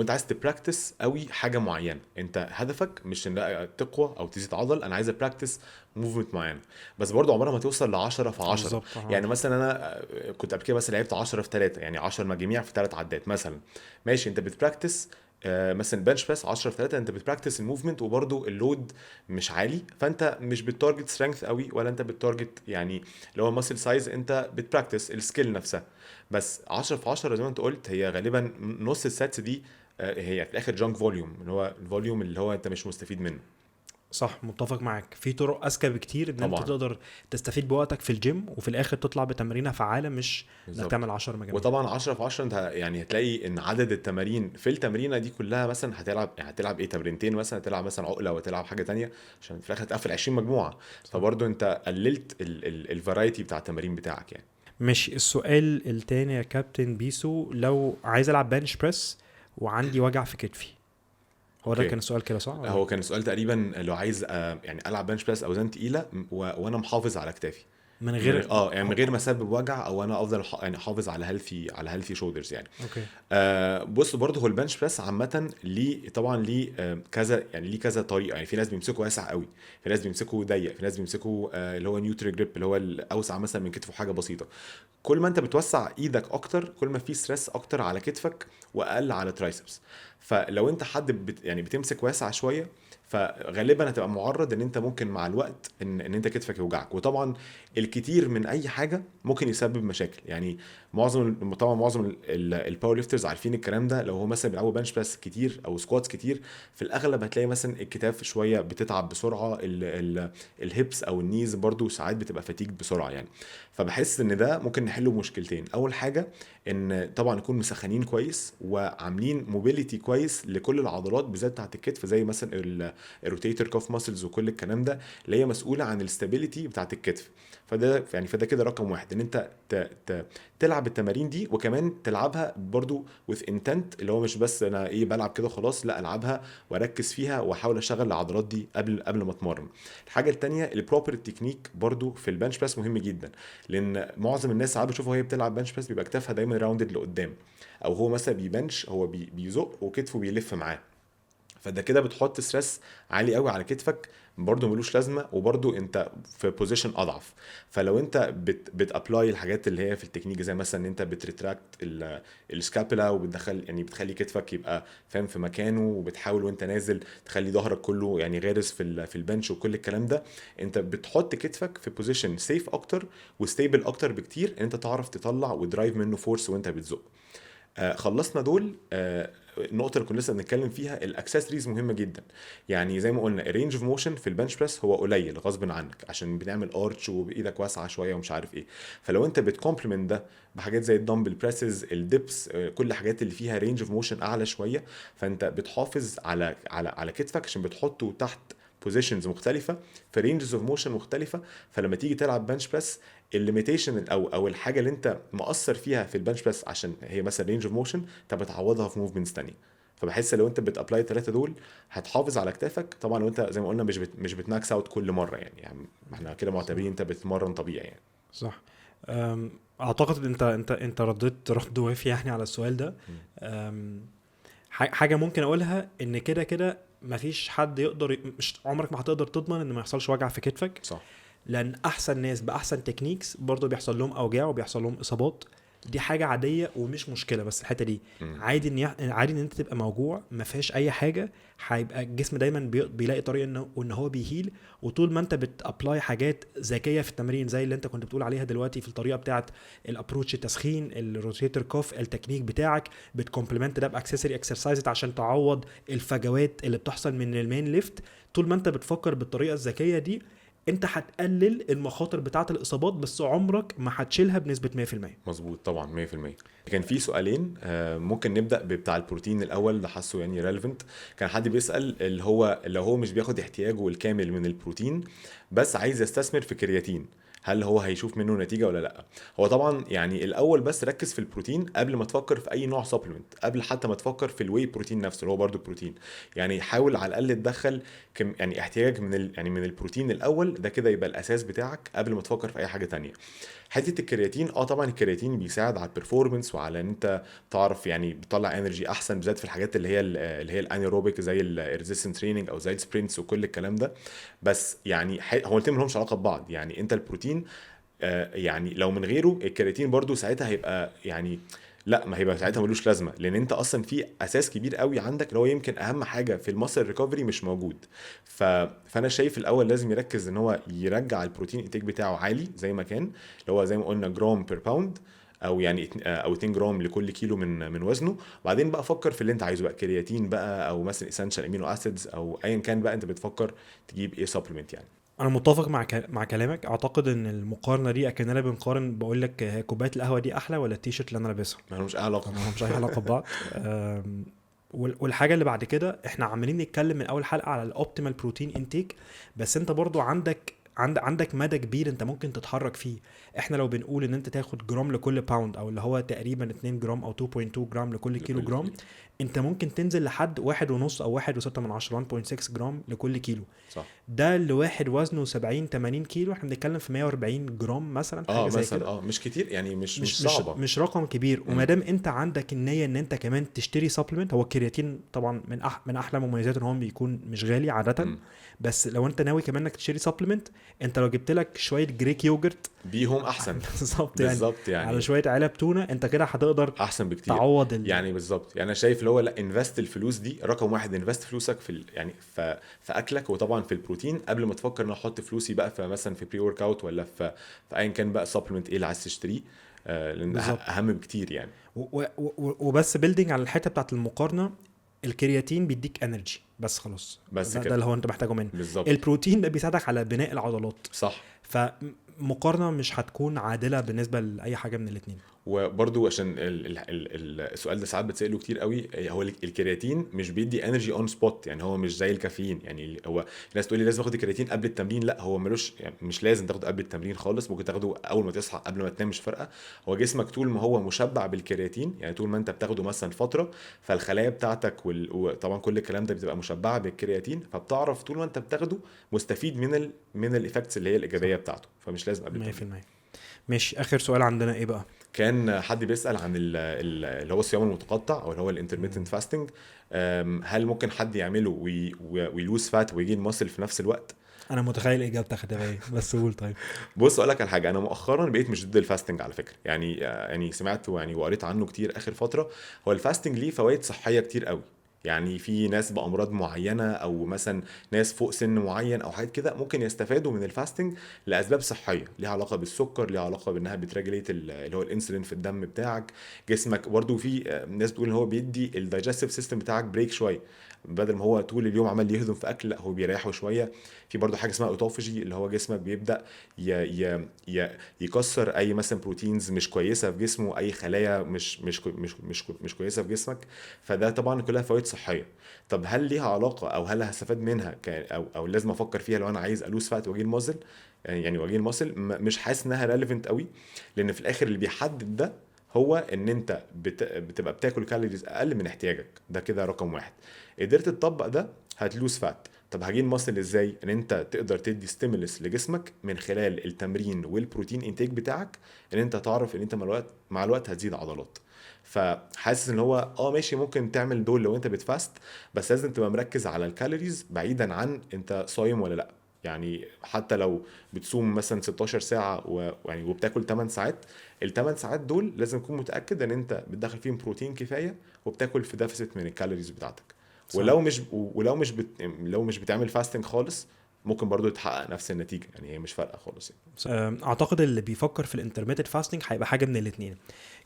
عايز تبراكتس قوي حاجه معينه، انت هدفك مش ان تقوى او تزيد عضل، انا عايز ابراكتس موفمنت معينه، بس برضو عمرها ما توصل ل10 في 10. بالظبط. يعني مثلا انا كنت قبل كده مثلا لعبت 10 في 3، يعني 10 مجاميع في 3 عدات مثلا، ماشي انت بتبراكتس مثلا بنش بريس 10 في 3، انت بتبراكتس الموفمنت وبرضو اللود مش عالي، فانت مش بتارجت سترينث قوي ولا انت بتارجت يعني اللي هو ماسل سايز، انت بتبراكتس السكيل نفسها. بس 10 في 10 زي ما انت قلت هي غالبا نص الساتس دي هي في الاخر جانك فوليوم، اللي هو الفوليوم اللي هو انت مش مستفيد منه. صح، متفق معاك. في طرق اذكى بكتير ان انت طبعا. تقدر تستفيد بوقتك في الجيم وفي الاخر تطلع بتمرينه فعاله، مش انك بالظبط. تعمل 10 مجاميع. وطبعا 10 في 10 انت يعني هتلاقي ان عدد التمارين في التمرينه دي كلها مثلا هتلعب ايه تمرينتين مثلا، هتلعب مثلا عقله وتلعب حاجه تانية عشان في الاخر تقفل 20 مجموعه. فبرضه انت قللت الفرايتي بتاع التمارين بتاعك يعني. مش السؤال التاني يا كابتن بيسو، لو عايز العب بنش بريس وعندي وجع في كتفي، هو ده اوكي. كان السؤال كده صح؟ هو كان السؤال تقريبا لو عايز يعني العب بنش بريس اوزان تقيله وانا محافظ على كتافي من غير يعني من غير ما اسبب وجع، او انا افضل يعني احافظ على هيلثي شولدرز يعني. اوكي. بص برضه هو البنش بريس عامه ليه طبعا ليه كذا يعني ليه كذا طريقه. يعني في ناس بيمسكوا واسع قوي، في ناس بيمسكوا ضيق، في ناس بيمسكوا اللي هو نيوترال جريب اللي هو الاوسع مثلا من كتفه حاجه بسيطه. كل ما انت بتوسع ايدك اكتر كل ما في ستريس اكتر على كتفك واقل على ترايسبس. فلو انت حد يعني بتمسك واسع شويه، فغالبا هتبقى معرض ان انت ممكن مع الوقت ان انت كتفك يوجعك. وطبعا الكتير من اي حاجه ممكن يسبب مشاكل. يعني معظم الباور ليفترز عارفين الكلام ده. لو هو مثلا بيلعبوا بنش بريس كتير او سكواتس كتير، في الاغلب هتلاقي مثلا الكتاف شويه بتتعب بسرعه، الهيبس او النيز برضو ساعات بتبقى فتيج بسرعه يعني. فبحس ان ده ممكن نحله بمشكلتين. اول حاجه ان طبعا نكون مسخنين كويس وعاملين موبيليتي كويس لكل العضلات بالذات بتاعت الكتف، زي مثلا الروتيتور كاف ماسلز وكل الكلام ده اللي هي مسؤوله عن الاستابيليتي بتاعت الكتف. فده كده رقم واحد، ان انت تلعب التمارين دي وكمان تلعبها برضو with intent، اللي هو مش بس انا بلعب كده خلاص، لا العبها واركز فيها واحاول اشغل العضلات دي قبل ما اتمرن. الحاجه الثانيه البروبر تكنيك برضو في البنش بريس مهم جدا، لان معظم الناس ساعات بشوفها وهي بتلعب بنش بريس بيبقى كتافها دايما راوندد لقدام، او هو مثلا بيبنش هو بيزق وكتفه بيلف معاه، فده كده بتحط ستريس عالي قوي على كتفك برضه ملوش لازمه، وبرضه انت في بوزيشن اضعف. فلو انت بتابلاي الحاجات اللي هي في التكنيك زي مثلا ان انت بتريتراكت السكابولا وبتدخل يعني بتخلي كتفك يبقى فاهم في مكانه، وبتحاول وانت نازل تخلي ظهرك كله يعني غارس في البنش وكل الكلام ده، انت بتحط كتفك في بوزيشن سيف اكتر وستيبل اكتر بكتير ان انت تعرف تطلع ودرايف منه فورس وانت بتزق. خلصنا دول. النقطه اللي كنا لسه بنتكلم فيها الاكسسوارز مهمه جدا. يعني زي ما قلنا الرينج اوف موشن في البنش بريس هو قليل غصب عنك عشان بنعمل ارتش وبايدك واسعه شويه ومش عارف ايه. فلو انت بتكومبلمنت ده بحاجات زي الدمبل بريسز الديبس كل الحاجات اللي فيها رينج اوف موشن اعلى شويه، فانت بتحافظ على كتفك عشان بتحطه تحت بوزيشنز مختلفه في رينجز اوف موشن مختلفه. فلما تيجي تلعب بنش بريس الليميتيشن او الحاجه اللي انت مقصر فيها في البنش بريس عشان هي مثلا رينج اوف موشن انت بتعوضها في موفمنتس ثانيه. فبحس لو انت بتابلاي الثلاثه دول هتحافظ على كتافك. طبعا لو انت زي ما قلنا مش بتماكس اوت كل مره يعني احنا كده معتبرين انت بتتمرن طبيعي يعني. صح. اعتقد انت رديت رد وافي يعني على السؤال ده. حاجه ممكن اقولها ان كده مفيش حد يقدر، مش عمرك ما هتقدر تضمن ان ما يحصلش وجع في كتفك. صح. لان احسن ناس باحسن تكنيكس برضو بيحصل لهم اوجاع وبيحصل لهم اصابات. دي حاجه عاديه ومش مشكله، بس الحته دي مم. عادي عادي ان انت تبقى موجوع، ما فيهاش اي حاجه. هيبقى الجسم دايما بيلاقي طريقه ان هو بيهيل. وطول ما انت بتابلاي حاجات ذكيه في التمرين زي اللي انت كنت بتقول عليها دلوقتي في الطريقه بتاعه الابروتش، التسخين، الروتيتور كوف، التكنيك بتاعك، بتكومبلمنت ده باكسسوري اكسرسايز عشان تعوض الفجوات اللي بتحصل من المين ليفت. طول ما انت بتفكر بالطريقه الذكيه دي انت هتقلل المخاطر بتاعه الاصابات، بس عمرك ما هتشيلها بنسبه 100%. مظبوط طبعا 100%. كان في سؤالين، ممكن نبدا بتاع البروتين الاول ده، حاسه يعني ريليفنت. كان حد بيسال اللي هو لو هو مش بياخد احتياجه الكامل من البروتين بس عايز يستثمر في كرياتين، هل هو هيشوف منه نتيجه ولا لا؟ هو طبعا يعني الاول بس ركز في البروتين قبل ما تفكر في اي نوع سبلمنت، قبل حتى ما تفكر في الواي بروتين نفسه اللي هو برضو بروتين. يعني حاول على الاقل تدخل يعني احتياجك يعني من البروتين الاول ده، كده يبقى الاساس بتاعك قبل ما تفكر في اي حاجه تانية. حته الكرياتين، طبعا الكرياتين بيساعد على البرفورمانس وعلى ان انت تعرف يعني بتطلع انرجي احسن، بالذات في الحاجات اللي هي الانيروبيك زي الريزيستنت تريننج او زي السبرنتس وكل الكلام ده. بس يعني هو الاتنين ملهمش علاقه ببعض. يعني انت البروتين يعني لو من غيره الكرياتين برضو ساعتها هيبقى يعني لا، ما هيبقى ساعتها ملوش لازمه، لان انت اصلا في اساس كبير قوي عندك اللي هو يمكن اهم حاجه في الماسل ريكفري مش موجود. فانا شايف الاول لازم يركز ان هو يرجع البروتين انتاج بتاعه عالي زي ما كان، اللي هو زي ما قلنا جرام بير باوند، او يعني او 2 جرام لكل كيلو من وزنه. بعدين بقى فكر في اللي انت عايزه بقى، كرياتين بقى او مثلا اسينشال امينو اسيدز او ايا كان بقى انت بتفكر تجيب ايه سبلمنت يعني. انا متفق مع كلامك. اعتقد ان المقارنه دي اكننا بنقارن، بقول لك كوبايه القهوه دي احلى ولا التيشيرت اللي انا لابسها؟ ما لهمش اي علاقه. طبعا مش اي علاقه ببعض. والحاجه اللي بعد كده، احنا عمالين نتكلم من اول حلقه على الاوبتيمال بروتين انتيك، بس انت برضو عندك مدى كبير انت ممكن تتحرك فيه. احنا لو بنقول ان انت تاخد جرام لكل باوند، او اللي هو تقريبا 2 جرام او 2.2 جرام لكل كيلو جرام، انت ممكن تنزل لحد 1.5 او 1.6 من 10 1.6 جرام لكل كيلو. صح. ده لواحد وزنه 70-80 كيلو، احنا بنتكلم في 140 جرام مثلا، حاجه زي مثلا كده. مش كتير يعني، مش مش صعبه. مش رقم كبير. وما مم. دام انت عندك النيه ان انت كمان تشتري سبلمنت، هو الكرياتين طبعا من احلى مميزاته ان هو بيكون مش غالي عاده. مم. بس لو انت ناوي كمان انك تشتري سبلمنت، انت لو جبت لك شويه جريك يوجرت بيهم احسن. بالظبط يعني، بالظبط على يعني شويه علب تونه، انت كده هتقدر احسن بكتير. تعوض يعني بالظبط، يعني انا شايف اللي هو لا، انفست الفلوس دي رقم واحد، انفست فلوسك في يعني في اكلك، وطبعا في البروتين قبل ما تفكر ان احط فلوسي بقى في مثلا في بري ورك اوت ولا في ايا كان بقى سبلمنت ايه اللي عايز تشتريه. لان بالظبط. اهم بكتير يعني. وبس بيلدينج على الحته بتاعت المقارنه، الكرياتين بيديك انرجي بس خلاص، بس ده كده اللي هو انت محتاجه منه. بالظبط. البروتين ده بيساعدك على بناء العضلات. صح. فمقارنه مش هتكون عادله بالنسبه لاي حاجه من الاثنين. وبرضو عشان السؤال ده ساعات بتسأله كتير قوي، هو الكرياتين مش بيدي انرجي اون سبوت، يعني هو مش زي الكافيين. يعني هو الناس تقول لي لازم اخد الكرياتين قبل التمرين، لا هو ملوش يعني مش لازم تاخده قبل التمرين خالص، ممكن تاخده اول ما تصحى قبل ما تنام مش فارقه. هو جسمك طول ما هو مشبع بالكرياتين، يعني طول ما انت بتاخده مثلا فتره، فالخلايا بتاعتك وطبعا كل الكلام ده بتبقى مشبعه بالكرياتين، فبتعرف طول ما انت بتاخده مستفيد من الايفكتس اللي هي الايجابيه بتاعته، فمش لازم قبل التمرين. 100%. ماشي، اخر سؤال عندنا ايه بقى؟ كان حد بيسأل عن اللي هو الصيام المتقطع او اللي هو الانترميتنت فاستنج، هل ممكن حد يعمله ويلوز فات ويجين ماسل في نفس الوقت؟ انا متخيل اجابتك هتبقى ايه، بس قول طيب. بص اقول لك على حاجه، انا مؤخرا بقيت مش ضد الفاستنج على فكره، يعني سمعت يعني وقريت عنه كتير اخر فتره. هو الفاستنج ليه فوائد صحيه كتير قوي. يعني في ناس بأمراض معينة أو مثلا ناس فوق سن معين أو حاجات كده ممكن يستفادوا من الفاستنج لأسباب صحية ليها علاقة بالسكر، ليها علاقة بأنها بتريجليت اللي هو الانسولين في الدم بتاعك جسمك. برضو في ناس بتقول إن هو بيدي الدايجستيف سيستم بتاعك بريك شوية، بدل ما هو طول اليوم عمال يهضم في أكل، لا هو بيريحه شوية. في برضو حاجة اسمها اوتوفاجي، اللي هو جسمك بيبدأ يكسر أي مثلا بروتينز مش كويسة في جسمه، أي خلايا مش كويسة في جسمك. فده طبعا كلها فوائد صحيه. طب هل ليها علاقه او هل هستفاد منها او لازم افكر فيها لو انا عايز الوز فات واجين مازل؟ يعني واجين ماسل مش حاسس انها ريليفنت قوي، لان في الاخر اللي بيحدد ده هو ان انت بتبقى بتاكل كالوريز اقل من احتياجك، ده كده رقم واحد. قدرت تطبق ده هتلوز فات. طب هجين ماسل ازاي؟ ان انت تقدر تدي ستيمولس لجسمك من خلال التمرين والبروتين انتاج بتاعك، ان انت تعرف ان انت مع الوقت هتزيد عضلات. فحاسس ان هو ماشي ممكن تعمل دول لو انت بتفاست، بس لازم تبقى مركز على الكالوريز بعيدا عن انت صايم ولا لا. يعني حتى لو بتصوم مثلا 16 ساعه ويعني وبتاكل 8 ساعات، ال8 ساعات دول لازم تكون متاكد ان انت بتدخل فيهم بروتين كفايه وبتاكل في ديفيسيت من الكالوريز بتاعتك. صح. لو مش بتعمل فاستنج خالص ممكن برضو تحقق نفس النتيجه، يعني هي مش فارقه خالص يعني. اعتقد اللي بيفكر في الانترميتد فاستنج هيبقى حاجه من الاثنين،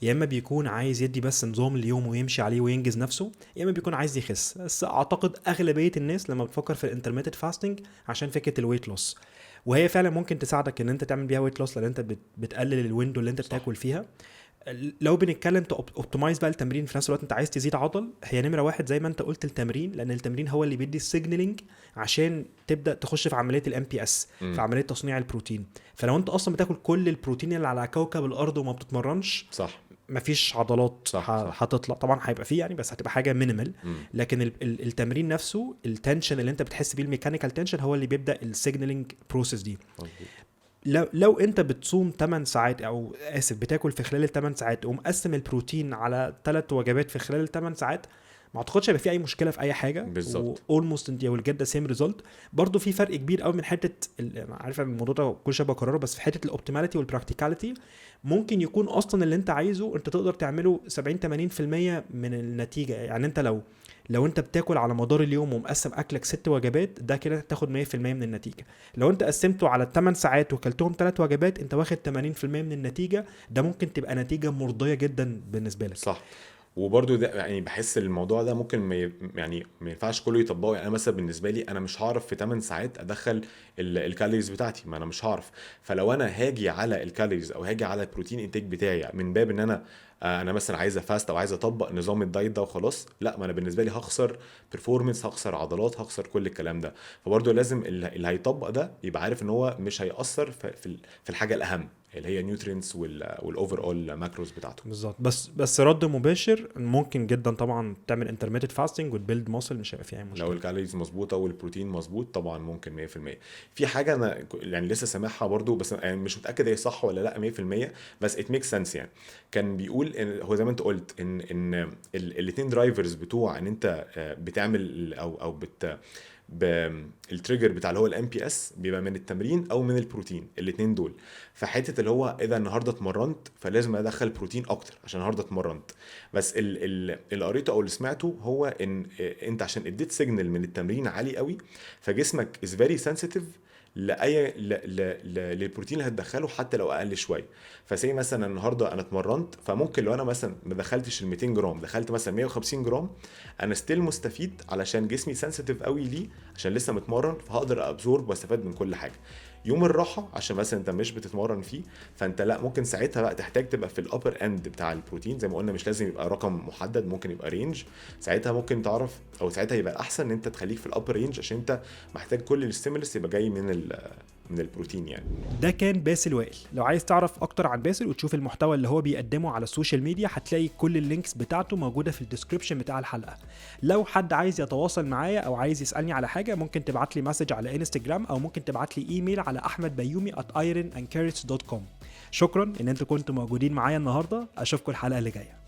يا اما بيكون عايز يدي بس نظام اليوم ويمشي عليه وينجز نفسه، يا اما بيكون عايز يخس. بس اعتقد اغلبيه الناس لما بتفكر في الانترميتد فاستنج عشان فكره الويت لوس، وهي فعلا ممكن تساعدك ان انت تعمل بيها ويت لوس لان انت بتقلل الويندو اللي انت بتاكل فيها. لو بنتكلم اوبتمايز بقى التمرين في نفس الوقت انت عايز تزيد عضل، هي نمره واحد زي ما انت قلت التمرين، لان التمرين هو اللي بيدي السيجنالينج عشان تبدا تخش في عمليه الام بي اس، في عمليه تصنيع البروتين. فلو انت اصلا بتاكل كل البروتين اللي على كوكب الارض وما بتتمرنش، صح مفيش عضلات صح. هتطلع طبعا، هيبقى فيه يعني بس هتبقى حاجه مينيمال. لكن التمرين نفسه التنشن اللي انت بتحس بيه الميكانيكال تنشن هو اللي بيبدا السيجنالينج بروسيس دي. لو انت بتصوم 8 ساعات او بتاكل في خلال ال8 ساعات ومقسم البروتين على 3 وجبات في خلال ال8 ساعات، ما اعتقدش هيبقى في اي مشكله في اي حاجه بالظبط. اولموست انت will get the same result. برضو في فرق كبير قوي من حته عارف الموضوع ده كل شويه بكرره، بس في حته الاوبتيماليتي والبراكتيكاليتي ممكن يكون اصلا اللي انت عايزه انت تقدر تعمله 70-80% من النتيجه. يعني انت لو انت بتاكل على مدار اليوم ومقسم اكلك 6 وجبات، ده كده تاخد 100% من النتيجه. لو انت قسمته على 8 ساعات وكلتهم 3 وجبات، انت واخد 80% من النتيجه. ده ممكن تبقى نتيجه مرضيه جدا بالنسبه لك. صح. وبرضو ده يعني بحس الموضوع ده ممكن يعني ما ينفعش كله يطبقه. يعني انا مثلا بالنسبه لي انا مش هعرف في 8 ساعات ادخل الكالوريز بتاعتي، ما انا مش هعرف. فلو انا هاجي على الكالوريز او هاجي على البروتين انتاج بتاعي من باب ان انا مثلا عايز افاست او عايز اطبق نظام الدايت ده وخلاص، لا، ما انا بالنسبه لي هخسر بيرفورمانس، هخسر عضلات، هخسر كل الكلام ده. فبرضو لازم اللي هيطبق ده يبقى عارف ان هو مش هيأثر في الحاجه الاهم اللي هي نيوترينتس والاوفر اول ماكروز بتاعته. بالظبط. بس رد مباشر ممكن جدا طبعا تعمل انترميتد فاستنج وتبيلد ماسل، مش هيبقى فيها اي مشكله لو الكالوريز مظبوطه والبروتين مظبوط طبعا ممكن 100%. في حاجه انا يعني لسه سامعها برضو بس يعني مش متاكد هي صح ولا لا 100%، بس ات ميك سنس. يعني كان بيقول إن هو زي ما انت قلت ان الاثنين درايفرز بتوع ان انت بتعمل او بالتريجر بتاع اللي هو الام بي اس بيبقى من التمرين او من البروتين، الاثنين دول. فحته اللي هو اذا النهارده اتمرنت فلازم ادخل بروتين اكتر عشان النهارده اتمرنت. بس اللي قريته او اللي سمعته هو ان انت عشان اديت سيجنال من التمرين عالي قوي، فجسمك از فيري سنسيتيف لاي للبروتين اللي هتدخله حتى لو اقل شويه. فسي مثلا النهارده انا اتمرنت، فممكن لو انا مثلا ما دخلتش ال 200 جرام دخلت مثلا 150 جرام، انا ستيل مستفيد علشان جسمي سنسيتيف قوي ليه عشان لسه متمرن، فهقدر ابزورب واستفاد من كل حاجه. يوم الراحه عشان مثلا انت مش بتتمرن فيه، فانت لا، ممكن ساعتها بقى تحتاج تبقى في الابر اند بتاع البروتين زي ما قلنا، مش لازم يبقى رقم محدد، ممكن يبقى رينج. ساعتها ممكن تعرف او ساعتها يبقى الاحسن ان انت تخليك في الابر رينج عشان انت محتاج كل الستيمولس يبقى جاي من البروتين يعني. ده كان باسل وائل. لو عايز تعرف اكتر عن باسل وتشوف المحتوى اللي هو بيقدمه على السوشيال ميديا، هتلاقي كل اللينكس بتاعته موجوده في الديسكريبشن بتاع الحلقه. لو حد عايز يتواصل معايا او عايز يسالني على حاجه، ممكن تبعت لي مسج على انستجرام او ممكن تبعت لي ايميل على ahmedbayoumi@ironandcarrots.com. شكرا ان انتوا كنتوا موجودين معايا النهارده، اشوفكم الحلقه اللي جايه.